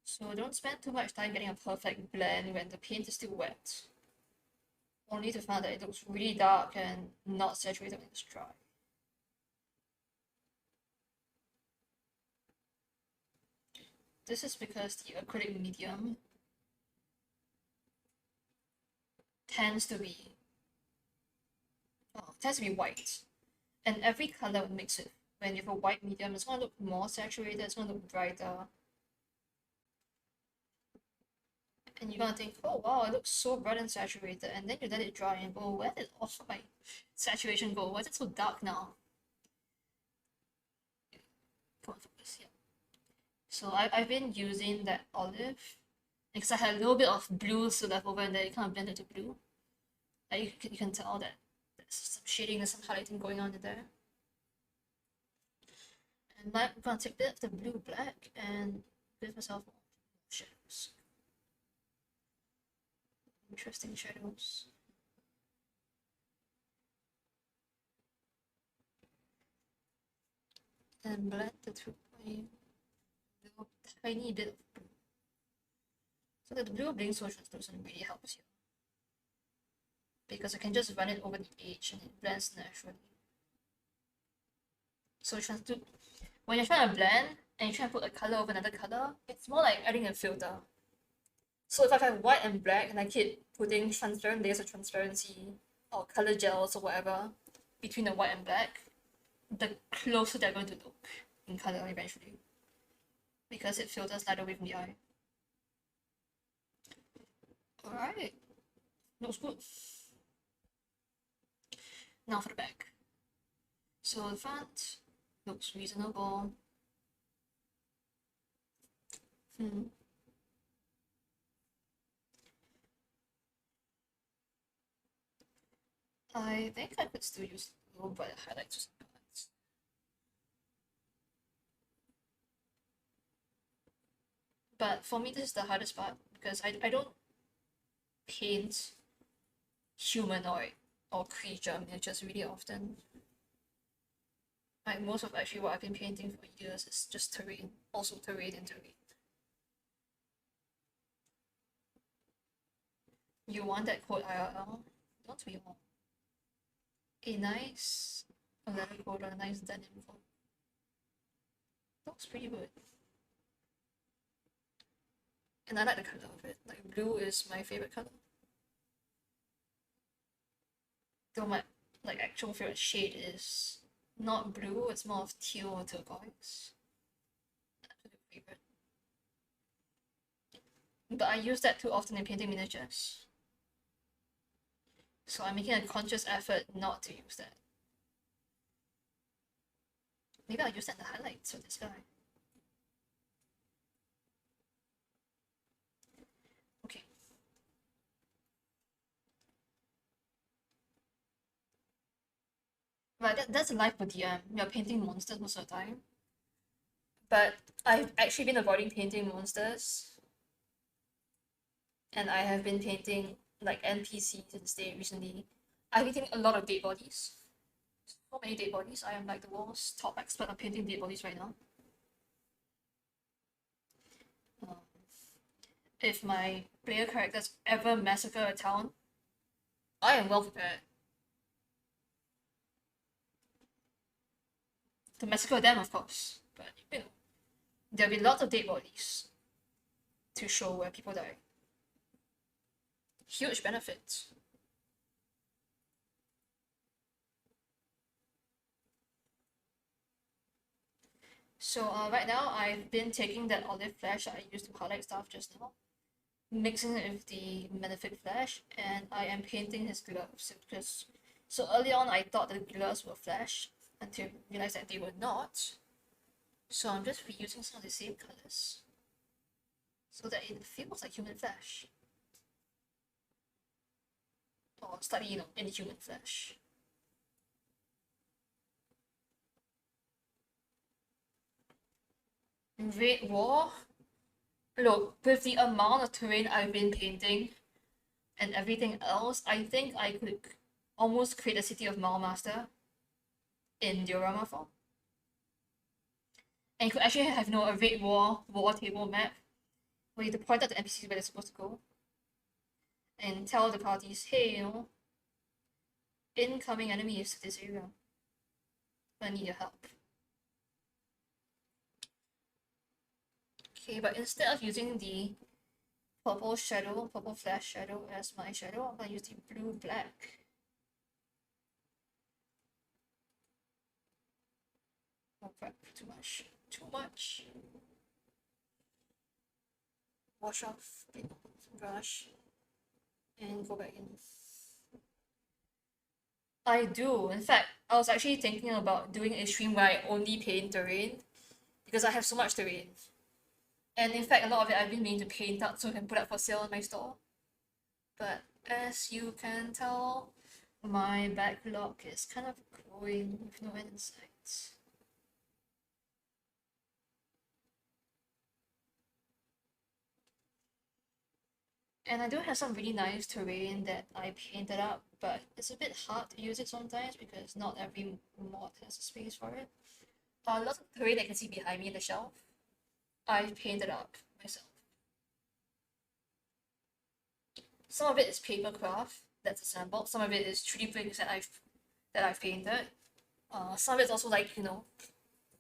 So don't spend too much time getting a perfect blend when the paint is still wet, only to find that it looks really dark and not saturated when it's dry. This is because the acrylic medium tends to be white, and every color we mix it. When you have a white medium, it's going to look more saturated, it's going to look brighter. And you're going to think, oh wow, it looks so bright and saturated, and then you let it dry and go, where did all my saturation go? Why is it so dark now? Come on, focus, yeah. So I've been using that olive because I had a little bit of blue still left over, and then it kind of blended to blue. You can tell that there's some shading, there's some highlighting going on in there. And I'm gonna take a bit of the blue black and give myself more shadows. Interesting shadows. And blend the two by a little tiny bit of blue. So that the blue being so translucent really helps you. because I can just run it over the edge and it blends naturally. So when you're trying to blend and you try to put a color over another color, it's more like adding a filter. So if I have white and black and I keep putting transparent layers of transparency or color gels or whatever between the white and black, the closer they're going to look in color eventually, because it filters light away from the eye. Alright, looks good. Now for the back. So the front looks reasonable. I think I could still use a little brighter highlights or some parts. But for me, this is the hardest part because I don't paint humanoid or creature miniatures really often. Like most of actually what I've been painting for years is just terrain, also terrain and terrain. You want that code IRL? Don't we all? A nice leather coat or a nice denim coat. Looks pretty good. And I like the color of it. Like blue is my favorite color. Though my actual favorite shade is not blue, it's more of teal or turquoise. Absolute favorite. But I use that too often in painting miniatures. So I'm making a conscious effort not to use that. Maybe I'll use that in the highlights of this guy. Okay. Right, that's a life for DM. You're painting monsters most of the time. But I've actually been avoiding painting monsters. And I have been painting like NPCs instead recently. I've been painting a lot of dead bodies. So many dead bodies. I am like the world's top expert on painting dead bodies right now. If my player characters ever massacre a town, I am well prepared to massacre them, of course. But you know, there'll be lots of dead bodies to show where people die. Huge benefits. So right now I've been taking that olive flesh that I used to highlight stuff just now, mixing it with the Malefic Flesh, and I am painting his gloves. Because so early on I thought the gloves were flesh until I realized that they were not. So I'm just reusing some of the same colors so that it feels like human flesh. Or slightly, inhuman flesh. Red War. Look, with the amount of terrain I've been painting and everything else, I think I could almost create a city of Malmaster in diorama form. And you could actually have, a Red War table map where you point out the NPCs where they're supposed to go. And tell the parties, hey, incoming enemies to this area. I need your help. Okay, but instead of using the purple flash shadow as my shadow, I'm gonna use the blue black. Oh crap, too much. Wash off, brush, and go back in. I do. In fact, I was actually thinking about doing a stream where I only paint terrain because I have so much terrain. And in fact, a lot of it I've been meaning to paint out so I can put up for sale in my store. But as you can tell, my backlog is kind of growing with no end in sight. And I do have some really nice terrain that I painted up, but it's a bit hard to use it sometimes because not every mod has a space for it. Lots of terrain that you can see behind me in the shelf, I painted up myself. Some of it is paper craft, that's assembled. Some of it is 3D bricks that I've painted. Some of it's also like, you know,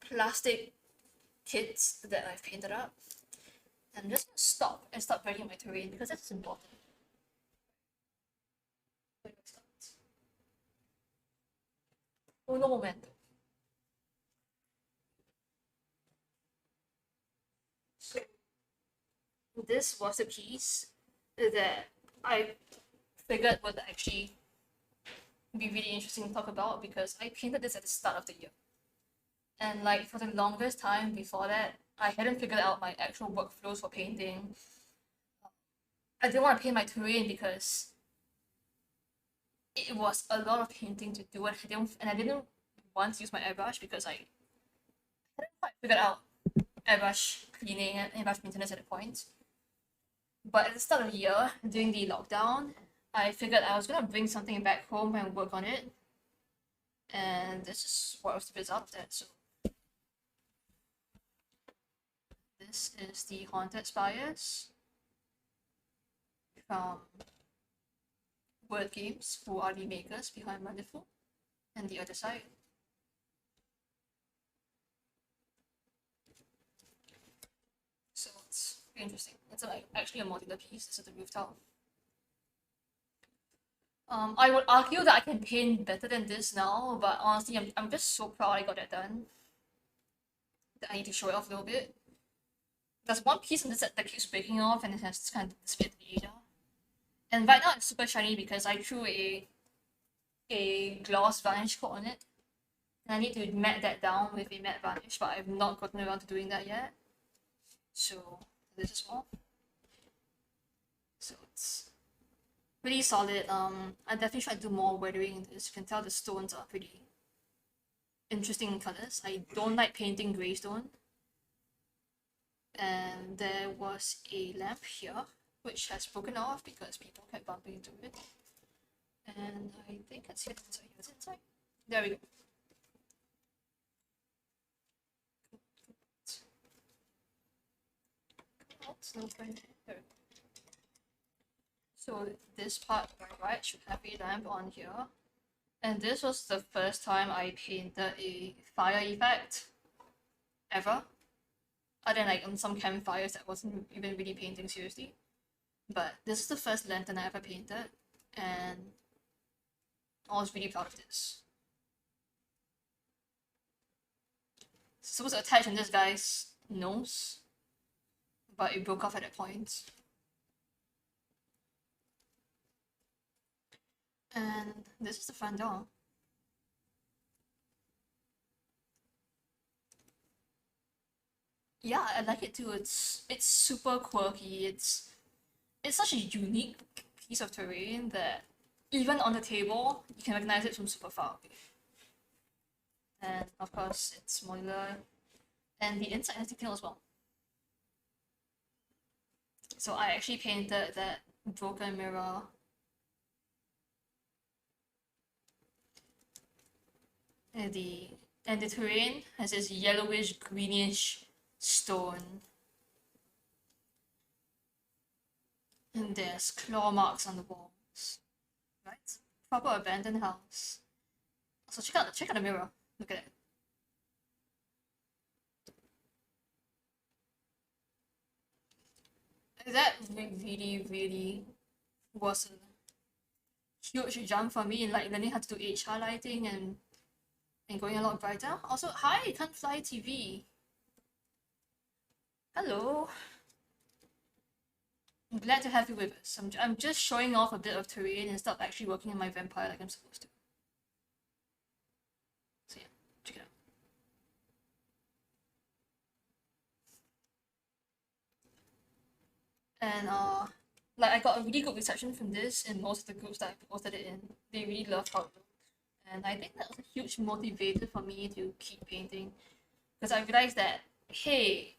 plastic kits that I've painted up. And I'm just gonna stop and start writing my terrain because that's important. Where do I start? Oh, no momento. So this was a piece that I figured would actually be really interesting to talk about because I painted this at the start of the year. And like for the longest time before that, I hadn't figured out my actual workflows for painting. I didn't want to paint my terrain because it was a lot of painting to do, and I didn't want to use my airbrush because I hadn't quite figured out airbrush cleaning and airbrush maintenance at the point. But at the start of the year, during the lockdown, I figured I was gonna bring something back home and work on it. And this is what was the result of that. So this is the Haunted Spires from Word Games, who are the makers behind Malefic, and the other side. So it's interesting. It's like actually a modular piece. This is the rooftop. I would argue that I can paint better than this now, but honestly, I'm just so proud I got that done. That I need to show it off a little bit. There's one piece in this that keeps breaking off and it has kind of disappeared to the Ada. And right now it's super shiny because I threw a gloss varnish coat on it. And I need to matte that down with a matte varnish, but I've not gotten around to doing that yet. So this is all. So it's pretty solid. I definitely try to do more weathering in this. You can tell the stones are pretty interesting colors. I don't like painting grey stone. And there was a lamp here, which has broken off because people kept bumping into it. And I think I see it inside. Is it inside? There we go. So this part right should have a lamp on here. And this was the first time I painted a fire effect ever. Other than like on some campfires that wasn't even really painting seriously. But this is the first lantern I ever painted, and I was really proud of this. It's supposed to attach on this guy's nose, but it broke off at that point. And this is the front door. Yeah, I like it too. It's super quirky. It's such a unique piece of terrain that even on the table you can recognize it from super far away. And of course it's modular, and the inside has detail as well. So I actually painted that broken mirror. And the terrain has this yellowish greenish stone. And there's claw marks on the walls. Right? Proper abandoned house. So check out the mirror. Look at it. That really was a huge jump for me in like learning how to do edge highlighting and going a lot brighter. Also, hi, Can't Fly TV. Hello. I'm glad to have you with us. I'm just showing off a bit of terrain instead of actually working on my vampire like I'm supposed to. So yeah, check it out. And like I got a really good reception from this in most of the groups that I posted it in. They really loved how it looked. And I think that was a huge motivator for me to keep painting. Because I realized that, hey,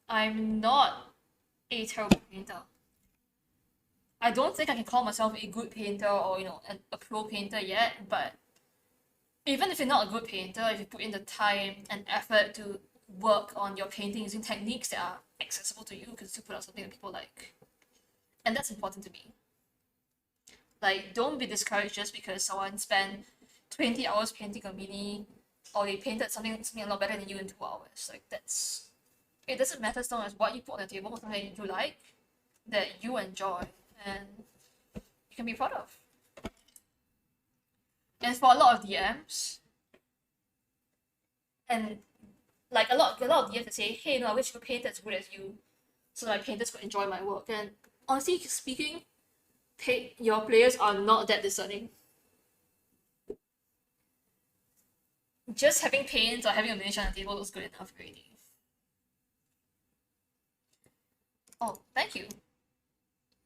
I'm not a terrible painter. I don't think I can call myself a good painter or, you know, a pro painter yet, but even if you're not a good painter, if you put in the time and effort to work on your painting using techniques that are accessible to you, you can still put out something that people like. And that's important to me. Like, don't be discouraged just because someone spent 20 hours painting a mini, or they painted something a lot better than you in 2 hours. Like, it doesn't matter as long as what you put on the table, something you like, that you enjoy, and you can be proud of. And for a lot of DMs, and like a lot of DMs that say, hey, no, I wish you could paint as good as you, so that my painters could enjoy my work. And honestly speaking, your players are not that discerning. Just having paint or having a miniature on the table is good enough already. Oh, thank you.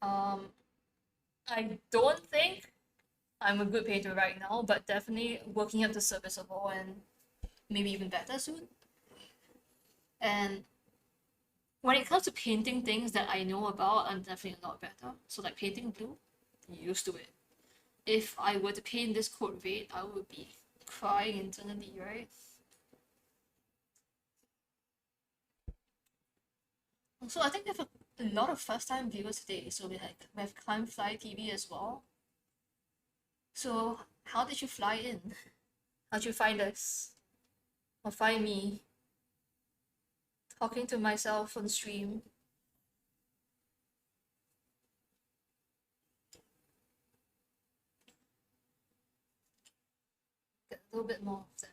I don't think I'm a good painter right now, but definitely working up to serviceable and maybe even better soon. And when it comes to painting things that I know about, I'm definitely a lot better. So like painting blue, used to it. If I were to paint this coat red, I would be crying internally, right? Also, I think we have a lot of first-time viewers today, so we have Climb Fly TV as well. So, how did you fly in? How'd you find us? Or find me? Talking to myself on stream. Get a little bit more of that.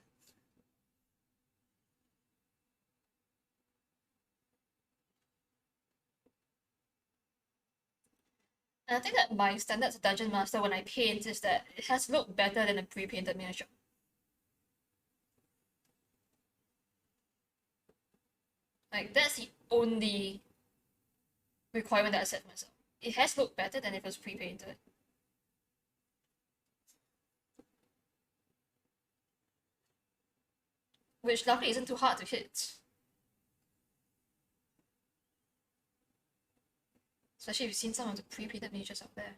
And I think that my standard as a Dungeon Master when I paint is that it has to look better than a pre-painted miniature. Like, that's the only requirement that I set for myself. It has to look better than if it was pre-painted. Which luckily isn't too hard to hit. Especially if you've seen some of the pre-painted miniatures out there.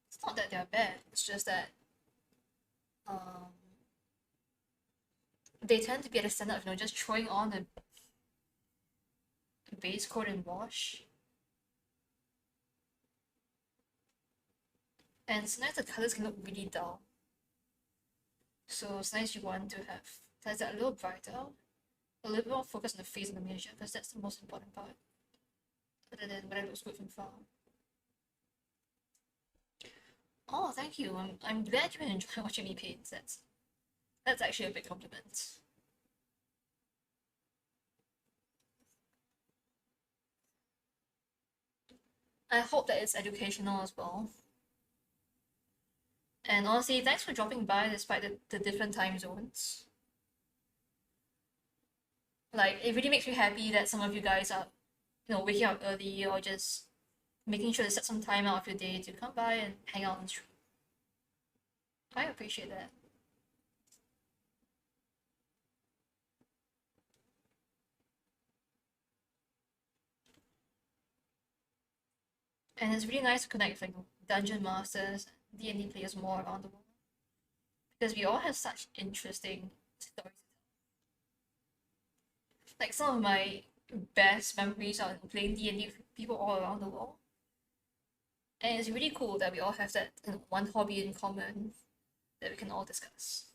It's not that they're bad, it's just that they tend to be at a standard of, just throwing on a base coat and wash. And sometimes the colors can look really dull. So sometimes you want to have that a little brighter, a little more focus on the face of the miniature, because that's the most important part. Other than whether it looks good from far. Oh, thank you. I'm glad you enjoy watching me paint. That's actually a big compliment. I hope that it's educational as well. And honestly, thanks for dropping by despite the different time zones. Like, it really makes me happy that some of you guys are, waking up early or just making sure to set some time out of your day to come by and hang out on stream. I appreciate that. And it's really nice to connect with dungeon masters, D&D players more around the world, because we all have such interesting stories. Like, some of my best memories are playing D&D with people all around the world. And it's really cool that we all have that one hobby in common that we can all discuss.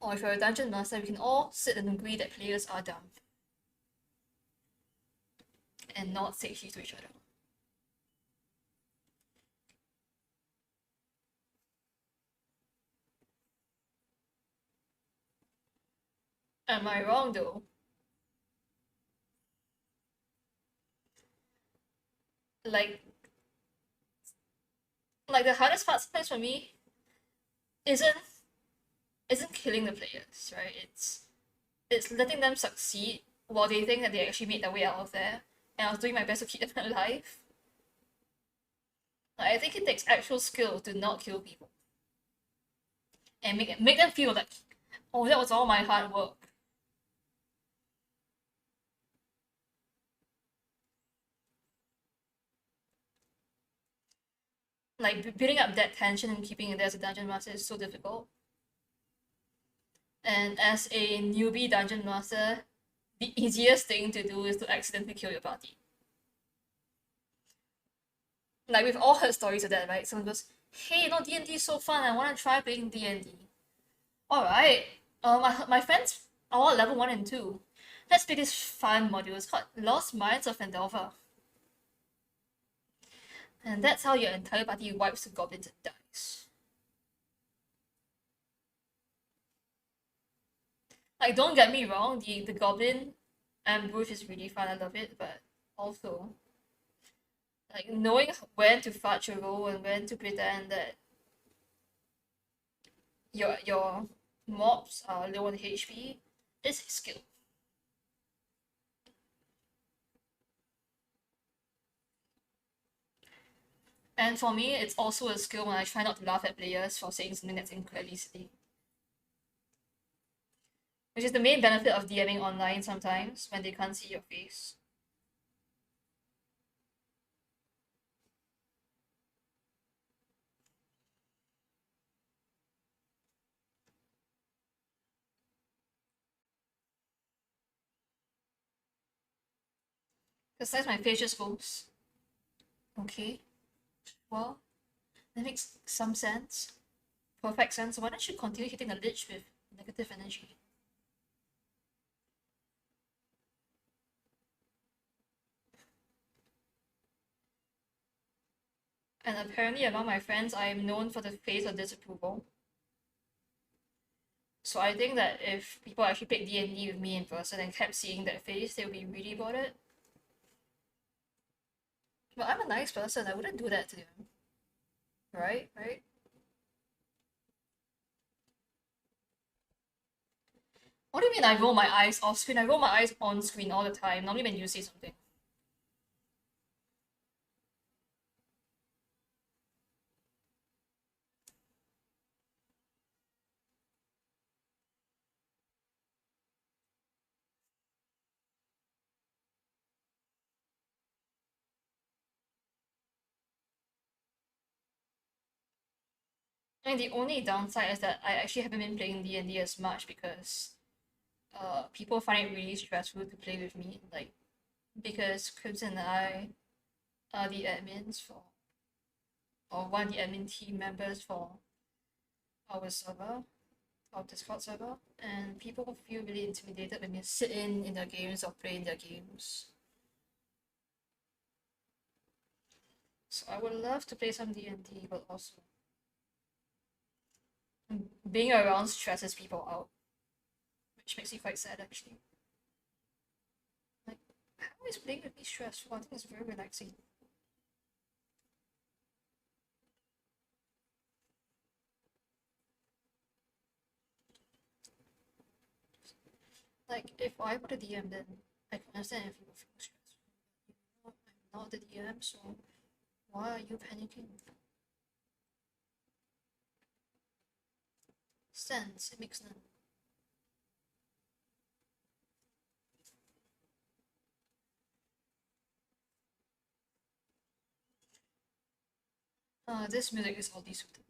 Or if you're a dungeon master, we can all sit and agree that players are dumb. And not say shit to each other. Am I wrong though? Like the hardest part sometimes for me isn't killing the players, right? It's letting them succeed while they think that they actually made their way out of there, and I was doing my best to keep them alive. Like, I think it takes actual skill to not kill people and make them feel like, oh, that was all my hard work. like building up that tension and keeping it there as a dungeon master is so difficult. And as a newbie dungeon master, the easiest thing to do is to accidentally kill your party. Like we've all heard stories of that, right? Someone goes, "Hey, D&D is so fun. I want to try playing D&D." All right. My friends are all level 1 and 2. Let's play this fun module. It's called Lost Minds of Andelva. And that's how your entire party wipes the goblins and dies. Like, don't get me wrong, the goblin ambush is really fun, I love it, but also, like, knowing when to fudge a roll and when to pretend that your mobs are low on HP is a skill. And for me, it's also a skill when I try not to laugh at players for saying something that's incredibly silly. Which is the main benefit of DMing online sometimes, when they can't see your face. Besides, my face just goes, okay, well, that makes some sense. Perfect sense. Why don't you continue hitting the lich with negative energy? And apparently among my friends, I am known for the face of disapproval. So I think that if people actually played D&D with me in person and kept seeing that face, they would be really bothered. But I'm a nice person, I wouldn't do that to them. Right? Right? What do you mean I roll my eyes off screen? I roll my eyes on screen all the time, normally when you say something. I mean, the only downside is that I actually haven't been playing D&D as much because people find it really stressful to play with me. Like, because Crimson and I are the admins for, or one of the admin team members for our server, our Discord server, and people feel really intimidated when you sit in their games or play in their games. So I would love to play some D&D, but also being around stresses people out, which makes me quite sad actually. Like, how is playing with me stressful? I think it's very relaxing. Like, if I were the DM, then I can understand if people feel stressed. You know, I'm not the DM, so why are you panicking? Sense, it makes none. This music is oddly suited.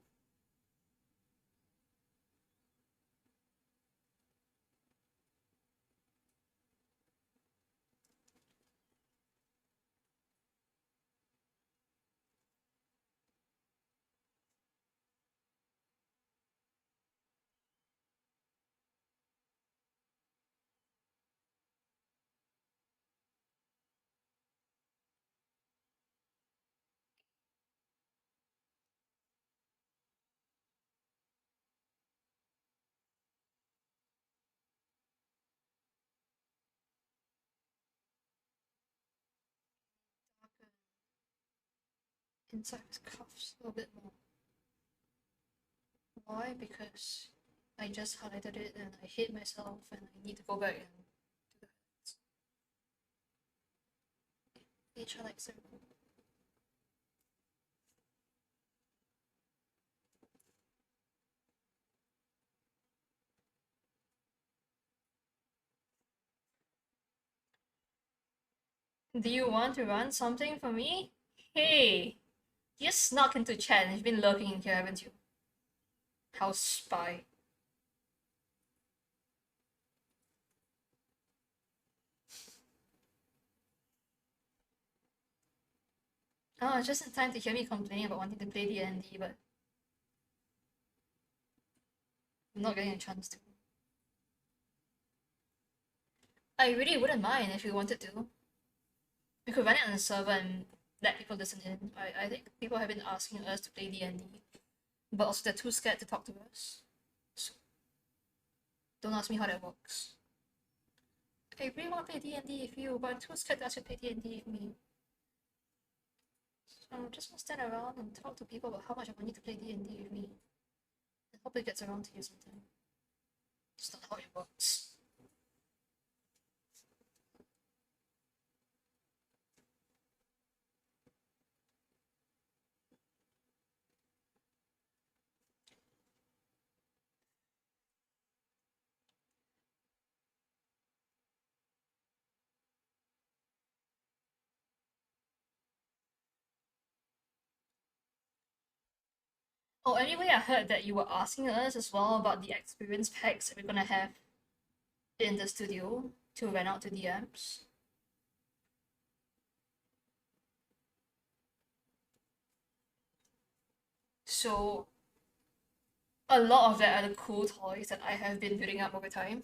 Inside his cuffs a little bit more. Why? Because I just highlighted it and I hate myself and I need to go back and do the each highlight circle. Do you want to run something for me? Hey, You just snuck into chat and you've been lurking in here, haven't you? House spy. Oh, just in time to hear me complaining about wanting to play D&D, but I'm not getting a chance to. I really wouldn't mind if we wanted to. We could run it on the server and let people listen in. I think people have been asking us to play D&D, but also they're too scared to talk to us. So don't ask me how that works. I really want to play D&D with you, but I'm too scared to ask you to play D&D with me. So I'm just gonna stand around and talk to people about how much I want you to play D&D with me. And hope it gets around to you sometime. It's not how it works. Oh, anyway, I heard that you were asking us as well about the experience packs that we're gonna have in the studio to rent out to DMs. So, a lot of that are the cool toys that I have been building up over time.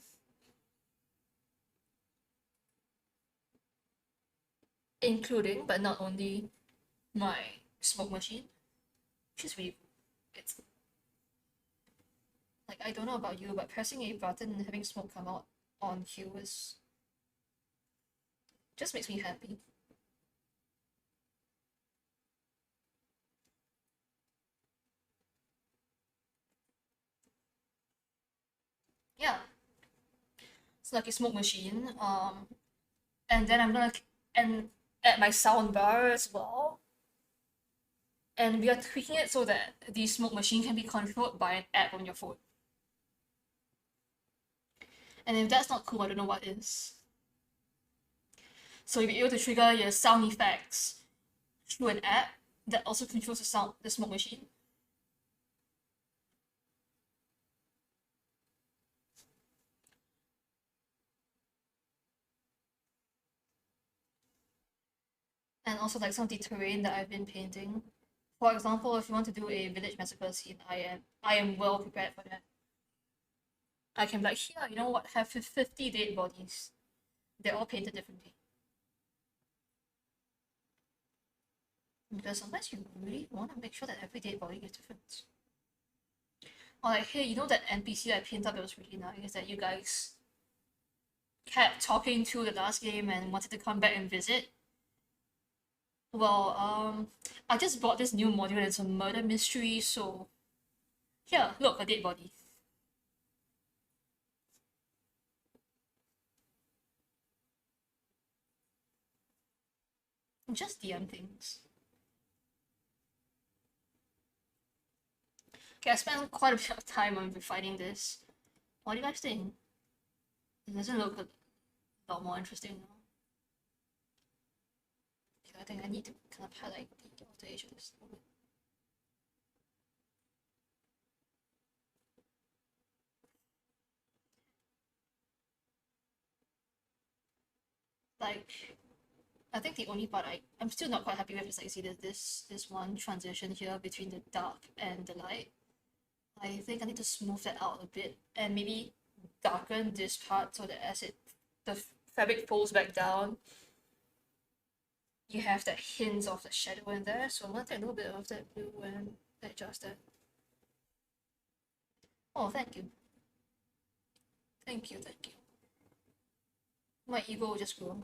Including, but not only, my smoke machine, which is really cool. It's like, I don't know about you, but pressing a button and having smoke come out on cue is just makes me happy. Yeah, it's like a smoke machine. And then I'm gonna and add my sound bar as well. And we are tweaking it so that the smoke machine can be controlled by an app on your phone. And if that's not cool, I don't know what is. So you'll be able to trigger your sound effects through an app that also controls the smoke machine. And also like some of the terrain that I've been painting. For example, if you want to do a village massacre scene, I am well prepared for that. I can be like, here, you know what, have 50 dead bodies. They're all painted differently. Because sometimes you really want to make sure that every dead body is different. Or like, hey, you know that NPC I painted up that was really nice that you guys kept talking to the last game and wanted to come back and visit? Well, I just bought this new module and it's a murder mystery, so here, look, a dead body. Just DM things. Okay, I spent quite a bit of time on refining this. What do you guys think? It doesn't look a lot more interesting now. Okay, I think I need to kind of highlight the alterations a little bit. Like, I think the only part I'm still not quite happy with is like, see this one transition here between the dark and the light. I think I need to smooth that out a bit and maybe darken this part so that as the fabric folds back down, you have that hint of the shadow in there. So I'm gonna take a little bit of that blue and adjust that. Oh, thank you. Thank you, thank you. My ego will just grow.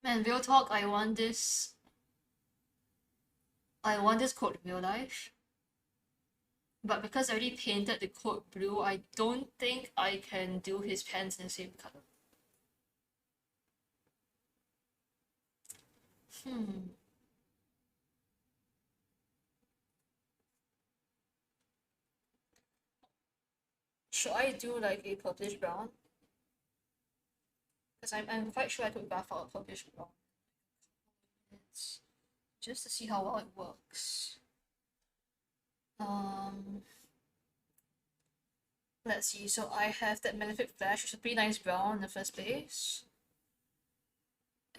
Man, real talk, I want this coat in real life. But because I already painted the coat blue, I don't think I can do his pants in the same color. should I do like a purplish brown? Because I'm quite sure I could buff out a purplish brown. It's just to see how well it works. Let's see. So I have that Malefic Flesh, which is a pretty nice brown in the first place.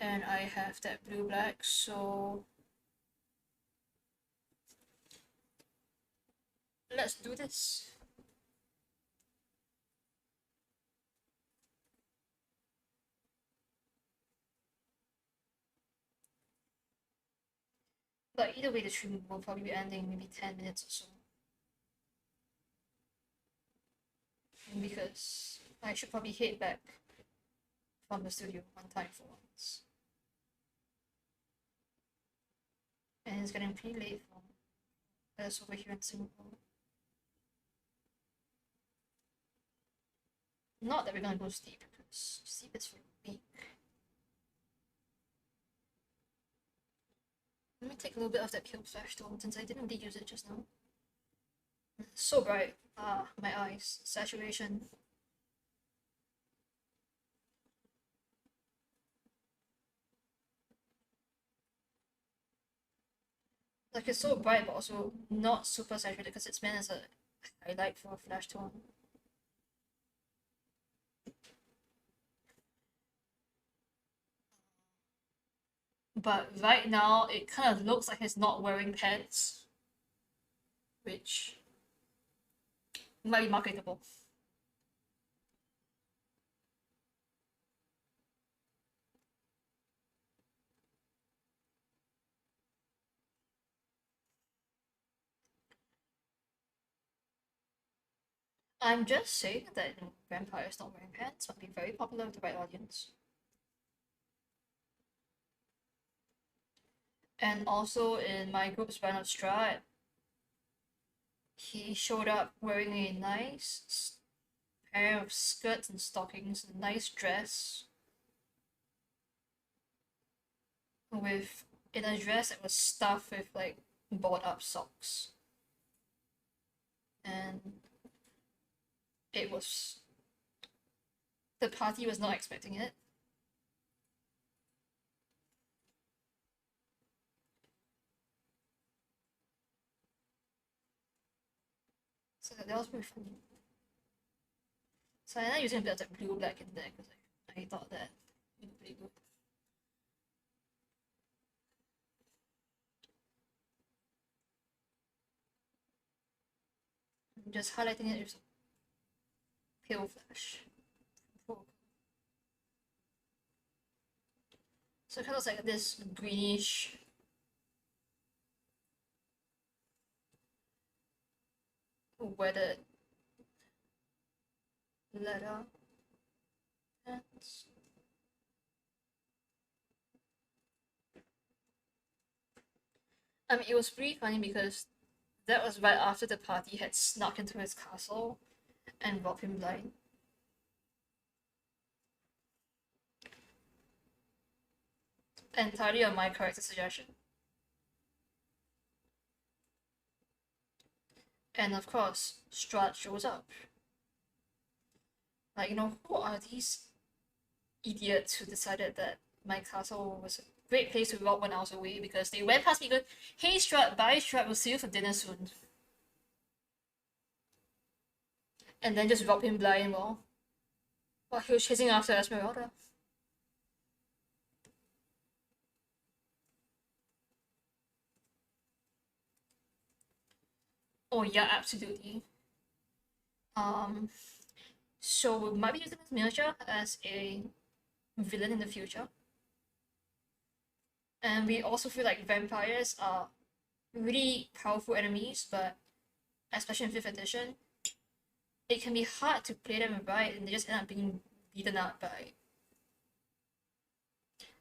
And I have that blue-black, so let's do this. But either way, the stream will probably be ending maybe 10 minutes or so. Because I should probably head back from the studio on time for once. And it's getting pretty late for us over here in Singapore. Not that we're gonna go sleep, because sleep is for weak. Let me take a little bit of that pale flash though, since I didn't really use it just now. So bright. Ah, my eyes. Saturation. Like, it's so bright, but also not super saturated because it's meant as a highlight for a flash tone. But right now, it kind of looks like he's not wearing pants, which might be marketable. I'm just saying that vampires not wearing pants might be very popular with the right audience. And also in my group's band of Strat, he showed up wearing a nice pair of skirts and stockings, a nice dress, in a dress that was stuffed with like bought up socks. And the party was not expecting it. So that was pretty funny. So I ended up using a bit of that blue-black in there because I thought that would be pretty good. I'm just highlighting it with pale flash. So it kind of looks like this greenish weathered leather pants. I mean, it was pretty funny because that was right after the party had snuck into his castle and robbed him blind. Entirely on my character suggestion. And of course, Strat shows up. Like, who are these idiots who decided that my castle was a great place to rob when I was away because they went past me going, hey Strat, bye Strat, we'll see you for dinner soon. And then just rob him blind while he was chasing after Esmeralda. Oh yeah, absolutely. So we might be using this miniature as a villain in the future. And we also feel like vampires are really powerful enemies, but especially in 5th edition, it can be hard to play them right and they just end up being beaten up by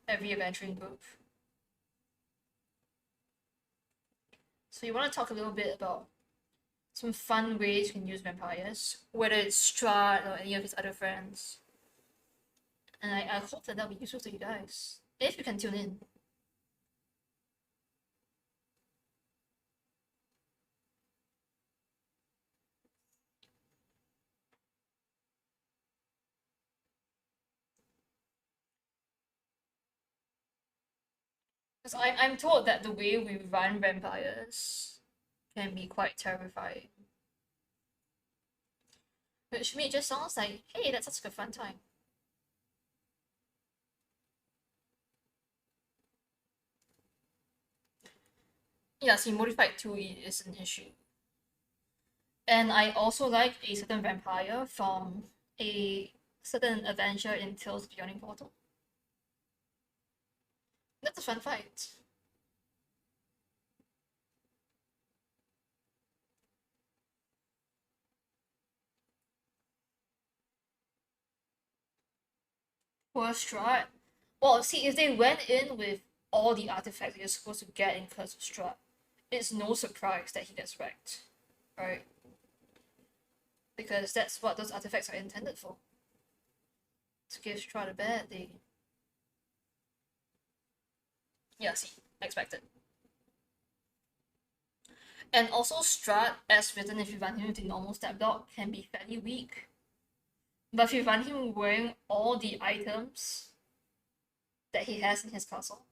every adventuring group. So you want to talk a little bit about some fun ways you can use vampires, whether it's Strahd or any of his other friends. And I hope that that'll be useful to you guys, if you can tune in. Because I'm told that the way we run vampires can be quite terrifying. Which to me just sounds like, hey, that's such a fun time. Yeah, see, modified 2E is an issue. And I also like a certain vampire from a certain adventure in Tales of the Yawning Portal. That's a fun fight. For a strat, well, see, if they went in with all the artifacts you're supposed to get in Curse of Strahd, it's no surprise that he gets wrecked, right? Because that's what those artifacts are intended for. To give Strahd a bad day. Yeah, see, expected. And also Strahd, as written if you run him with the normal stat block, can be fairly weak. But if you run him wearing all the items that he has in his castle,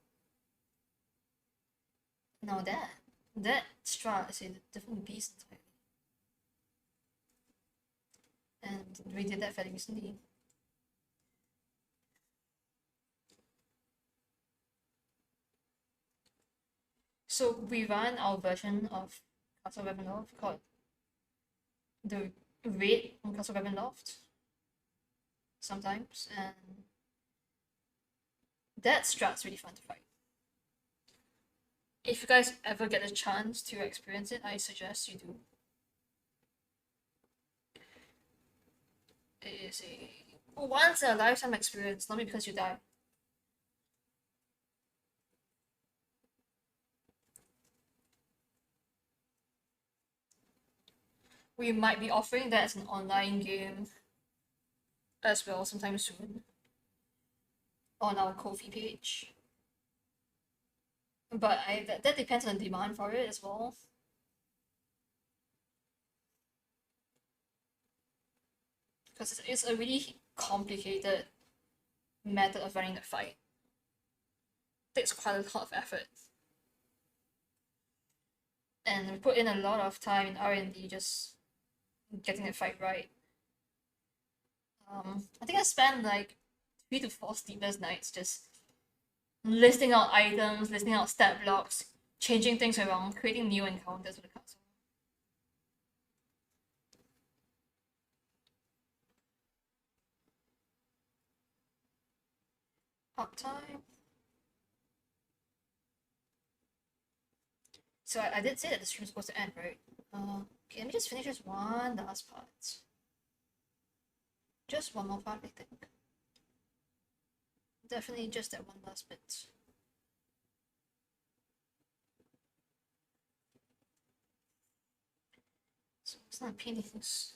now that Strahd is a different beast entirely. And we did that fairly recently. So we run our version of Castle Ravenloft called the Raid on Castle Ravenloft sometimes, and that strat's really fun to fight. If you guys ever get a chance to experience it, I suggest you do. It is a once in a lifetime experience, not because you die. We might be offering that as an online game as well sometime soon on our Ko-fi page. But that depends on the demand for it as well. Because it's a really complicated method of running the fight. It takes quite a lot of effort. And we put in a lot of time in R&D just getting the fight right. I think I spent like 3 to 4 sleepless nights just listing out items, listing out stat blocks, changing things around, creating new encounters for the castle. Uptime. So I did say that the stream was supposed to end, right? Okay, let me just finish this one last part. Just one more part, I think. Definitely just that one last bit. So it's not painting this.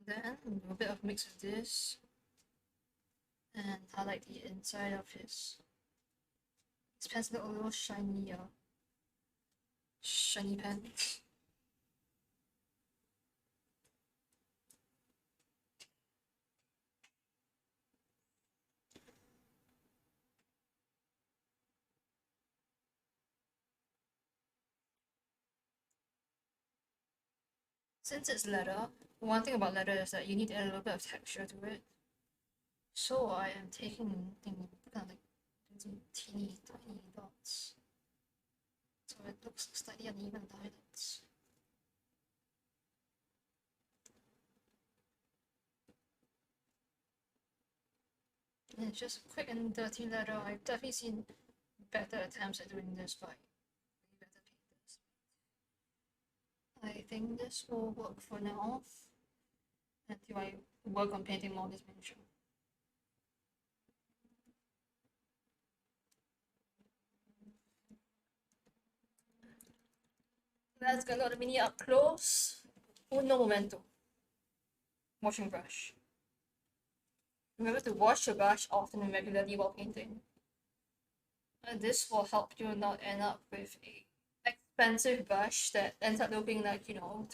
And then a little bit of mix of this and highlight the inside of his pants look a little shiny, shiny pants. Since it's leather, one thing about leather is that you need to add a little bit of texture to it. So I am taking kind of like some teeny tiny dots. So it looks slightly uneven lines. And it's just quick and dirty letter. I've definitely seen better attempts at doing this by better painters. I think this will work for now until I work on painting more of this miniature. Let's get a lot of mini up close. Uno momento. Washing brush. Remember to wash your brush often and regularly while painting. And this will help you not end up with a expensive brush that ends up looking like, you know,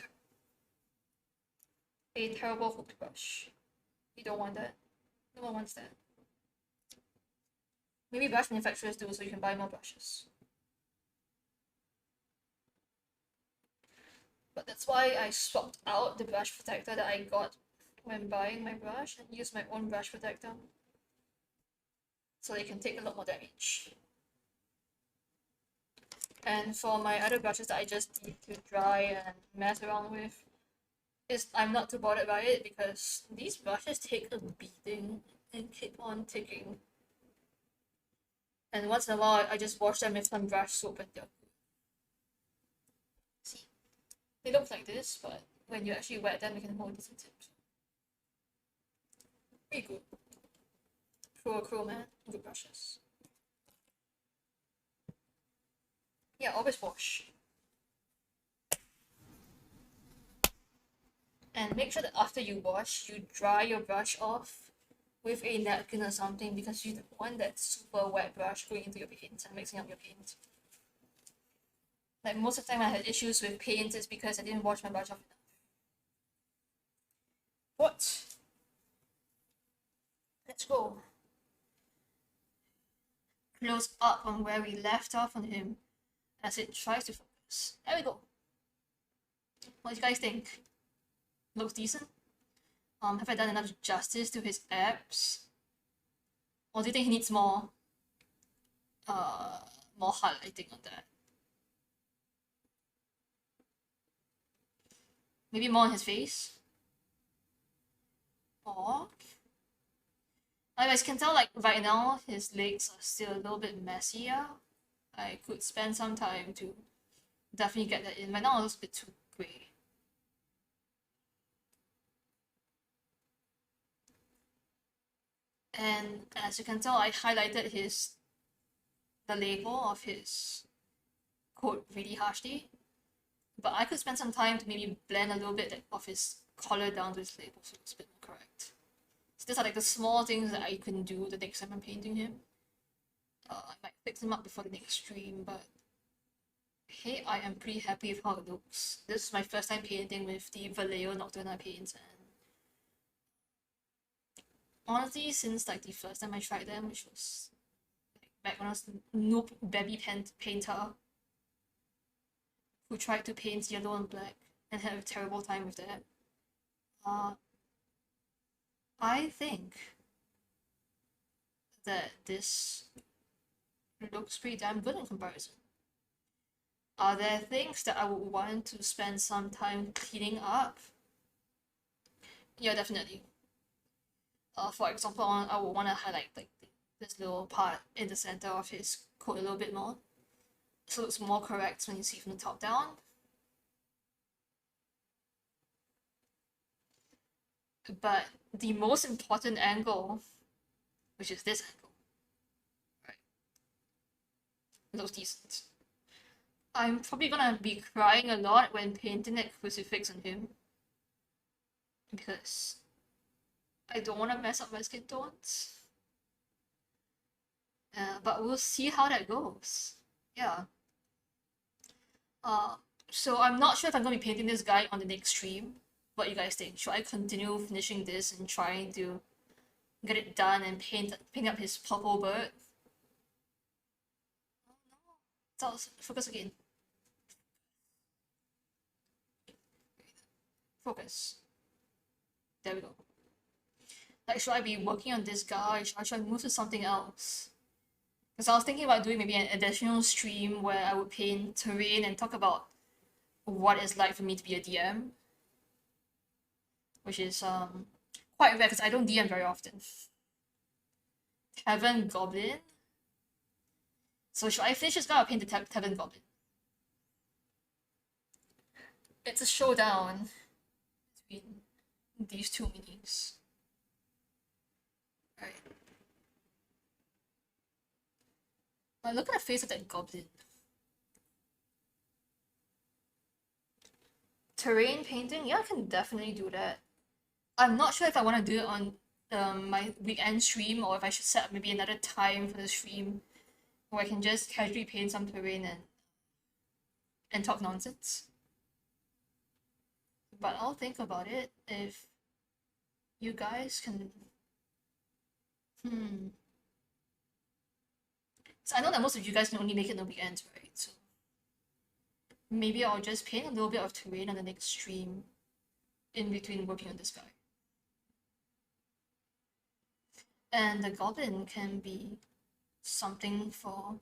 a terrible hooked brush. You don't want that. No one wants that. Maybe brush manufacturers do, so you can buy more brushes. But that's why I swapped out the brush protector that I got when buying my brush and used my own brush protector. So they can take a lot more damage. And for my other brushes that I just need to dry and mess around with, I'm not too bothered by it because these brushes take a beating and keep on ticking. And once in a while, I just wash them with some brush soap and they're good. See? They look like this, but when you actually wet them, they can hold decent tips. Pretty good. Pro man, good brushes. Yeah, always wash. And make sure that after you wash, you dry your brush off with a napkin or something because you don't want that super wet brush going into your paint and mixing up your paint. Like most of the time I had issues with paint is because I didn't wash my brush off enough. What? Let's go. Close up on where we left off on him as it tries to focus. There we go. What do you guys think? Looks decent? Have I done enough justice to his abs? Or do you think he needs more highlighting on that? Maybe more on his face? Or as you can tell, like right now his legs are still a little bit messier. I could spend some time to definitely get that in. Right now it looks a bit too grey. And as you can tell, I highlighted the label of his coat really harshly. But I could spend some time to maybe blend a little bit of his collar down to his label so it's a bit more correct. So these are like the small things that I can do the next time I'm painting him. I might fix him up before the next stream, but hey, I am pretty happy with how it looks. This is my first time painting with the Vallejo Nocturna paints, and honestly, since like the first time I tried them, which was like, back when I was a noob baby painter who tried to paint yellow and black and had a terrible time with that, I think that this looks pretty damn good in comparison. Are there things that I would want to spend some time cleaning up? Yeah, definitely. For example, I would want to highlight like this little part in the center of his coat a little bit more, so it's more correct when you see from the top down. But the most important angle, which is this angle, right, looks decent. I'm probably gonna be crying a lot when painting that crucifix on him because I don't want to mess up my skin tones. But we'll see how that goes. Yeah. So I'm not sure if I'm gonna be painting this guy on the next stream. What do you guys think? Should I continue finishing this and trying to get it done and paint up his purple bird? Oh no. Focus again. Focus. There we go. Like, should I be working on this guy? Should I move to something else? Because I was thinking about doing maybe an additional stream where I would paint terrain and talk about what it's like for me to be a DM, which is quite rare because I don't DM very often. Tavern Goblin. So should I finish this guy or paint the Tavern Goblin? It's a showdown between these two minis. Right. But look at the face of that goblin. Terrain painting? Yeah, I can definitely do that. I'm not sure if I want to do it on my weekend stream or if I should set up maybe another time for the stream where I can just casually paint some terrain and talk nonsense. But I'll think about it if you guys can. So I know that most of you guys can only make it on the weekends, right? So maybe I'll just paint a little bit of terrain on the next stream in between working on this guy. And the goblin can be something for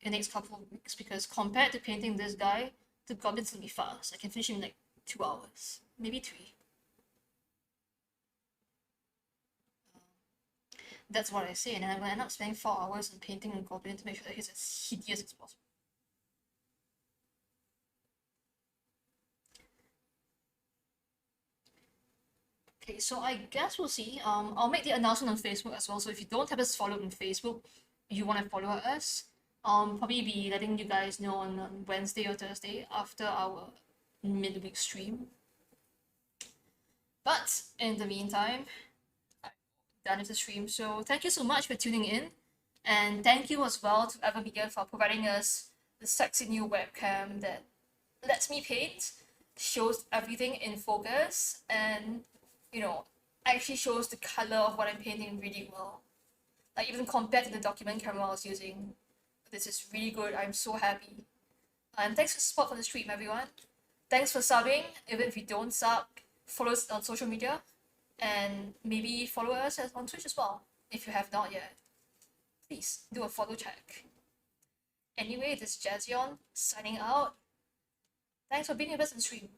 the next couple of weeks because compared to painting this guy, the goblin's gonna be fast. I can finish him in like 2 hours, maybe 3. That's what I say, and I'm gonna end up spending 4 hours on painting a goblin to make sure that he's as hideous as possible. Okay, so I guess we'll see. I'll make the announcement on Facebook as well. So if you don't have us followed on Facebook, you want to follow us, probably be letting you guys know on Wednesday or Thursday after our midweek stream. But in the meantime, I'm done with the stream. So thank you so much for tuning in, and thank you as well to Everbeacon for providing us the sexy new webcam that lets me paint, shows everything in focus, and actually shows the color of what I'm painting really well. Like even compared to the document camera I was using, this is really good. I'm so happy. And thanks for support for the stream, everyone. Thanks for subbing. Even if you don't sub, follow us on social media, and maybe follow us on Twitch as well if you have not yet. Please do a follow check. Anyway, this is Jazion signing out. Thanks for being with us on stream.